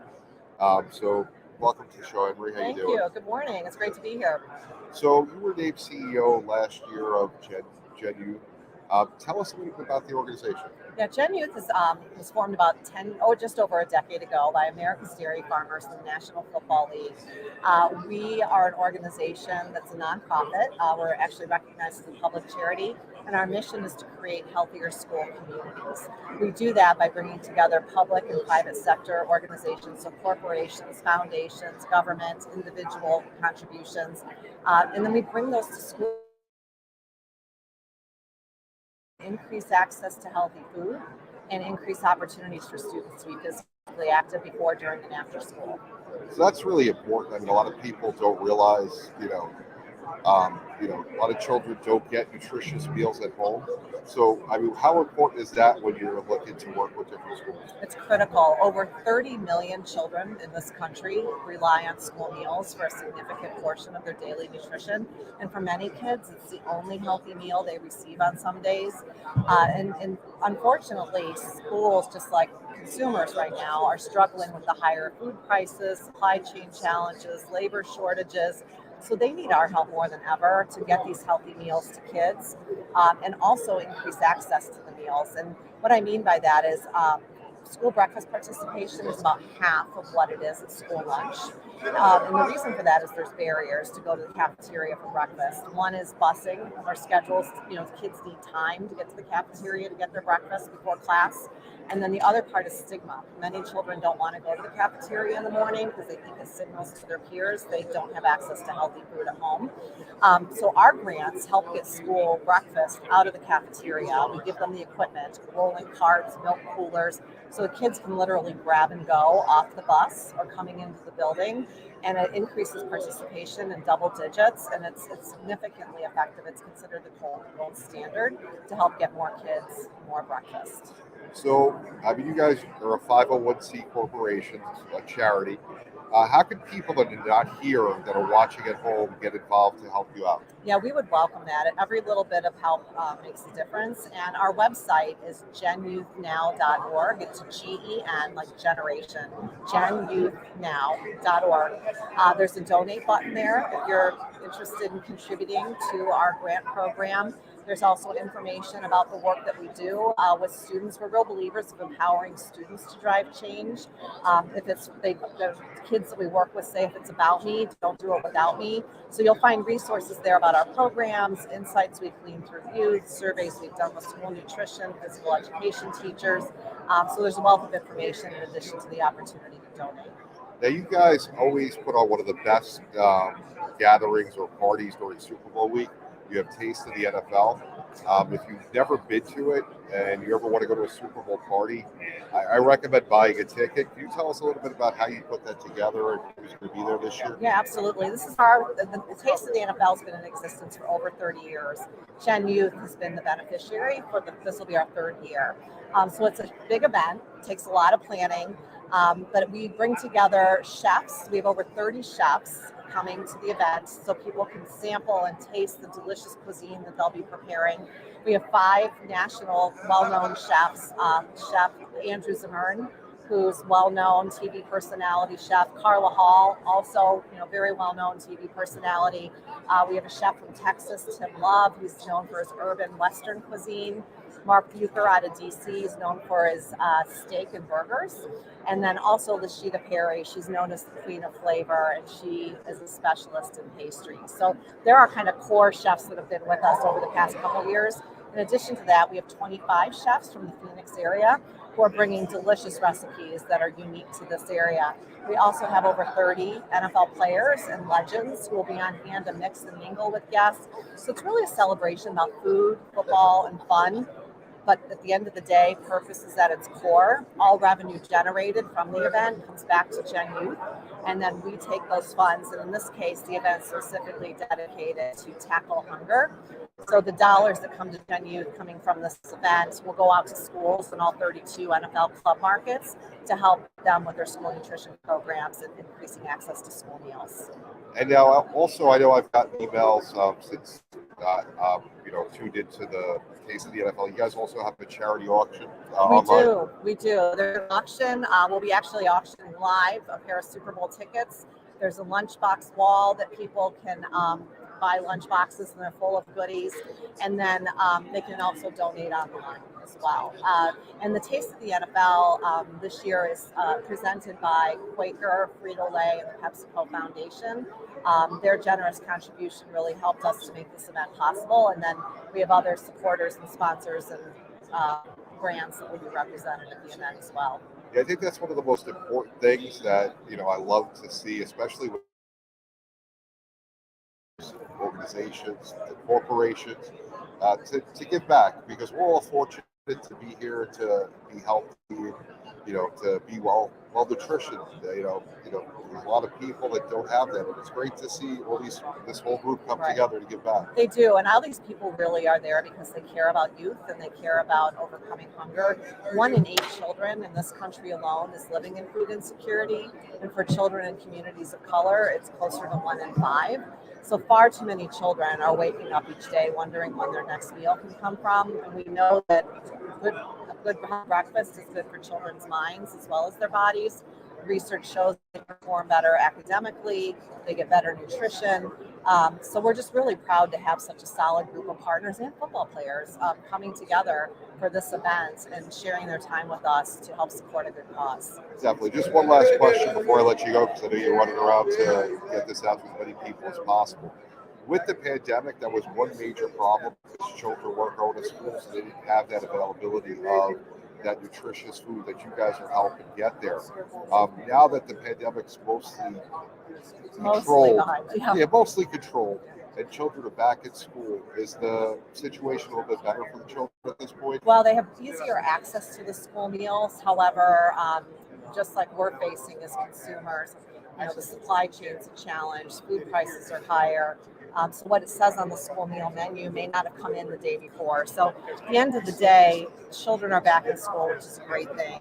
So welcome to the show, Anne-Marie. How Thank you doing? you. Good morning. It's great to be here. So you were named CEO last year of Gen Youth. Tell us a little bit about the organization. Yeah, Gen Youth was formed about just over a decade ago by America's Dairy Farmers and the National Football League. We are an organization that's a nonprofit. We're actually recognized as a public charity, and our mission is to create healthier school communities. We do that by bringing together public and private sector organizations, so corporations, foundations, government, individual contributions, and then we bring those to schools. Increase access to healthy food and increase opportunities for students to be physically active before, during, and after school. So that's really important. I mean, a lot of people don't realize, a lot of children don't get nutritious meals at home. So, I mean, how important is that when you're looking to work with different schools? It's critical. Over 30 million children in this country rely on school meals for a significant portion of their daily nutrition. And for many kids, it's the only healthy meal they receive on some days. And unfortunately, schools, just like consumers right now, are struggling with the higher food prices, supply chain challenges, labor shortages. So they need our help more than ever to get these healthy meals to kids, and also increase access to the meals. And what I mean by that is school breakfast participation is about half of what it is at school lunch. And the reason for that is there's barriers to go to the cafeteria for breakfast. One is busing. Our schedules, kids need time to get to the cafeteria to get their breakfast before class. And then the other part is stigma. Many children don't want to go to the cafeteria in the morning because they think it signals to their peers they don't have access to healthy food at home. So our grants help get school breakfast out of the cafeteria. We give them the equipment, rolling carts, milk coolers, so the kids can literally grab and go off the bus or coming into the building. And it increases participation in double digits, and it's significantly effective. It's considered the gold standard to help get more kids more breakfast. So, I mean, you guys are a 501c corporation, a charity. How can people that are not here, that are watching at home, get involved to help you out? Yeah, we would welcome that. Every little bit of help makes a difference. And our website is genyouthnow.org. It's GEN, like generation, genyouthnow.org. There's a donate button there if you're interested in contributing to our grant program. There's also information about the work that we do with students. We're real believers of empowering students to drive change. If it's the kids that we work with say, if it's about me, don't do it without me. So you'll find resources there about our programs, insights we've gleaned through youth, surveys we've done with school nutrition, physical education teachers. So there's a wealth of information in addition to the opportunity to donate. Now, you guys always put on one of the best gatherings or parties during Super Bowl week. You have Taste of the NFL. If you've never been to it and you ever want to go to a Super Bowl party, I recommend buying a ticket. Can you tell us a little bit about how you put that together and who's going to be there this year? Yeah, absolutely. This is the Taste of the NFL has been in existence for over 30 years. Gen Youth has been the beneficiary this will be our third year. So it's a big event. It takes a lot of planning. But we bring together chefs. We have over 30 chefs coming to the event so people can sample and taste the delicious cuisine that they'll be preparing. We have 5 national well-known chefs. Chef Andrew Zimmern, who's well-known TV personality chef. Carla Hall, also very well-known TV personality. We have a chef from Texas, Tim Love, who's known for his urban Western cuisine. Mark Bucher out of DC is known for his steak and burgers. And then also Lashita Perry, she's known as the Queen of Flavor, and she is a specialist in pastry. So there are kind of core chefs that have been with us over the past couple of years. In addition to that, we have 25 chefs from the Phoenix area who are bringing delicious recipes that are unique to this area. We also have over 30 NFL players and legends who will be on hand to mix and mingle with guests. So it's really a celebration about food, football, and fun. But at the end of the day, purpose is at its core. All revenue generated from the event comes back to Gen Youth, and then we take those funds, and in this case, the event is specifically dedicated to tackle hunger. So the dollars that come to Gen Youth coming from this event will go out to schools in all 32 NFL club markets to help them with their school nutrition programs and increasing access to school meals. And now also, I know I've gotten emails since that tuned into the Taste of the NFL. You guys also have a charity auction We online. we do. There's an auction. We'll be actually auctioning live a pair of Super Bowl tickets. There's a lunchbox wall that people can buy lunchboxes, and they're full of goodies. And then they can also donate online as well. And the Taste of the NFL this year is presented by Quaker, Frito-Lay, and the PepsiCo Foundation. Their generous contribution really helped us to make this event possible. And then we have other supporters and sponsors and brands that will be represented at the event as well. Yeah, I think that's one of the most important things that I love to see, especially with organizations, the corporations, to give back, because we're all fortunate to be here, to be healthy, to be well nutritioned. There's a lot of people that don't have that, and it's great to see this whole group come together to give back. They do, and all these people really are there because they care about youth and they care about overcoming hunger. 1 in 8 children in this country alone is living in food insecurity, and for children in communities of color, it's closer to 1 in 5. So far too many children are waking up each day wondering when their next meal can come from, and we know that a good breakfast is good for children's minds as well as their bodies. Research shows they perform better academically, they get better nutrition. So we're just really proud to have such a solid group of partners and football players coming together for this event and sharing their time with us to help support a good cause. Definitely. Just one last question before I let you go, because I know you're running around to get this out to as many people as possible. With the pandemic, that was one major problem, because children weren't going to school, so they didn't have that availability of that nutritious food that you guys are helping get there. Now that the pandemic's mostly controlled, mostly controlled, and children are back at school, is the situation a little bit better for the children at this point? Well, they have easier access to the school meals. However, just like we're facing as consumers, the supply chain's a challenge. Food prices are higher. So what it says on the school meal menu may not have come in the day before. So at the end of the day, children are back in school, which is a great thing.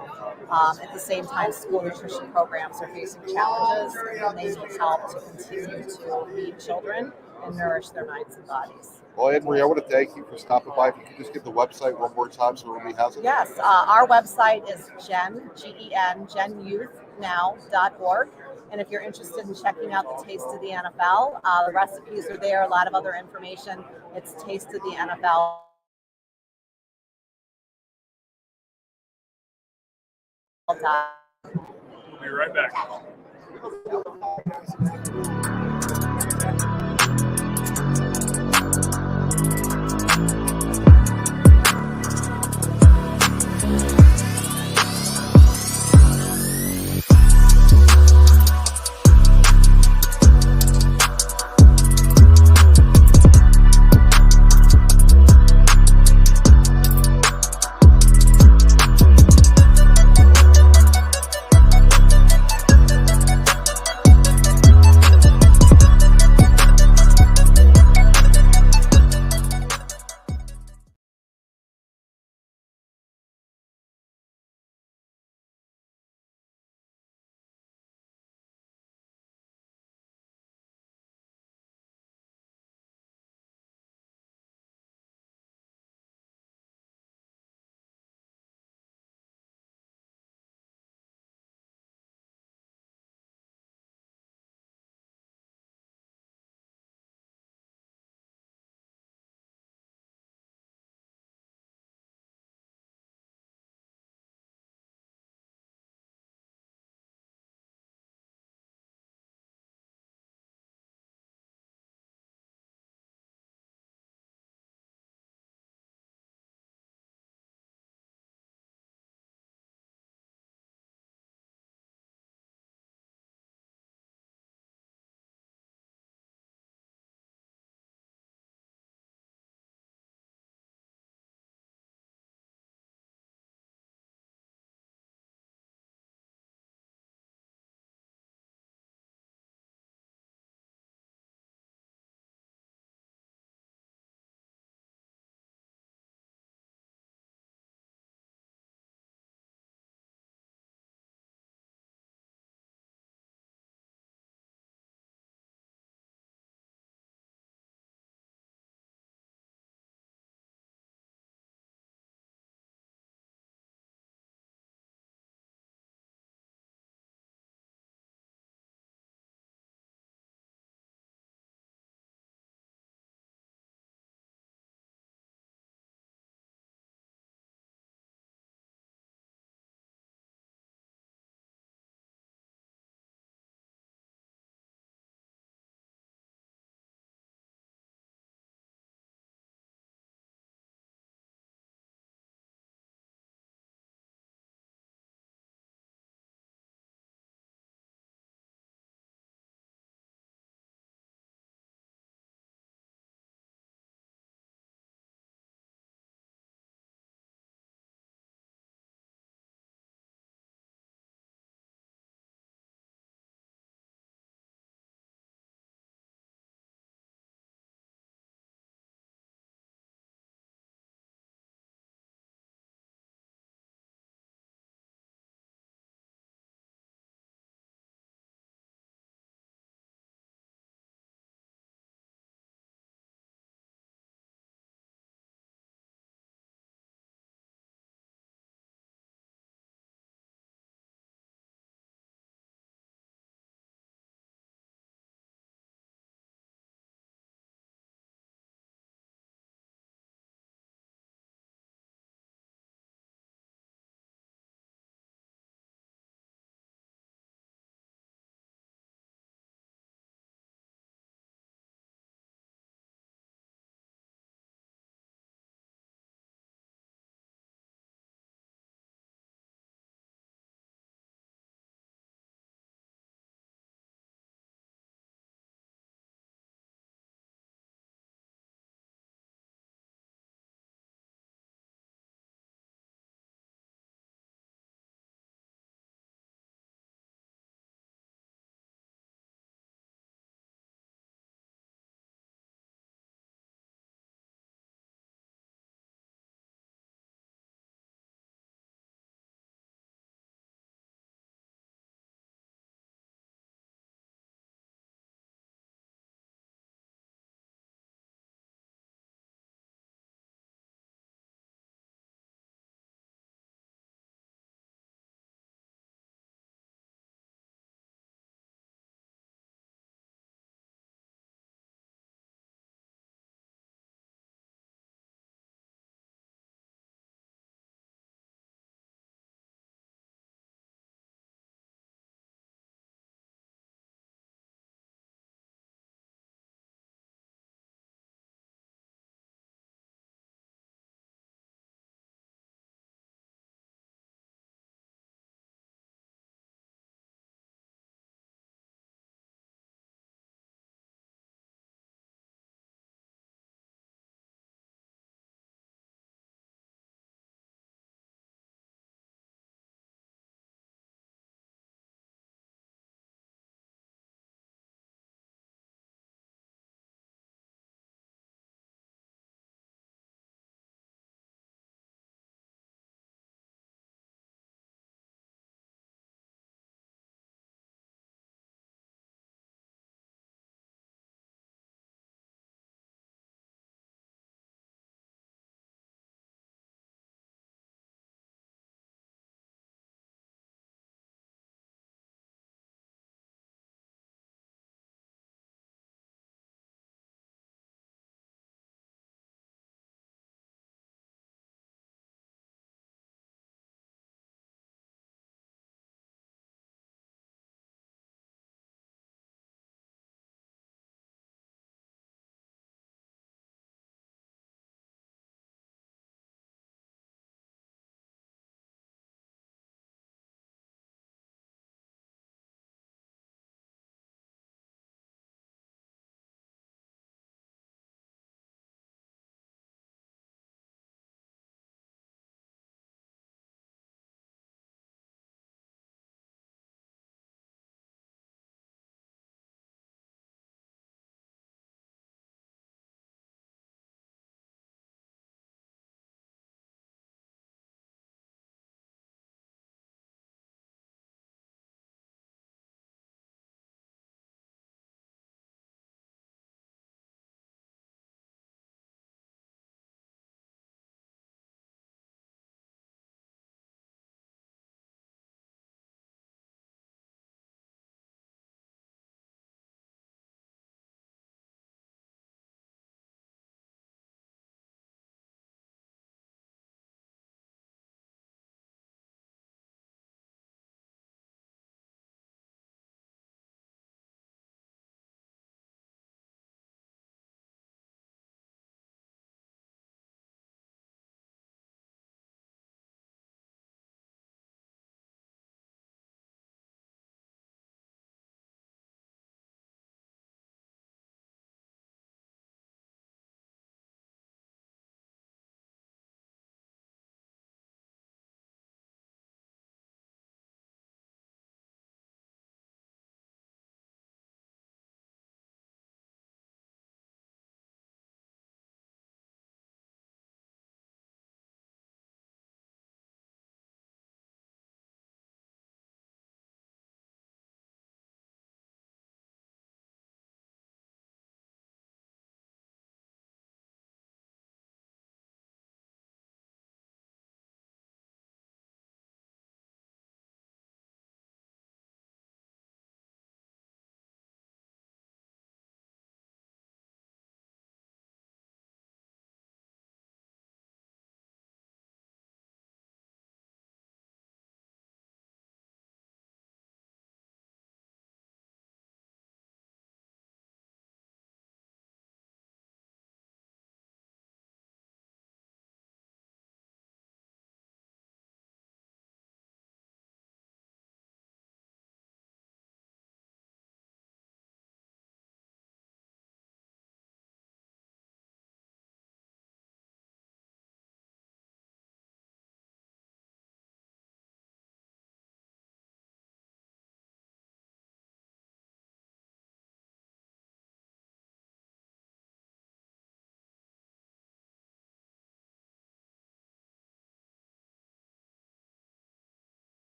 At the same time, school nutrition programs are facing challenges, and they need help to continue to feed children and nourish their minds and bodies. Well, Anne-Marie, I want to thank you for stopping by. If you could just give the website one more time so everybody has it. Yes, our website is genyouthnow.org. And if you're interested in checking out the Taste of the NFL, the recipes are there, a lot of other information. It's Taste of the NFL. We'll be right back.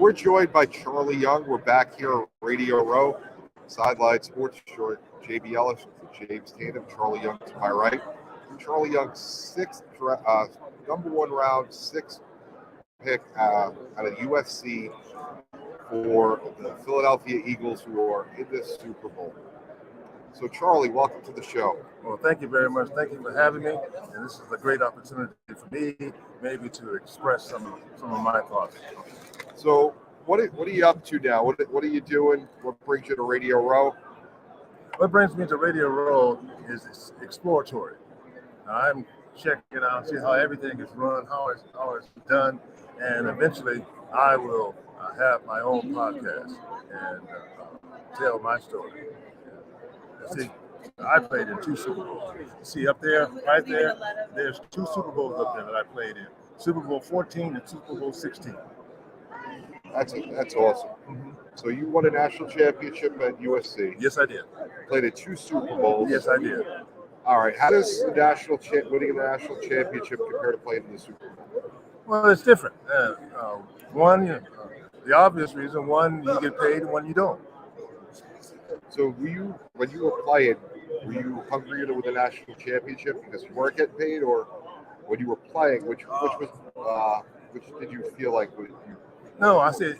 we're joined by Charlie Young. We're back here at Radio Row, Sideline Sports Short. JB Ellis, James Tatum, Charlie Young to my right. Charlie Young's number one round, sixth pick out of USC for the Philadelphia Eagles, who are in this Super Bowl. So, Charlie, welcome to the show. Well, thank you very much. Thank you for having me. And this is a great opportunity for me, maybe to express some of my thoughts. So, what are you up to now? What are you doing? What brings you to Radio Row? What brings me to Radio Row is exploratory. I'm checking out, see how everything is run, how it's done, and eventually I will have my own podcast and tell my story. See, I played in 2 Super Bowls. See up there, right there, there's 2 Super Bowls up there that I played in. Super Bowl 14 and Super Bowl 16. That's awesome. Mm-hmm. So you won a national championship at USC. Yes, I did. Played in 2 Super Bowls. Yes, I did. All right. How does winning a national championship compare to playing in the Super Bowl? Well, it's different. One, the obvious reason, one, you get paid, and one, you don't. So when you were playing, were you hungry to win the national championship because you weren't getting paid, or when you were playing, which did you feel like you? No, I see,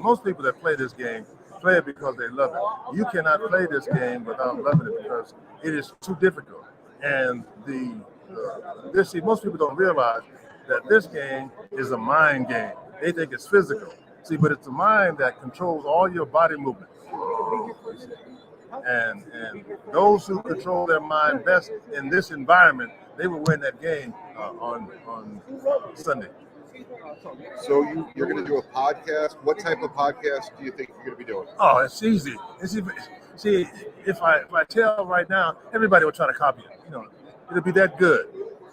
most people that play this game play it because they love it. You cannot play this game without loving it because it is too difficult. And most people don't realize that this game is a mind game. They think it's physical. See, but it's the mind that controls all your body movement. And those who control their mind best in this environment, they will win that game on Sunday. So you're going to do a podcast. What type of podcast do you think you're going to be doing? Oh, it's easy. See, if I tell right now, everybody will try to copy it. It'll be that good.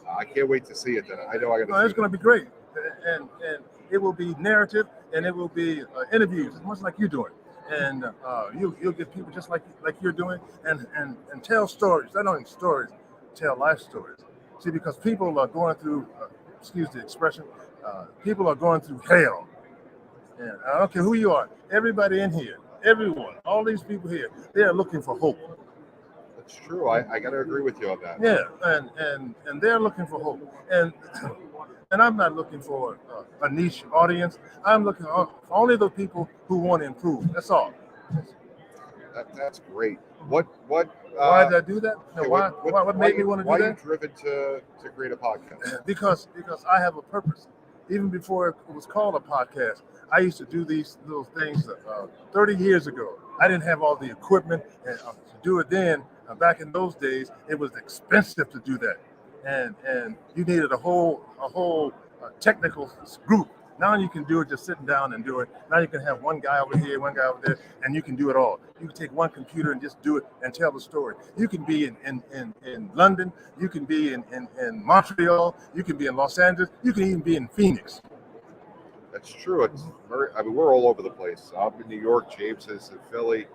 I can't wait to see it. Then I know I got to. No, it's going to be great, and it will be narrative, and it will be interviews, much like you're doing, and you'll get people just like you're doing, and tell stories. Not only stories, tell life stories. See, because people are going through, excuse the expression, people are going through hell. And I don't care who you are, everybody in here, everyone, all these people here, they are looking for hope. That's true. I got to agree with you on that. Yeah, and they're looking for hope. And I'm not looking for a niche audience. I'm looking for only the people who want to improve. That's all. That's great. What? Why did I do that? No, okay, what made me want to do that? Why are you driven to create a podcast? Because I have a purpose. Even before it was called a podcast, I used to do these little things 30 years ago. I didn't have all the equipment and to do it then. Back in those days, it was expensive to do that, and you needed a whole technical group. Now you can do it just sitting down and do it. Now you can have one guy over here, one guy over there, and you can do it all. You can take one computer and just do it and tell the story. You can be in London. You can be in Montreal. You can be in Los Angeles. You can even be in Phoenix. That's true. We're all over the place. I'm in New York. James is in Philly.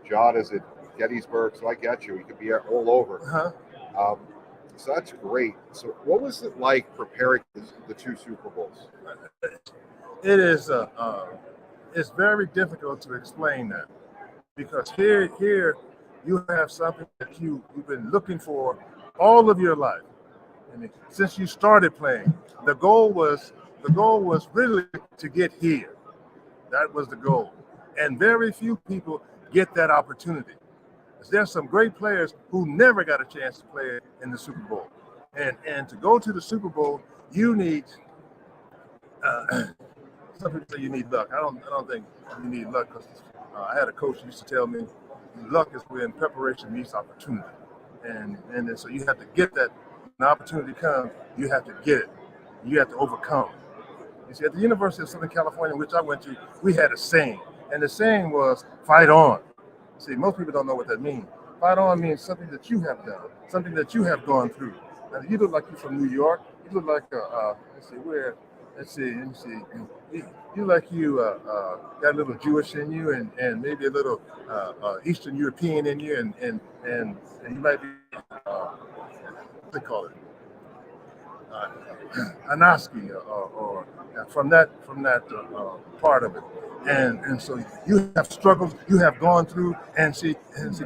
John is in Gettysburg. So I get you. You can be all over. Uh-huh. So that's great. So what was it like preparing the 2 Super Bowls? It is it's very difficult to explain that, because here you have something that you've been looking for all of your life. I mean, since you started playing, the goal was really to get here. That was the goal, and very few people get that opportunity. There's some great players who never got a chance to play in the Super Bowl, and to go to the Super Bowl, you need. Some people say you need luck. I don't think you need luck, because I had a coach who used to tell me, luck is when preparation meets opportunity, and then so you have to get that. When opportunity comes, you have to get it. You have to overcome. You see, at the University of Southern California, which I went to, we had a saying, and the saying was "fight on." See, most people don't know what that means. Fight on means something that you have done, something that you have gone through. Now, you look like you're from New York. You look like Let's see. You like you got a little Jewish in you, and maybe a little Eastern European in you, and you might be what they call it. Anoski or from that part of it. And so you have struggles, you have gone through, and see,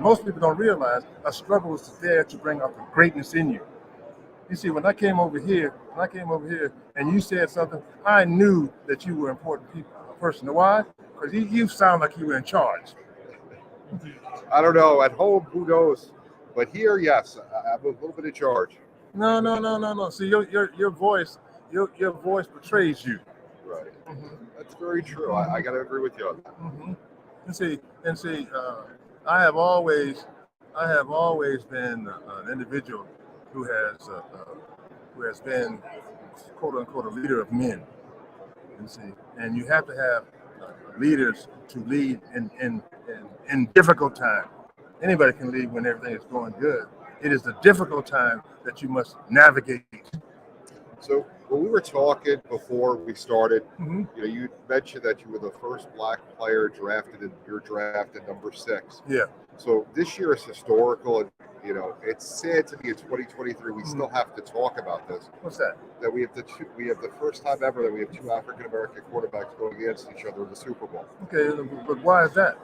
most people don't realize a struggle is there to bring out the greatness in you. You see, when I came over here, and you said something, I knew that you were an important person. Why? Because you sound like you were in charge. I don't know. At home, who knows? But here, yes, I'm a little bit in charge. No. See, your voice betrays you. Right. That's very true. I got to agree with you on that. And see, I have always been an individual who has been quote unquote a leader of men. And you have to have leaders to lead in difficult times. Anybody can lead when everything is going good. It is the difficult time that you must navigate. So when we were talking before we started, you mentioned that you were the first black player drafted in your draft at number 6. Yeah. So this year is historical, and it's sad to me in 2023 we still have to talk about this. What's that? That we have the first time ever that we have 2 African American quarterbacks going against each other in the Super Bowl. Okay, but why is that?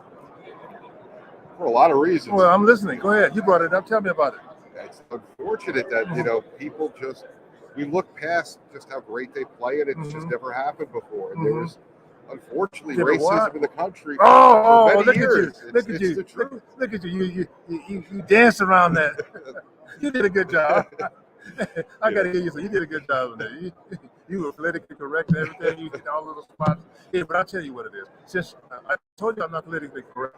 For a lot of reasons. Well, I'm listening. Go ahead. You brought it up. Tell me about it. It's unfortunate that people we look past just how great they play, and it's just never happened before. And there was unfortunately racism in the country for many years. Look at you. You danced around that. You did a good job. I got to hear you say you did a good job on that. You were politically correct and everything. You hit all little spots. Yeah, but I'll tell you what it is. Since I told you I'm not politically correct.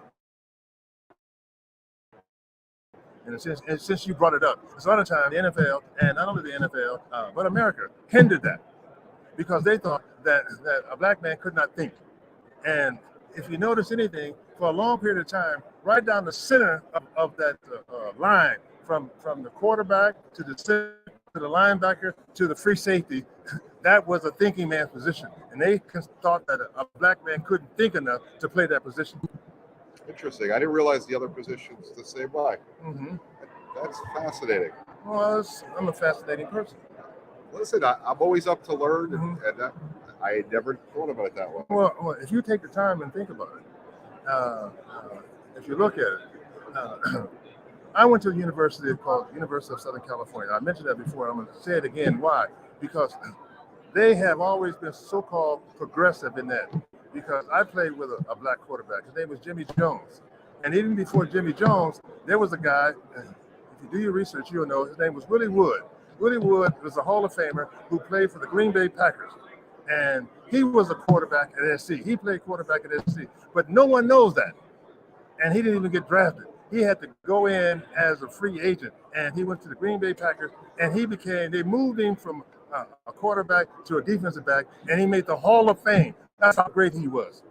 And since you brought it up, it's a lot of time the NFL, and not only the NFL, but America hindered that because they thought that a black man could not think. And if you notice anything, for a long period of time, right down the center of that line, from the quarterback to the center, to the linebacker to the free safety, that was a thinking man's position. And they thought that a black man couldn't think enough to play that position. Interesting. I didn't realize the other positions the same way. That's fascinating. Well, I'm a fascinating person. Listen, I'm always up to learn, and I had never thought about it that way. Well, if you take the time and think about it, if you look at it, I went to a university called University of Southern California. I mentioned that before. I'm going to say it again. Why? Because they have always been so-called progressive in that. Because I played with a black quarterback. His name was Jimmy Jones. And even before Jimmy Jones, there was a guy, if you do your research, you'll know, his name was Willie Wood. Willie Wood was a Hall of Famer who played for the Green Bay Packers. And he was a quarterback at SC. He played quarterback at SC. But no one knows that. And he didn't even get drafted. He had to go in as a free agent. And he went to the Green Bay Packers. And they moved him from a quarterback to a defensive back. And he made the Hall of Fame. That's how great he was.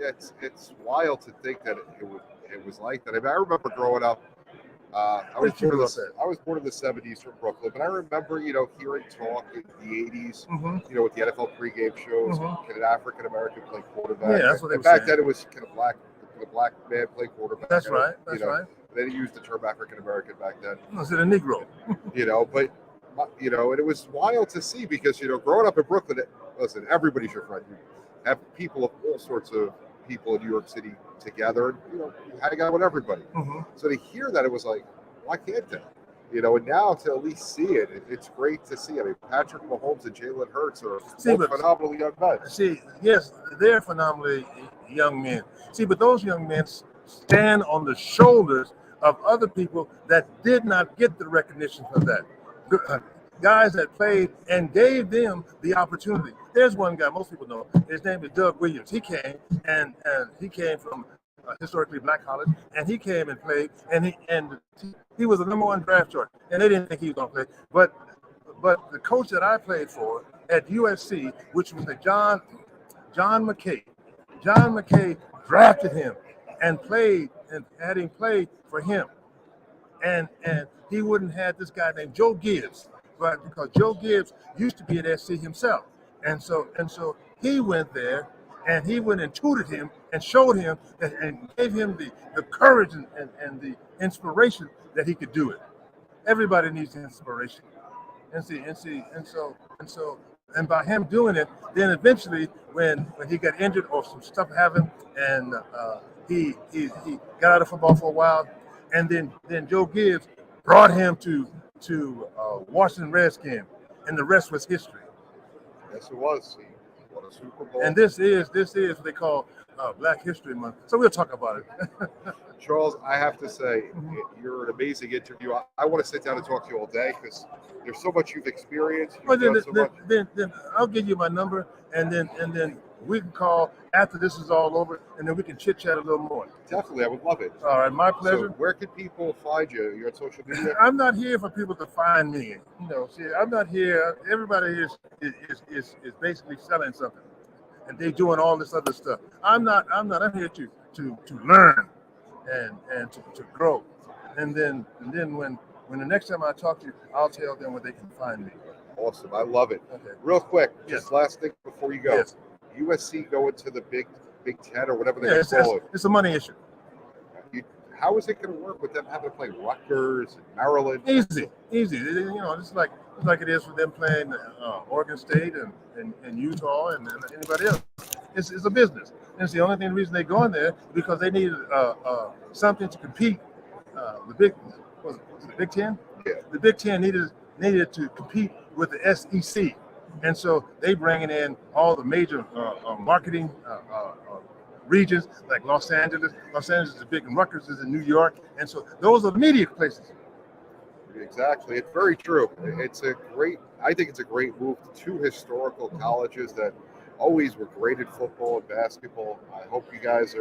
Yeah, it's wild to think that it was like that. I mean, I remember growing up. I was born in the 70s from Brooklyn, but I remember, hearing talk in the 80s, with the NFL pregame shows, can an African American play quarterback? Yeah, that's what they were back saying. then it was can a black man play quarterback? That's right. That's right. They didn't use the term African American back then. Was it a Negro? But and it was wild to see because growing up in Brooklyn, listen, everybody's your friend. You have people of all sorts of people in New York City together, and you hang out with everybody. So to hear that, it was like, why can't they? And now to at least see it, it's great to see. I mean, Patrick Mahomes and Jalen Hurts are both phenomenally young men. See, yes, they're phenomenally young men. See, but those young men stand on the shoulders of other people that did not get the recognition for that. Guys that played and gave them the opportunity. There's one guy most people know. His name is Doug Williams. He came and he came from historically black college, and he came and played, and he was the number 1 draft choice, and they didn't think he was going to play. But the coach that I played for at USC, which was John McKay. John McKay drafted him and played and had him play for him, and he wouldn't have this guy named Joe Gibbs. But because Joe Gibbs used to be at SC himself. And so he went there and he went and tutored him and showed him and gave him the courage and the inspiration that he could do it. Everybody needs inspiration. And by him doing it, then eventually when he got injured or some stuff happened, and he got out of football for a while, and then Joe Gibbs brought him to Washington Redskins, and the rest was history. Yes, it was. He won a Super Bowl. And this is what they call Black History Month. So we'll talk about it. Charles, I have to say, you're an amazing interview. I want to sit down and talk to you all day because there's so much you've experienced. Well, then I'll give you my number, and then we can call after this is all over, and then we can chit chat a little more. Definitely, I would love it. All right, my pleasure. So where can people find you? You're on social media. I'm not here for people to find me. See, I'm not here. Everybody is basically selling something, and they doing all this other stuff. I'm not. I'm here to learn and to grow, and then when the next time I talk to you, I'll tell them where they can find me. Awesome, I love it. Okay. Real quick, Yes. just last thing before you go. Yes. USC going to the Big Ten or whatever they Yeah, call it. it's a money issue. How is it going to work with them having to play Rutgers and Maryland? Easy. It's like it is for them playing Oregon State and Utah and anybody else. It's a business. And it's the only thing. The reason they go in there is because they needed something to compete. The Big Ten. Yeah. The Big Ten needed to compete with the SEC, and so they bringing in all the major marketing regions like Los Angeles. Los Angeles is big, and Rutgers is in New York, and so those are the media places. Exactly, it's very true. I think it's a great move to two historical colleges that always were great at football and basketball. I hope you guys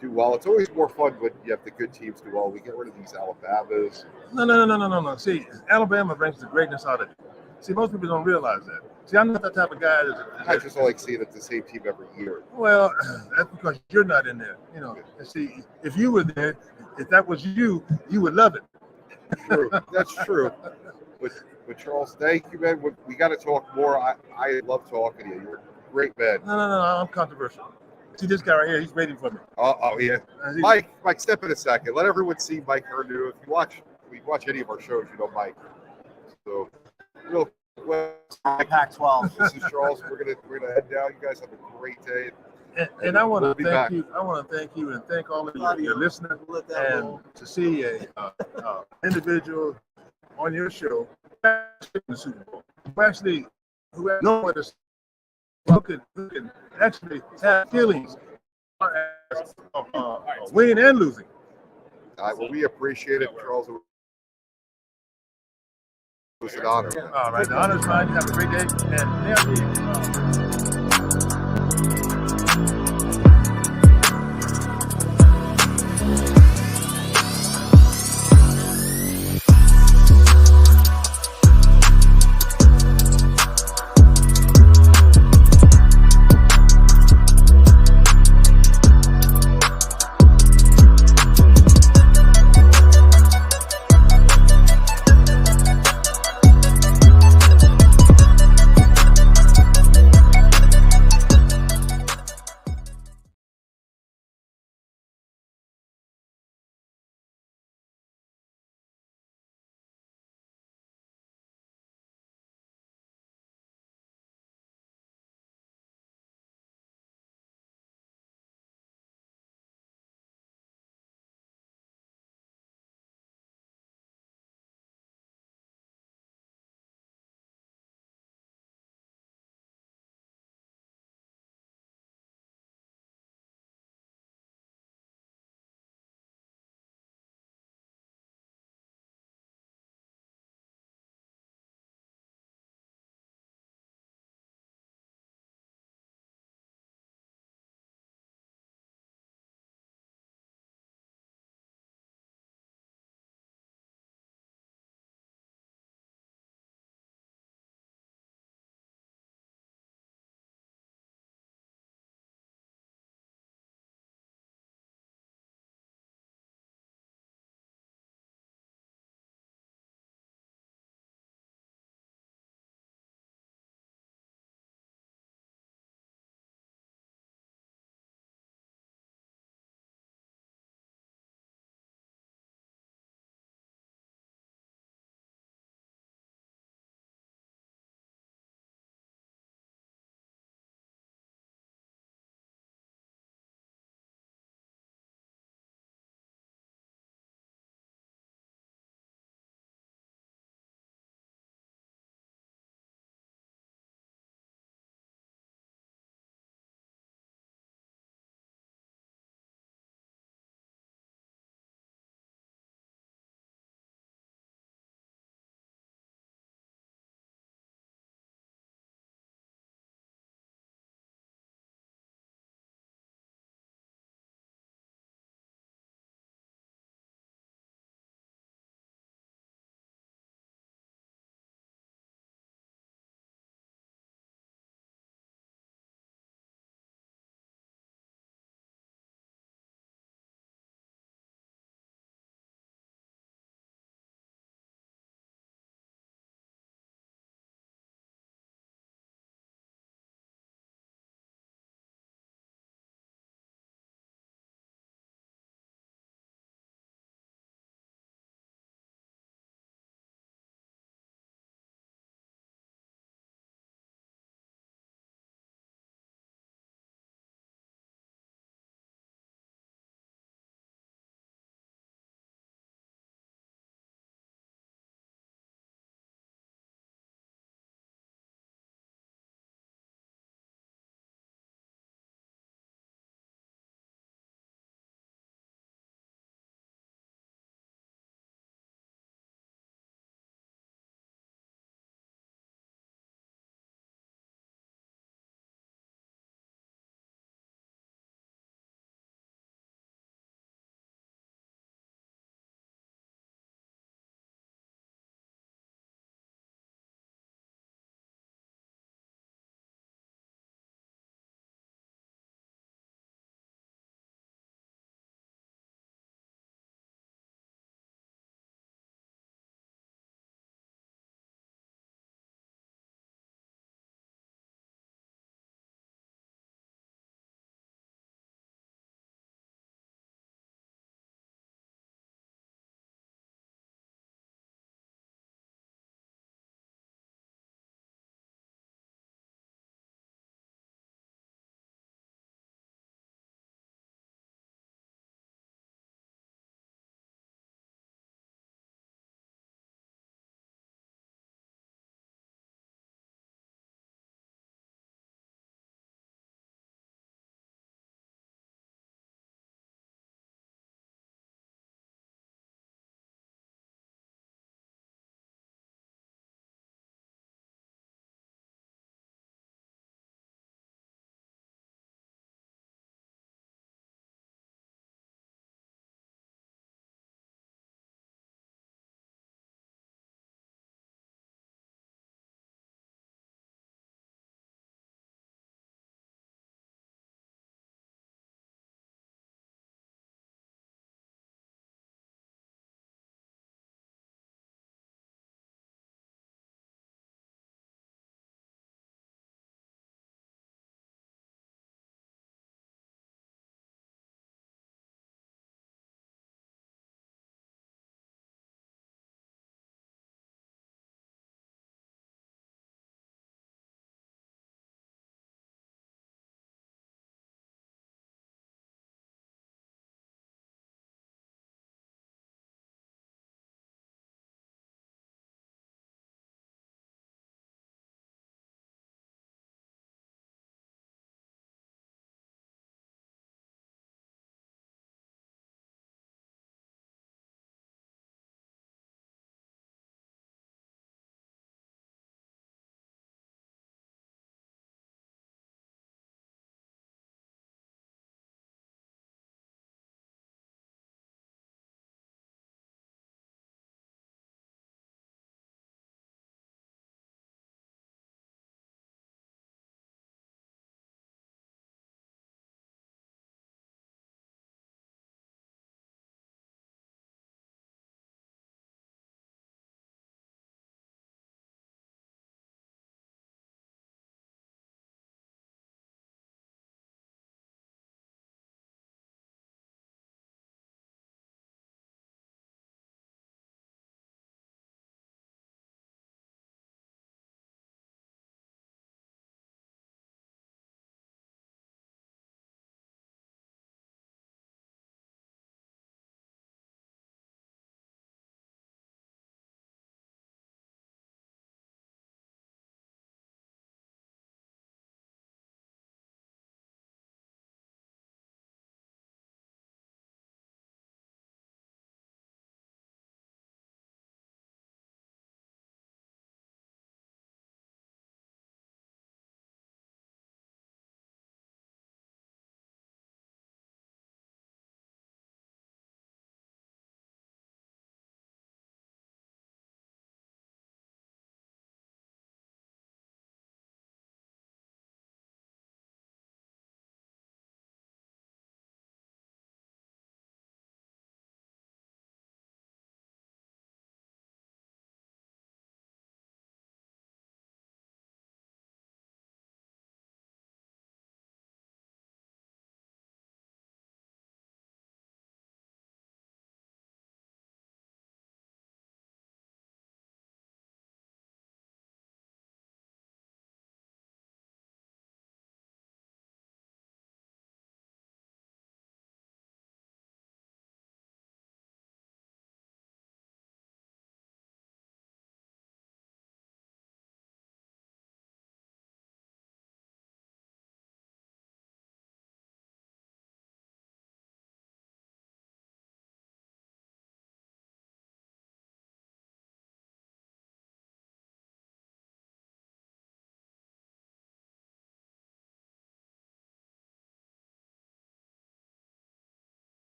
do well. It's always more fun when you have the good teams do well. We get rid of these Alabamas. No. See, Alabama brings the greatness out of you. See, most people don't realize that. See, I'm not that type of guy. I just don't like seeing it the same team every year. Well, that's because you're not in there. And see, if you were there, if that was you, you would love it. True, that's true. But Charles, thank you, man. We got to talk more. I love talking to you. You're a great man. No, I'm controversial. See this guy right here, he's waiting for me. Oh yeah. Mike, step in a second. Let everyone see Mike Hernu. If you watch any of our shows, you know Mike. So real quick, Pac-12. This is Charles. We're gonna head down. You guys have a great day. And I want we'll to be back. thank you. I want to thank you and thank all of your listeners. And to see a individual on your show in the Super Bowl, who has no one who can actually have feelings of winning and losing. Well, we appreciate it, Charles. It was an honor. All right, the honor is mine. You have a great day. And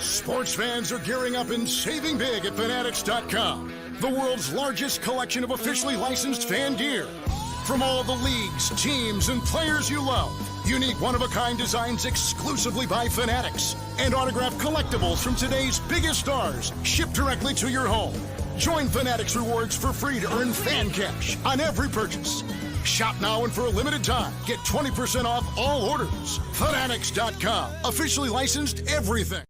Sports fans are gearing up and saving big at Fanatics.com, the world's largest collection of officially licensed fan gear. From all the leagues, teams, and players you love, unique one-of-a-kind designs exclusively by Fanatics, and autographed collectibles from today's biggest stars shipped directly to your home. Join Fanatics Rewards for free to earn fan cash on every purchase. Shop now and for a limited time, get 20% off all orders. Fanatics.com, officially licensed everything.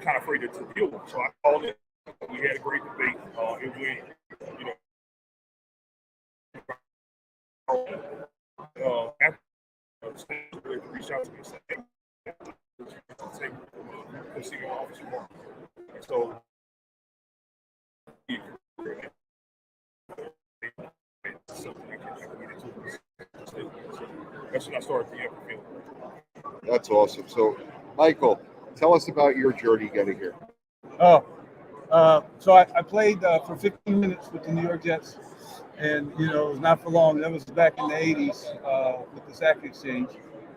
kind of afraid to deal with. So I called it. We had a great debate. It went, after reached out to me and said, hey, take come see me in the office tomorrow. And so that's when I started the upper field. That's awesome. So, Michael, tell us about your journey getting here. So I played for 15 minutes with the New York Jets, and it was not for long. That was back in the 80s with the Sack Exchange,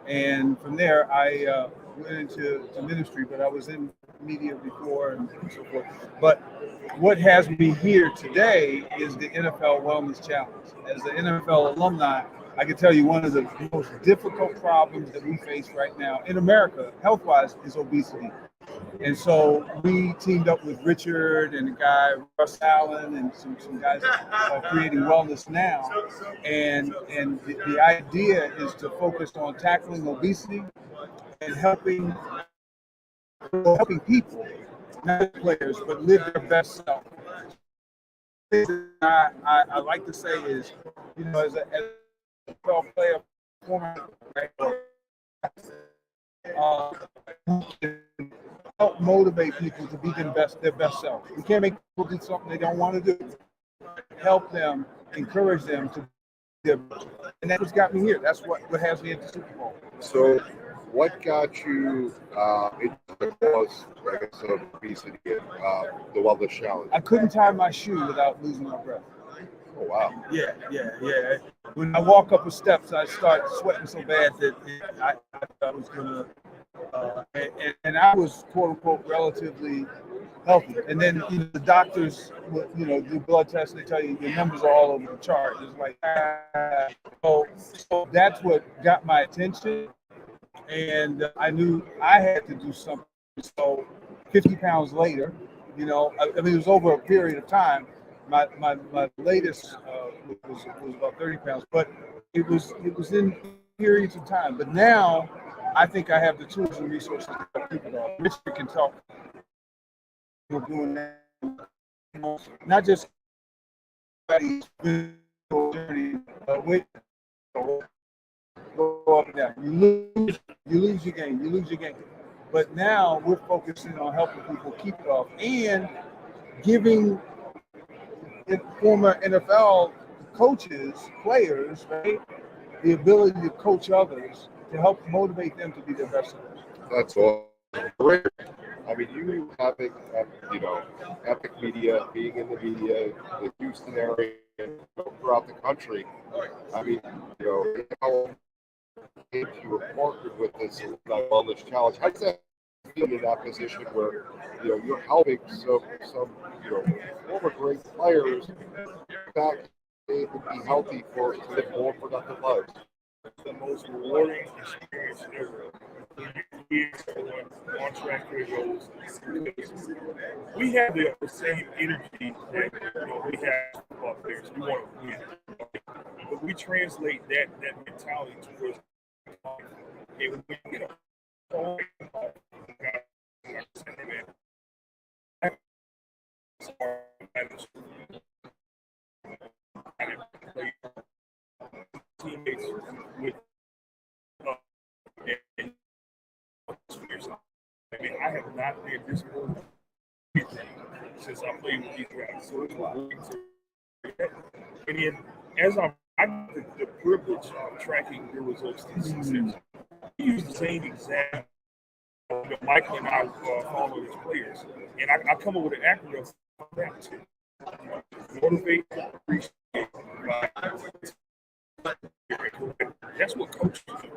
and from there I went into ministry. But I was in media before and so forth. But what has me here today is the NFL Wellness Challenge. As an NFL alumni, I can tell you one of the most difficult problems that we face right now in America, health-wise, is obesity. And so we teamed up with Richard and the guy Russ Allen and some guys creating Wellness Now. And the idea is to focus on tackling obesity and helping people, not players, but live their best self. I like to say is, as a NFL player, former, help motivate people to be their best self. We can't make people do something they don't want to do. Help them, encourage them to be and that's what's got me here. That's what has me at the Super Bowl. So, what got you into the cause, I guess, of obesity and the Wellness Challenge? I couldn't tie my shoe without losing my breath. Oh, wow. Yeah. When I walk up the steps, I start sweating so bad that I thought I was gonna. And I was quote unquote relatively healthy, and then the doctors, do blood tests. They tell you your numbers are all over the chart. It's like, so that's what got my attention, and I knew I had to do something. So 50 pounds later, it was over a period of time. My latest was about 30 pounds, but it was in periods of time. But now I think I have the tools and resources to help people off. Richard can talk. We're doing that, not just journey, with go up and down. You lose your game. But now we're focusing on helping people keep it off and giving former NFL coaches, players, right, the ability to coach others to help motivate them to be their best selves. That's all. Great. I mean, you having, epic media, being in the media, the Houston area, throughout the country. I mean, how you were partnered with this Wellness Challenge. How does that feel in that position where, you're helping some former great players back able to be healthy to live more productive lives? The most rewarding experience ever. On track for goals. We have the same energy that we have football players. We want to win, but we translate that mentality towards and teammates with I mean, I have not been this motivated since I played with these guys. So it's great. And then, as I get the privilege of tracking your results to success, we use the same example that Michael and I follow as players. And I come up with an acronym for that too. Motivate, appreciate, that's what coaches do.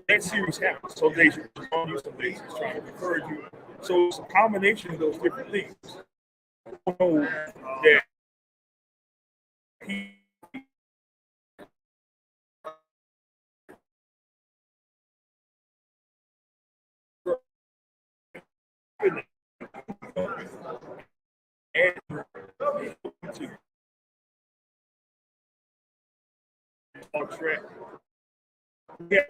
That series happens. Some days you're on you, some days it's trying to encourage you. So it's a combination of those different things. I know that he on track. Yeah.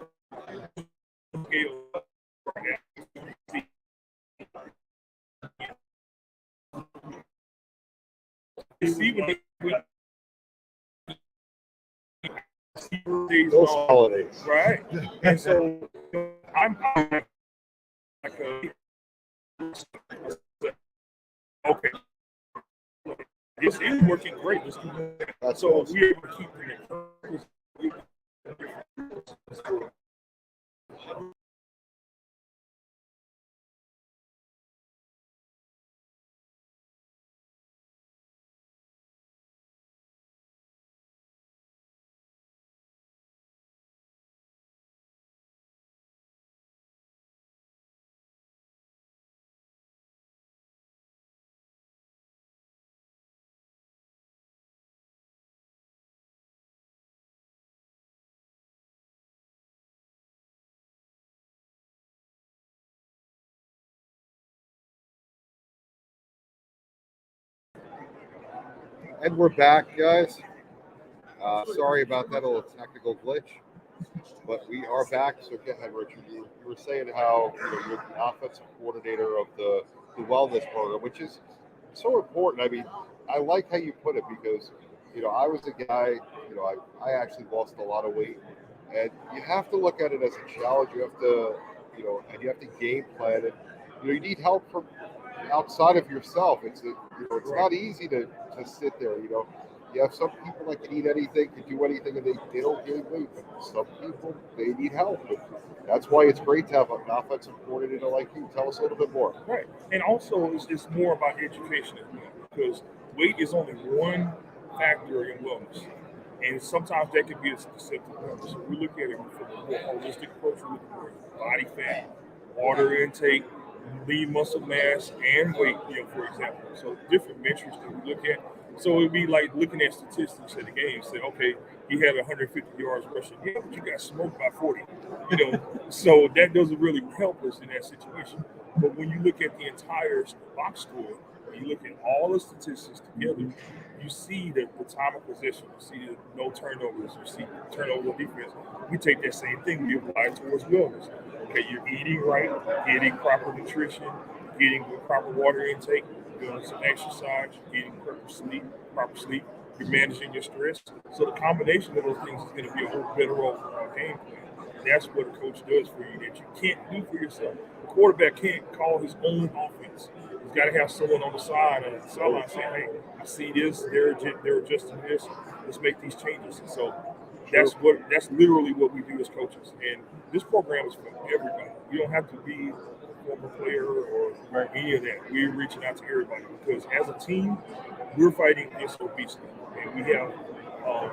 Those holidays. Right. And so I'm like okay. This is working great. That's so awesome. we're able to keep it. And we're back, guys. Sorry about that little technical glitch, but we are back. So go ahead, Richard. You were saying how you're the offensive coordinator of the wellness program, which is so important. I mean, I like how you put it because I was a guy. I actually lost a lot of weight, and you have to look at it as a challenge. You have to and you have to game plan it. You need help from outside of yourself. It's not easy to sit there. You have some people that can eat anything, can do anything, and they don't gain weight. But some people, they need help. And that's why it's great to have an offensive coordinator like you. Tell us a little bit more. Right. And also, it's more about education as well, because weight is only one factor in wellness. And sometimes that can be a deceptive number. So we look at it from a more holistic approach. We look at body fat, water intake, lean muscle mass, and weight, for example. So different metrics that we look at. So it'd be like looking at statistics at the game. Say, okay, he had 150 yards rushing. Yeah, but you got smoked by 40. So that doesn't really help us in that situation. But when you look at the entire box score, you look at all the statistics together, you see the time of possession, you see the no turnovers, you see turnover defense. We take that same thing, we apply it towards wellness. Okay, you're eating right, getting proper nutrition, getting proper water intake, doing some exercise, getting proper sleep, you're managing your stress. So the combination of those things is going to be a whole better overall game plan. That's what a coach does for you that you can't do for yourself. The quarterback can't call his own offense. He's got to have someone on the sideline saying, hey, I see this, they're adjusting this, let's make these changes. And so that's literally what we do as coaches. And this program is for everybody. You don't have to be a former player or any of that. We're reaching out to everybody because as a team, we're fighting against obesity. And we have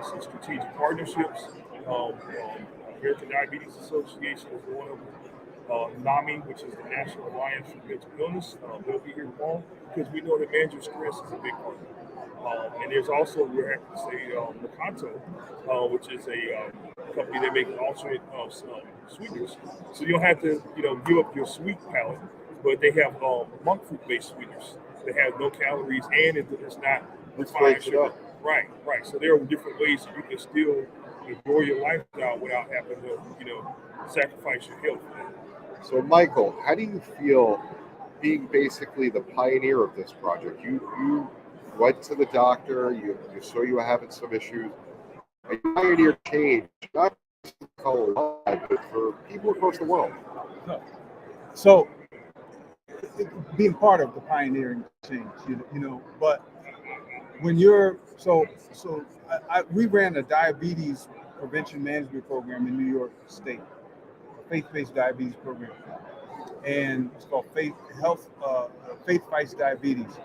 some strategic partnerships. American Diabetes Association is one of them. NAMI, which is the National Alliance for Mental Illness, they'll be here tomorrow because we know that managing stress is a big part of it. And there's also, we're happy to say, Macanto, which is a company that makes alternate sweeteners. So you don't have to, give up your sweet palate, but they have monk fruit-based sweeteners that have no calories and it's not refined sugar. Right. So there are different ways that you can still enjoy your lifestyle without having to, sacrifice your health. So, Michael, how do you feel being basically the pioneer of this project? You went to the doctor, you saw you were having some issues, and you pioneered change, not just in Colorado, but for people across the world. So, being part of the pioneering change, but when you're we ran a diabetes prevention management program in New York State, a faith-based diabetes program, and it's called Faith Fights Diabetes.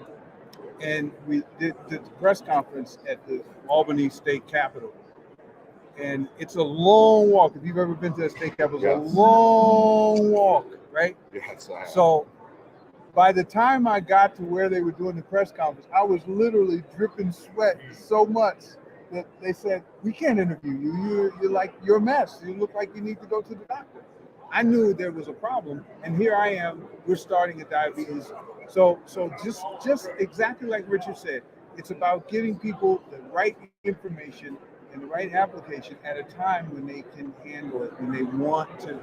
And we did the press conference at the Albany State Capitol, and it's a long walk. If you've ever been to the state capitol, it's a long walk, right? Yes, I have. So by the time I got to where they were doing the press conference, I was literally dripping sweat so much that they said, we can't interview you. You're a mess. You look like you need to go to the doctor. I knew there was a problem, and here I am. We're starting a diabetes. So just exactly like Richard said, it's about giving people the right information and the right application at a time when they can handle it, when they want to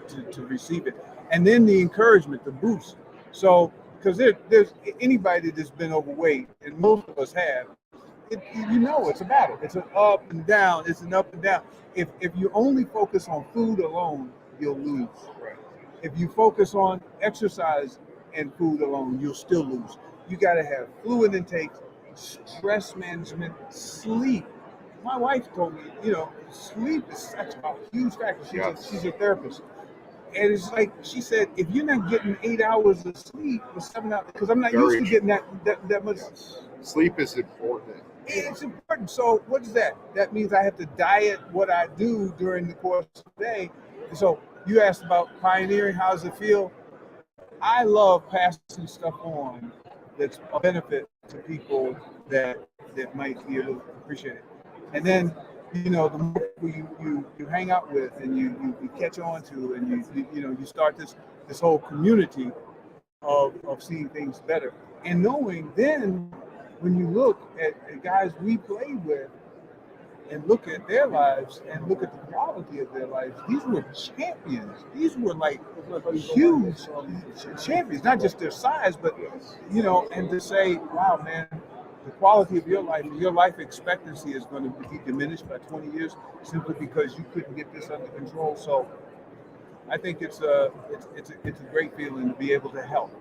receive it. And then the encouragement, the boost. So, because there's anybody that's been overweight, and most of us have, it's a battle. It's an up and down. It's an up and down. If you only focus on food alone, you'll lose. Right. If you focus on exercise and food alone, you'll still lose. You got to have fluid intake, stress management, sleep. My wife told me, sleep is such a huge factor. She's a therapist. And it's like she said, if you're not getting 8 hours of sleep or 7 hours, because I'm not used to getting that much. Sleep is important. It's important. So what is that? That means I have to diet what I do during the course of the day. And so you asked about pioneering. How does it feel? I love passing stuff on that's a benefit to people that might be able to appreciate it. And then, the more people you hang out with and you catch on to, and you start this whole community of seeing things better. And knowing then when you look at guys we played with and look at their lives and look at the quality of their lives, these were champions. These were like huge champions, not just their size, but, and to say, wow, man, the quality of your life expectancy is going to be diminished by 20 years simply because you couldn't get this under control. So I think it's a great feeling to be able to help.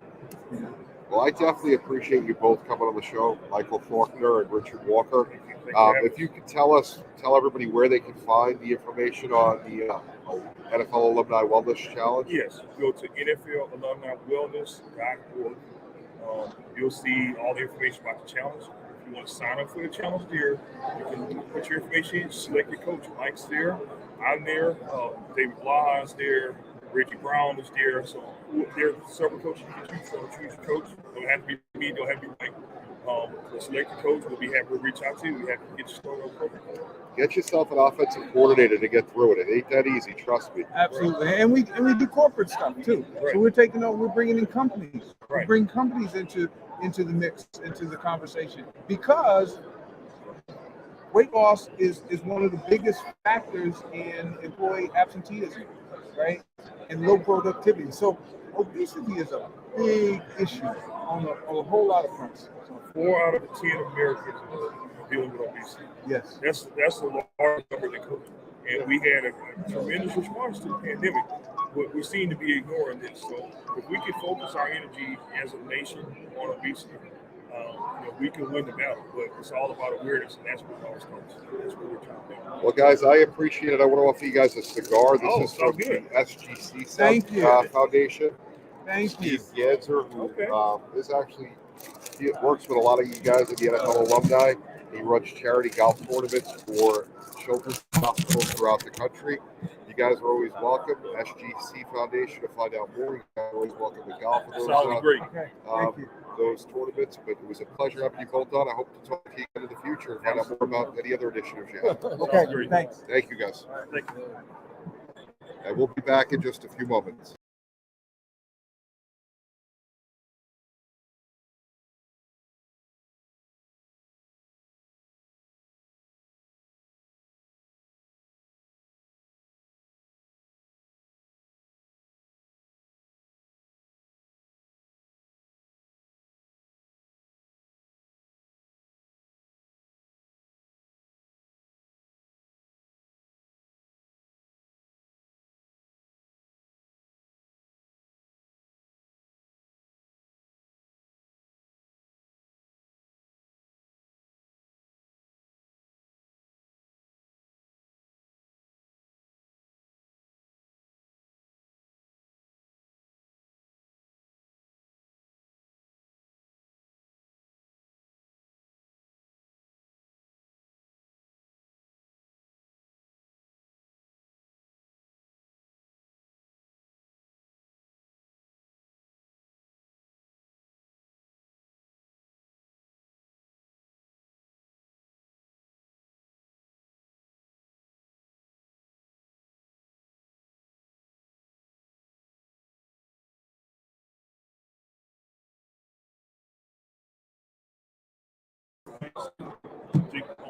Well, I definitely appreciate you both coming on the show, Michael Faulkner and Richard Walker. If you could tell everybody where they can find the information on the NFL Alumni Wellness Challenge. Yes, go to NFLalumniWellness.org. You'll see all the information about the challenge. If you want to sign up for the challenge there, you can put your information in, select your coach. Mike's there, I'm there, David Blaha's there, Reggie Brown is there. So there are several coaches you can choose from. Choose your coach. Don't have to be me, don't have to be Mike. Select your coach. We'll be happy to reach out to you. We have to get you started on the program. Get yourself an offensive coordinator to get through it. It ain't that easy, trust me. Absolutely, and we do corporate stuff too. Right. So we're bringing in companies. Right. We bring companies into the mix, into the conversation, because weight loss is one of the biggest factors in employee absenteeism, right? And low productivity. So obesity is a big issue on a whole lot of fronts. So 4 out of 10 Americans are dealing with obesity. Yes. That's a large number that comes. And we had a tremendous response to the pandemic, but we seem to be ignoring this. So if we can focus our energy as a nation on obesity, we can win the battle. But it's all about awareness, and that's what it all starts. That's what we're trying to do. Well, guys, I appreciate it. I want to offer you guys a cigar. This is from the SGC Foundation. Thank you. Steve Gedzer, who is actually, he works with a lot of you guys at the NFL alumni. He runs charity golf tournaments for children's hospitals throughout the country. You guys are always welcome. SGC Foundation, to find out more. You guys are always welcome to golf with those tournaments. But it was a pleasure having you both on. I hope to talk to you again in the future and find out more about any other initiatives you have. Okay, thanks. Thank you, guys. All right, thank you. And we'll be back in just a few moments.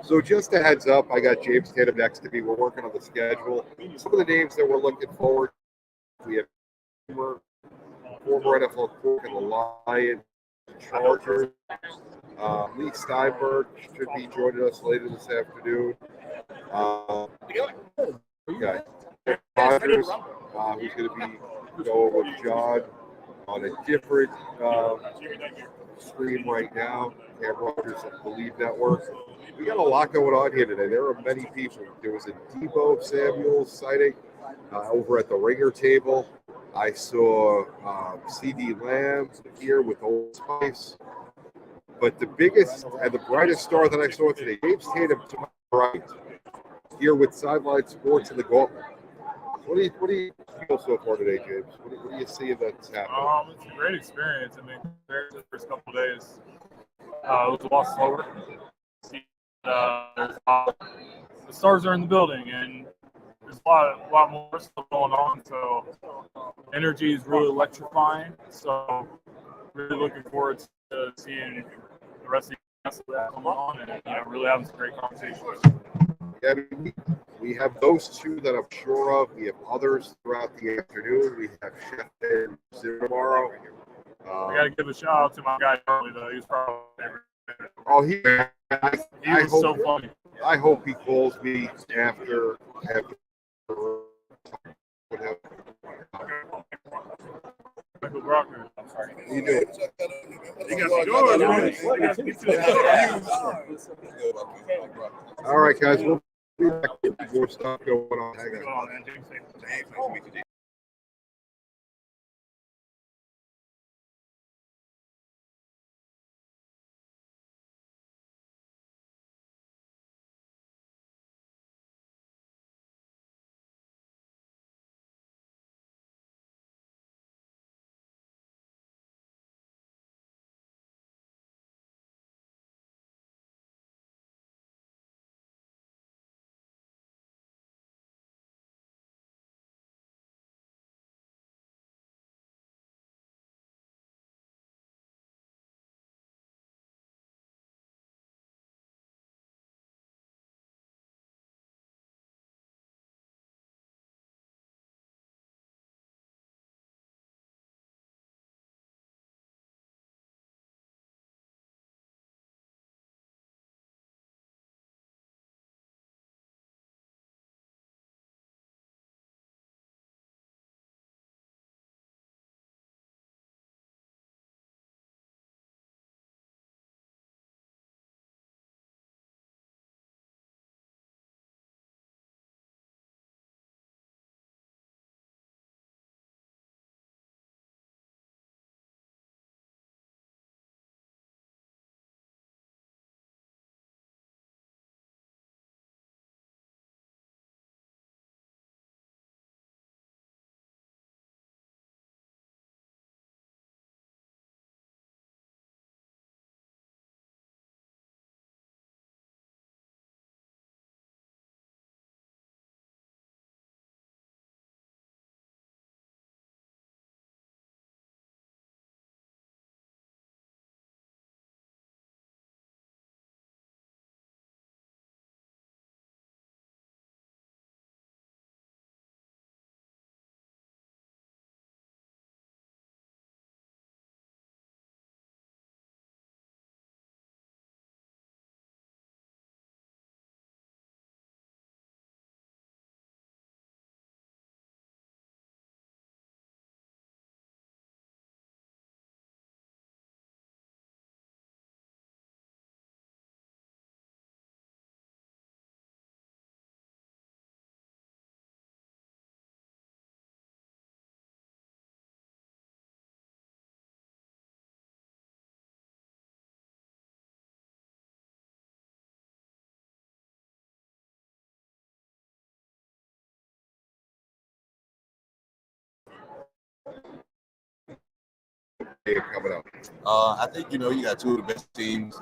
So just a heads up, I got James Tatum next to me. We're working on the schedule. Some of the names that we're looking forward to, we have former NFL quarterback of the Lions, Chargers. Lee Steinberg should be joining us later this afternoon. Yeah, Rogers, who's going to be going with John on a different stream right now. Cam Rogers of Believe Network. We got a lot going on here today. There are many people. There was a Debo Samuel sighting over at the Ringer table. I saw CD Lamb here with Old Spice. But the biggest and the brightest star that I saw today, James Tatum to my right, here with Sideline Sports in the Gauntlet. What do you feel so far today, James? What do you see that's happening? It's a great experience. I mean, compared to the first couple of days, it was a lot slower. The stars are in the building, and there's a lot more stuff going on. So energy is really electrifying. So really looking forward to seeing the rest of the guys that come on and really having some great conversations. Yeah, we have those two that I'm sure of. We have others throughout the afternoon. We have Chef and tomorrow. I got to give a shout out to my guy Charlie, though. He was probably he was so funny. I hope he calls me after. Michael Brockner. How you doing? All right, guys. We'll be back with more stuff going on. Hang on. Coming up. I think you got two of the best teams.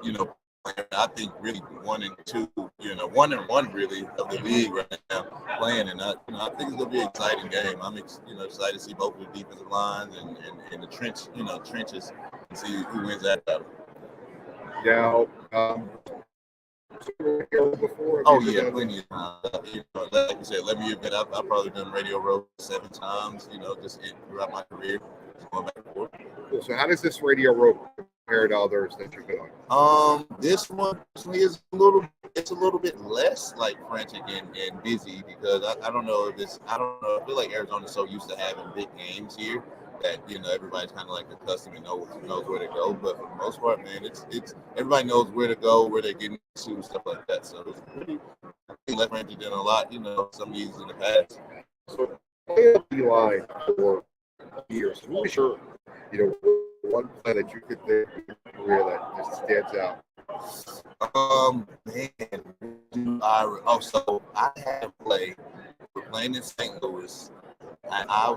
I think really 1 and 2. 1 and 1 really of the league right now playing, and I think it's gonna be an exciting game. I'm excited to see both of the defensive lines and the trenches and see who wins that battle. Now, before? Oh yeah, plenty of times. Like you said, let me admit, I've probably done radio road 7 times. Just throughout my career, just going back and forth. Cool. So how does this radio road compare to others that you've been on? This one personally is it's a little bit less like frantic and busy because I don't know if it's I don't know. I feel like Arizona's so used to having big games here that everybody's kind of like accustomed and knows where to go. But for the most part, man, it's everybody knows where to go, where they're getting to, stuff like that. So it's pretty less frantic than a lot, some years in the past. So play up the line for years. Who is your, one play that you could think in your career that just stands out? So I had a play. We're playing in St. Louis. And I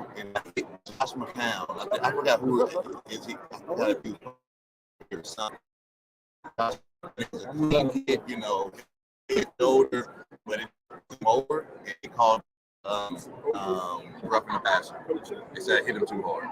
hit Josh McCown. I forgot who it is. I forgot if he was or something. Hit, hit shoulder, but it came over and they called roughing the passer. They said hit him too hard.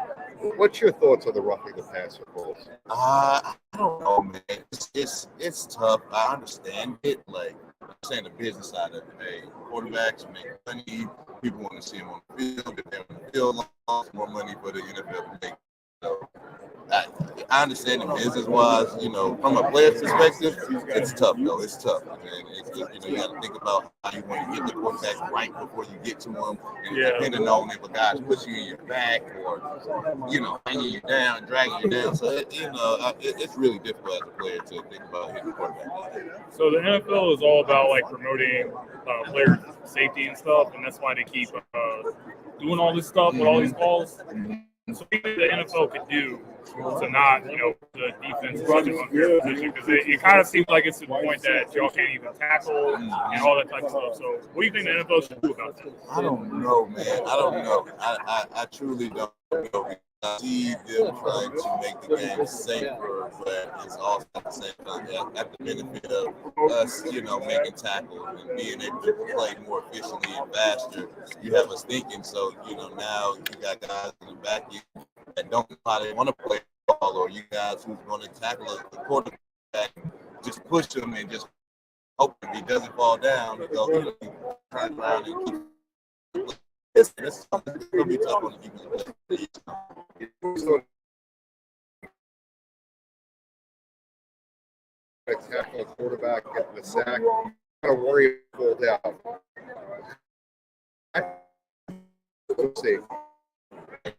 What's your thoughts on the roughing the passer calls? I don't know, man. It's tough. I understand it. Like I'm saying, the business side of it. Hey, quarterbacks make money. People want to see them on the field. If they're on the field long, more money for the NFL to make. So I understand it business-wise. From a player's perspective, it's tough, though. It's tough, man. You got to think about how you want to get the quarterback right before you get to him, and depending on if a guy's pushing you in your back or, hanging you down, dragging you down. So, it's really difficult as a player to think about hitting the quarterback. So the NFL is all about like promoting player safety and stuff, and that's why they keep doing all this stuff with all these calls. So anything the NFL could do to not, the defense is such an unfair position because it kind of seems like it's to the point that y'all can't even tackle and all that type of stuff. So what do you think the NFL should do about that? I don't know, man. I don't know. I truly don't know. I see them trying to make the game safer, but it's also at the same time at the benefit of us, making tackles and being able to play more efficiently and faster. You have us thinking, so now you got guys in the back end that don't know how they want to play ball, or you guys who's going to tackle the quarterback, just push him and just hope if he doesn't fall down, he'll turn around and keep. It's going to be tough on the defense. Tackle a quarterback, get the sack. You gotta worry if he falls down. Let's see.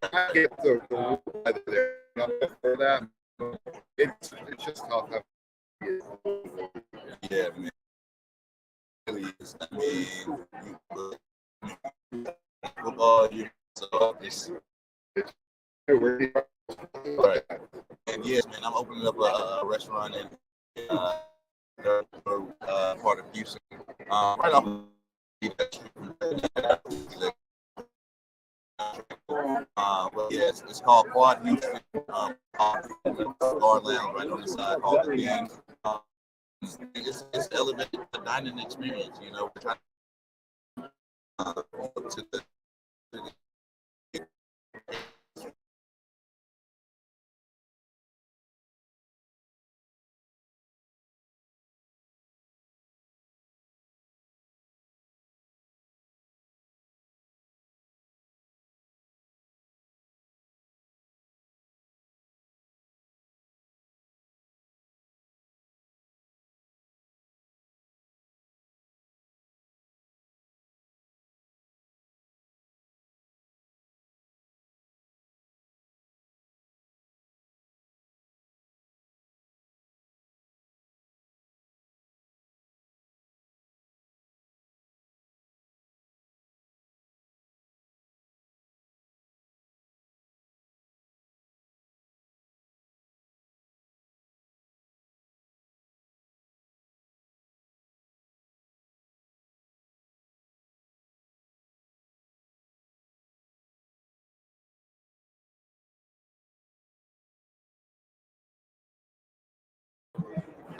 I get the rule either there. Not for that. It's just tough. Yeah, man. It really is. I mean, football, so it's right. And yes, man, I'm opening up a restaurant in part of Houston, right off. But yes, it's called Quad Houston. Guard Lounge right on the side, called the Den. It's elevated the dining experience. We're trying to the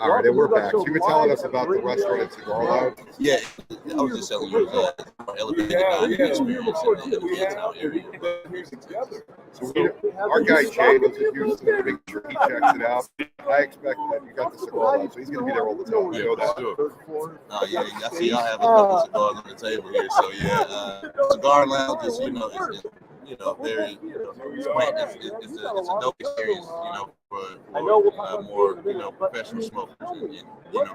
All right, and we're back. So you were telling us about the restaurant at Cigar Lounge. Yeah, I was just telling you, elevated dining experience in the Midtown area. So our guy Jay lives in Houston. Make sure he checks it out. I expect that you got the Cigar Lounge, so he's going to be there all the time. You know that. Sure. Yeah, I see y'all have a couple of cigars on the table here. So yeah, Cigar Lounge is, it's very, it's a dope experience, for more, professional smokers and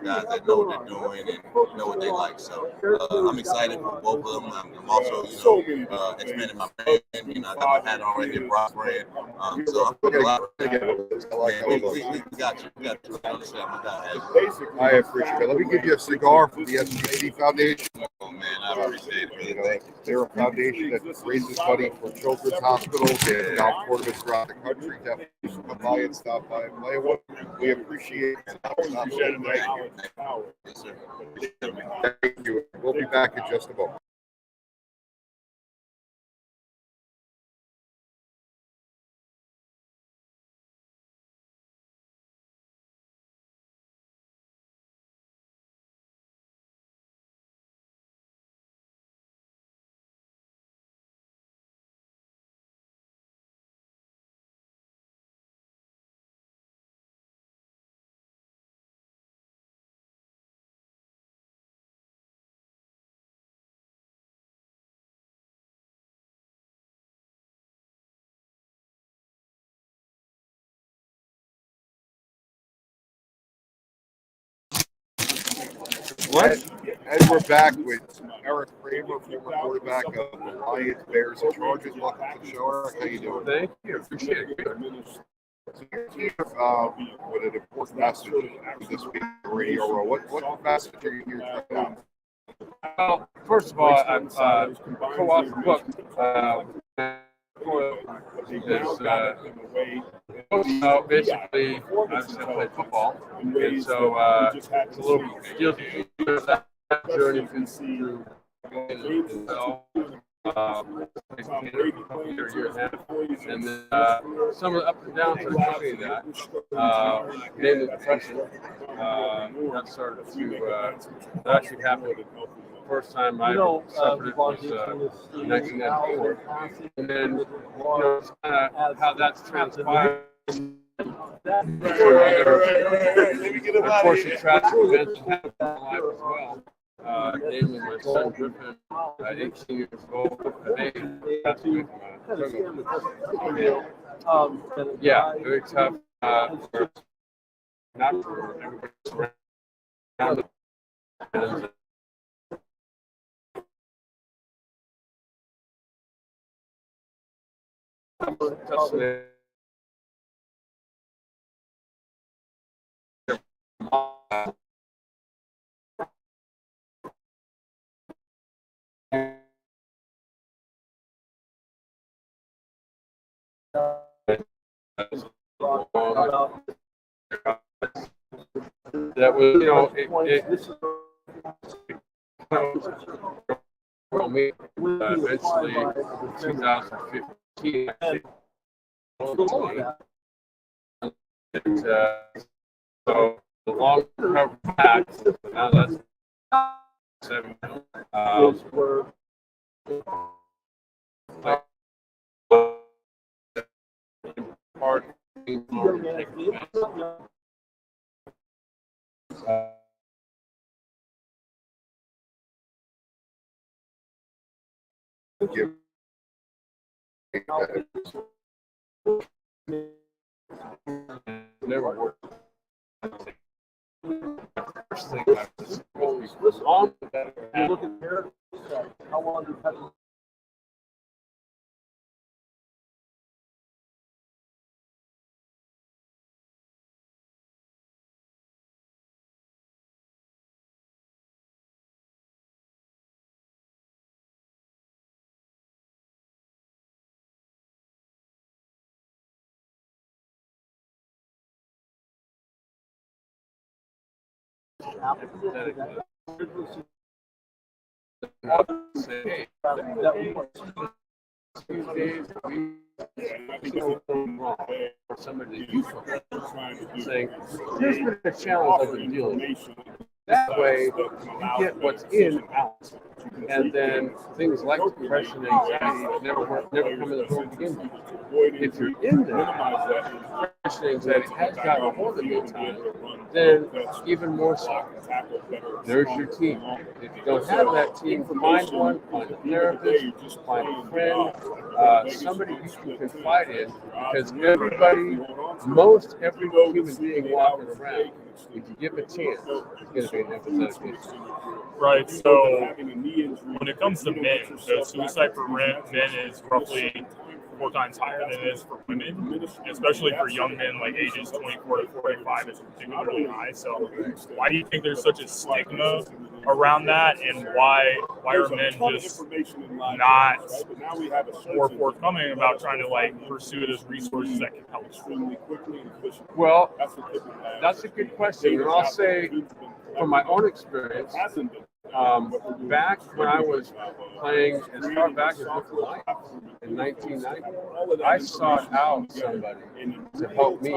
guys that know what they're doing and know what they like. So I'm excited for both of them. I'm also, expanding my brand. I got my hat on right here, Brock brand. So I'm putting a lot of we got you. We got you. I understand. I appreciate it. Let me give you a cigar from the SB57 Foundation. Oh man, I appreciate it. Thank you. They're a foundation that raises money for children's hospitals and golf tournaments throughout the country. Definitely come by and stop by and play one. We appreciate it. Thank you. Yes, sir. Thank you. We'll be back in just a moment. And we're back with Eric Kramer, former quarterback of the Lions, Bears, and Chargers. Welcome to the show, Eric. How you doing? Thank you. Appreciate it. So you're here with an important message this week on the radio row. What message are you here to bring out? Well, first of all, I'm co-author book. Basically, I play football, and so it's a little deals with that journey through year and a half, and then some of the ups and downs that accompany that, namely depression. That started to actually happen. First time I suffered it was 1994, and then just kind of how that's transpired. Unfortunately, tragic events happened in my life as well. Namely, my son Griffin, 18 years old, they passed away from a yeah, very tough. Not for everybody around. And, that was, eventually 2015. And, so the long recovery back, now that's 7 part never worked. First thing I was on the better. You look at here, how long you had these days, we know wrong for somebody that you saying, here's been a challenge I've been dealing with. That way, you get what's in out, and then things like depression and anxiety never come in the room to begin with. If you're in there, depression and anxiety has gotten a hold of you at times, then even more so. There's your team. If you don't have that team, find one, find a therapist, find a friend, somebody you can confide in, because most every human being walking around, if you give a chance, it's going to be an empathetic person. Right. So when it comes to men, the suicide for men is roughly 4 times higher than it is for women, especially for young men like ages 24 to 45 is particularly high. So why do you think there's such a stigma around that, and why are men just not more forthcoming about trying to like pursue those resources that can help? Well, that's a good question, and I'll say from my own experience, back when I was playing as far back as Little Lions in 1990, I sought out somebody to help me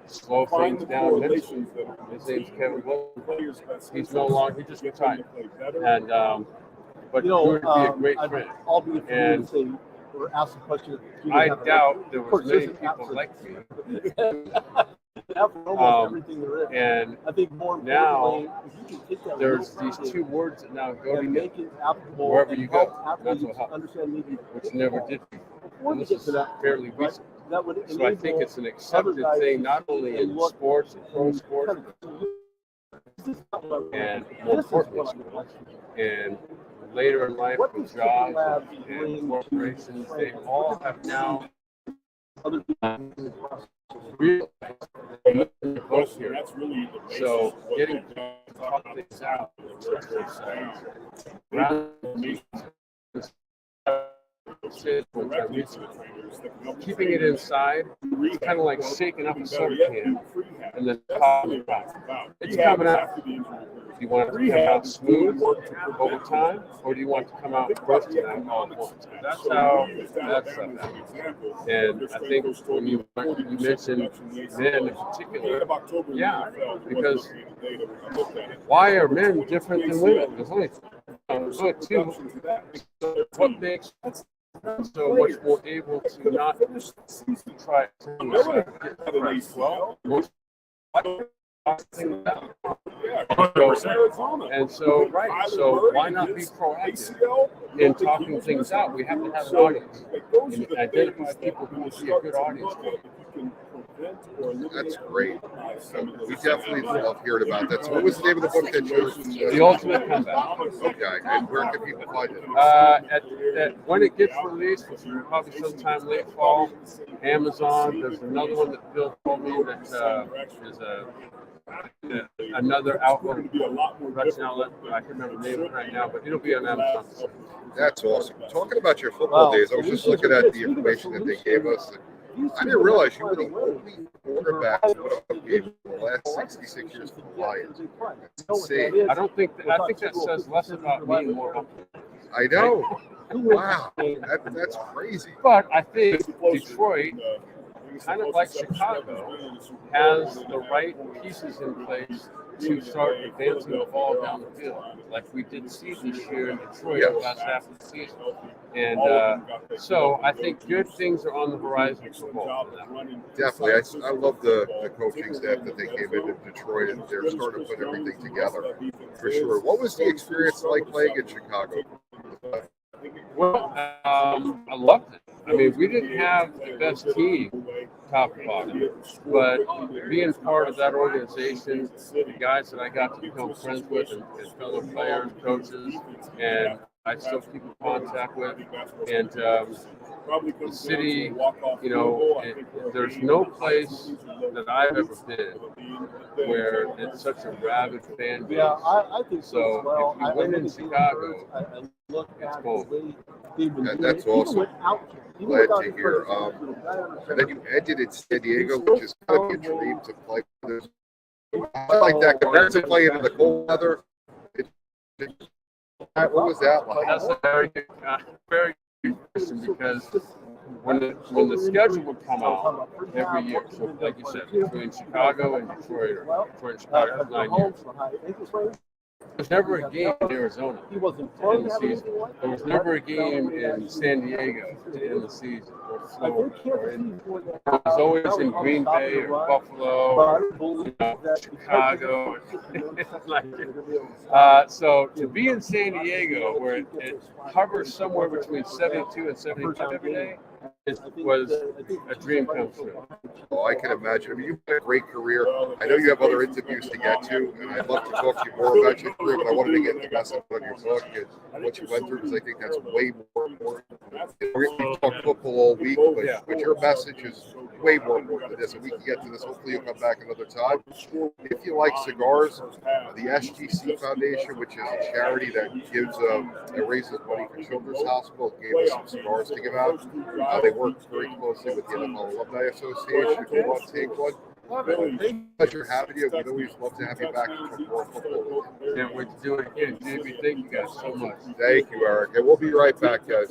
slow things down mentally. His name's Kevin Wilson. He's no longer, he just retired. And, but he would be a great friend. And I doubt there was many people like me. And I think now there's these 2 words that now go together wherever you go, mental health, which never did before. And this is fairly recent. So I think it's an accepted thing, not only in sports and pro sports, and more importantly, sports. And later in life with jobs and corporations, they all have now real here. So getting to talk things out, keeping it inside, it's kind of like shaking up a soda can and then popping it out. It's coming out. Do you want it to come out smooth over time, or do you want it to come out bursting out all at once? That's how that stuff happens. And I think when you mentioned men in particular, yeah, because why are men different than women? There's only 2. So what makes so much more able to not try to get right? Well, most and so, right, so why not be proactive in talking things out? We have to have an audience and identify people who will be a good audience for it. That's great. We definitely love hearing about that. So what was the name of the book that you're... The Ultimate Comeback. Okay, and where can people find it? When it gets released, which will probably sometime late fall, Amazon. There's another one that Bill told me that is another outlet, production outlet. I can't remember the name right now, but it'll be on Amazon. That's awesome. Talking about your football days, I was just looking at the information that they gave us. I didn't realize you were the only quarterback to put up a game for the last 66 years for the Lions. That's insane. I think that says less about me and more about you. I know. Wow. That's crazy. But I think Detroit, kind of like Chicago, has the right pieces in place to start advancing the ball down the field, like we did see this year in Detroit the last half of the season. And so I think good things are on the horizon for both. Definitely. I love the coaching staff that they came into Detroit, and they're starting to put everything together, for sure. What was the experience like playing in Chicago? Well, I loved it. I mean, we didn't have the best team, top to bottom, but being part of that organization, the guys that I got to become friends with, and fellow players, coaches, and I still keep in contact with, and the city, you know, there's no place that I've ever been where it's such a rabid fan base. Yeah, I think so. Well, if you win in Chicago, it's bold. That's awesome. Glad to hear. And then you ended in San Diego, which is kind of a dream to play. I like that compared to playing in the cold weather. What was that like? That's a very question because when the schedule would come out every year, so like you said, between Chicago and Detroit, or Detroit and Chicago, that's 9 years. There's never a game in Arizona to end the season. There was never a game in San Diego to end the season, or Florida. It was always in Green Bay or Buffalo or Chicago. So to be in San Diego, where it hovers somewhere between 72 and 75 every day, was a dream come true. Well, I can imagine. I mean, you've had a great career. I know you have other interviews to get to, and I'd love to talk to you more about your career, but I wanted to get the message on your book and what you went through, because I think that's way more important. We talk football all week, but your message is way more important than this, and we can get to this. Hopefully you'll come back another time. If you like cigars, the SGC Foundation, which is a charity that gives that raises money for Children's Hospital, gave us some cigars to give out. They work very closely with the NFL Alumni Association. If you want to take one, pleasure having you. We'd always love to have you back to talk more football. Can't wait to do it again. Jamie, thank you guys so much. Thank you, Eric. And we'll be right back, guys.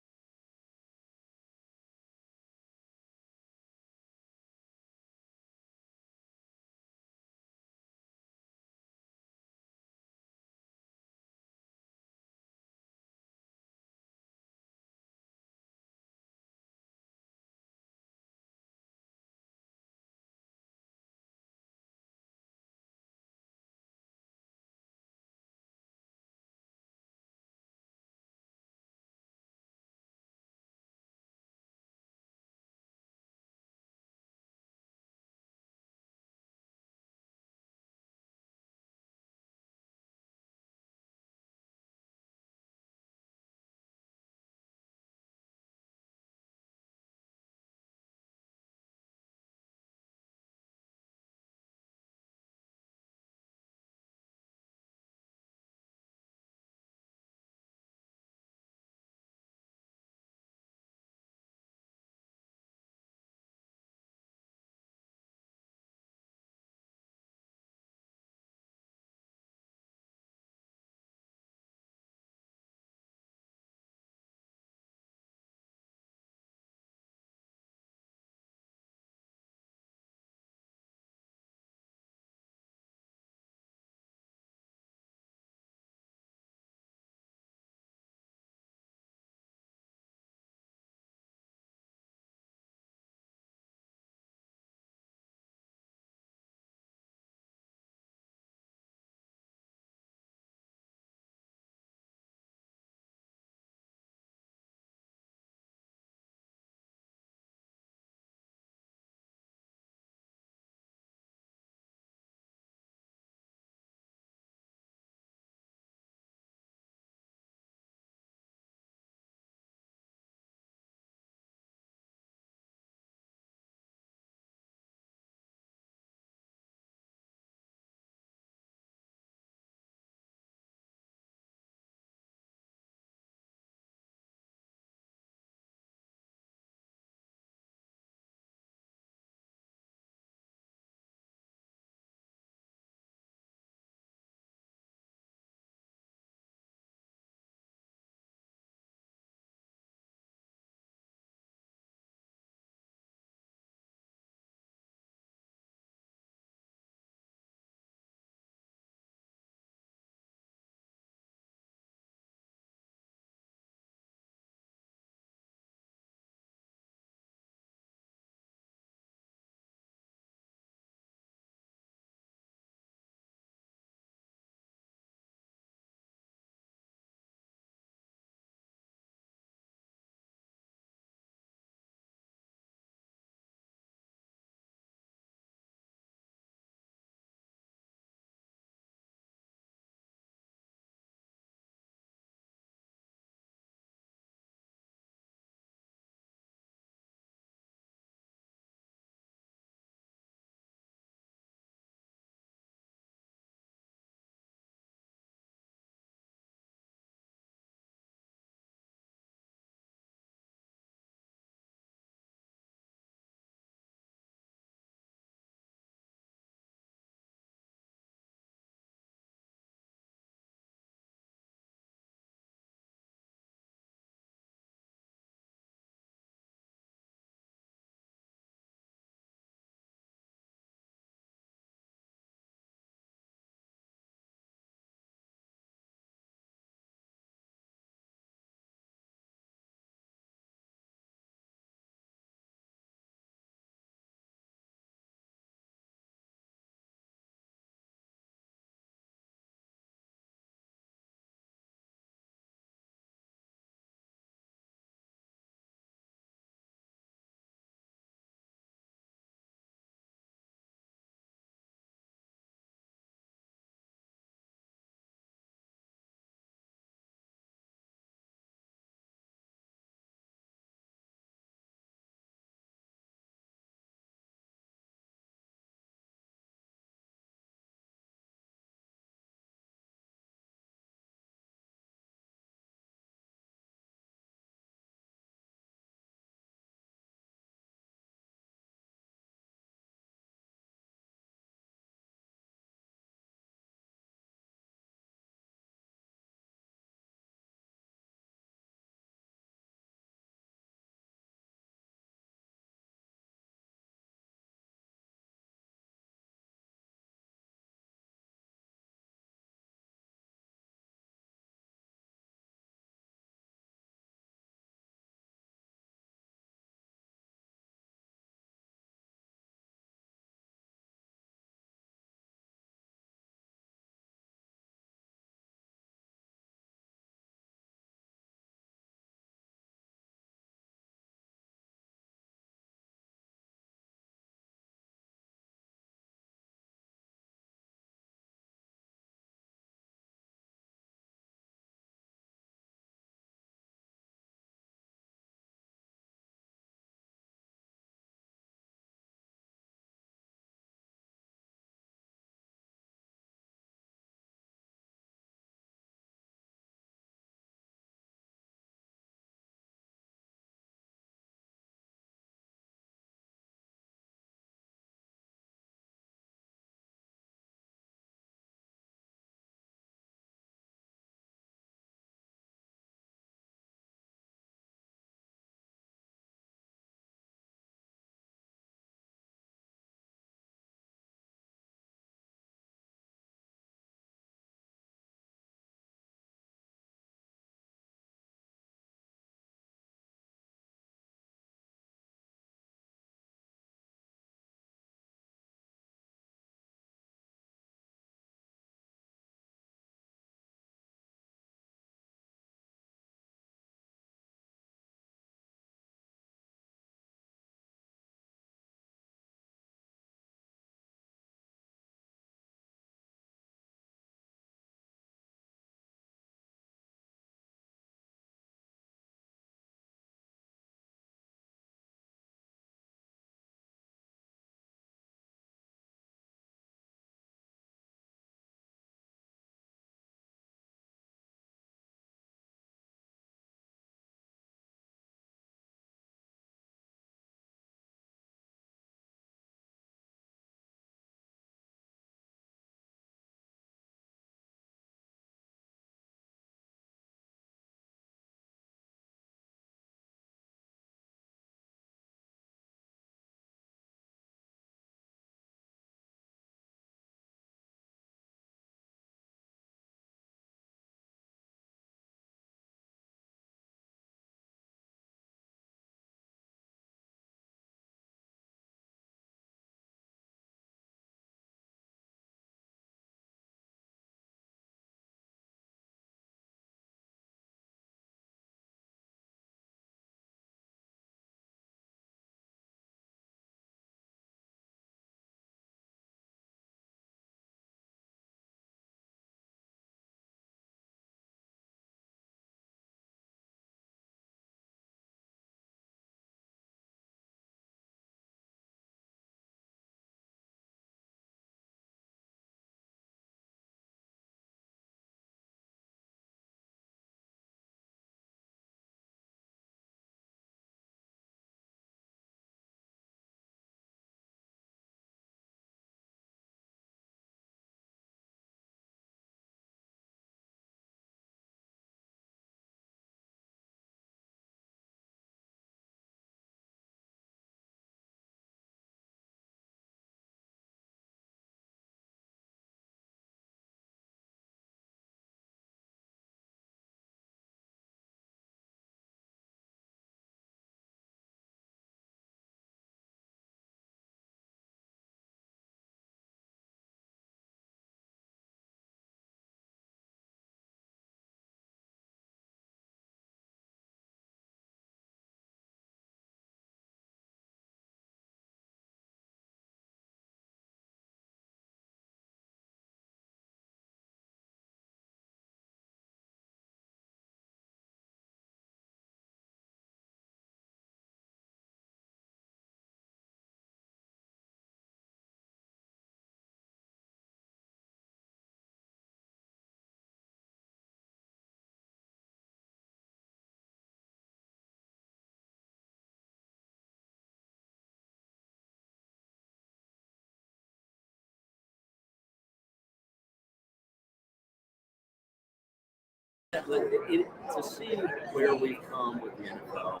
to see where we've come with the NFL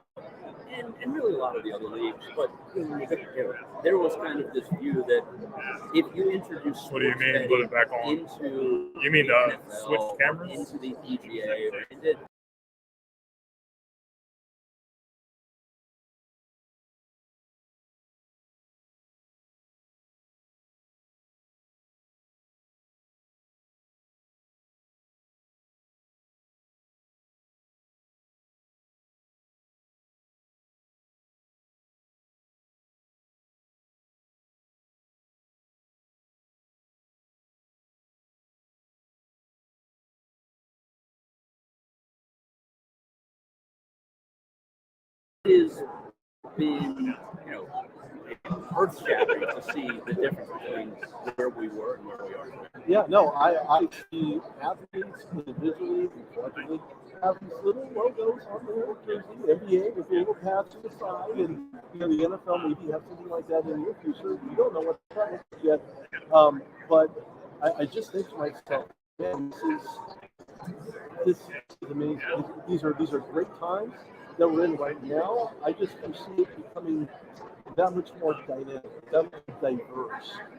and really a lot of the other leagues, but there was kind of this view that if you introduce What do you mean? Put it back on. into You mean the switch NFL, cameras? into the PGA, or into has been, earth-shattering to see the difference between where we were and where we are today. Yeah, no, I see athletes individually and collectively have these little logos on their jersey. NBA with the little patch to the side, and the NFL maybe have something like that in the near future. We don't know what that looks like yet, but I just think to myself, man, this is amazing. These are great times that we're in right now. I just foresee it becoming that much more dynamic, that much diverse.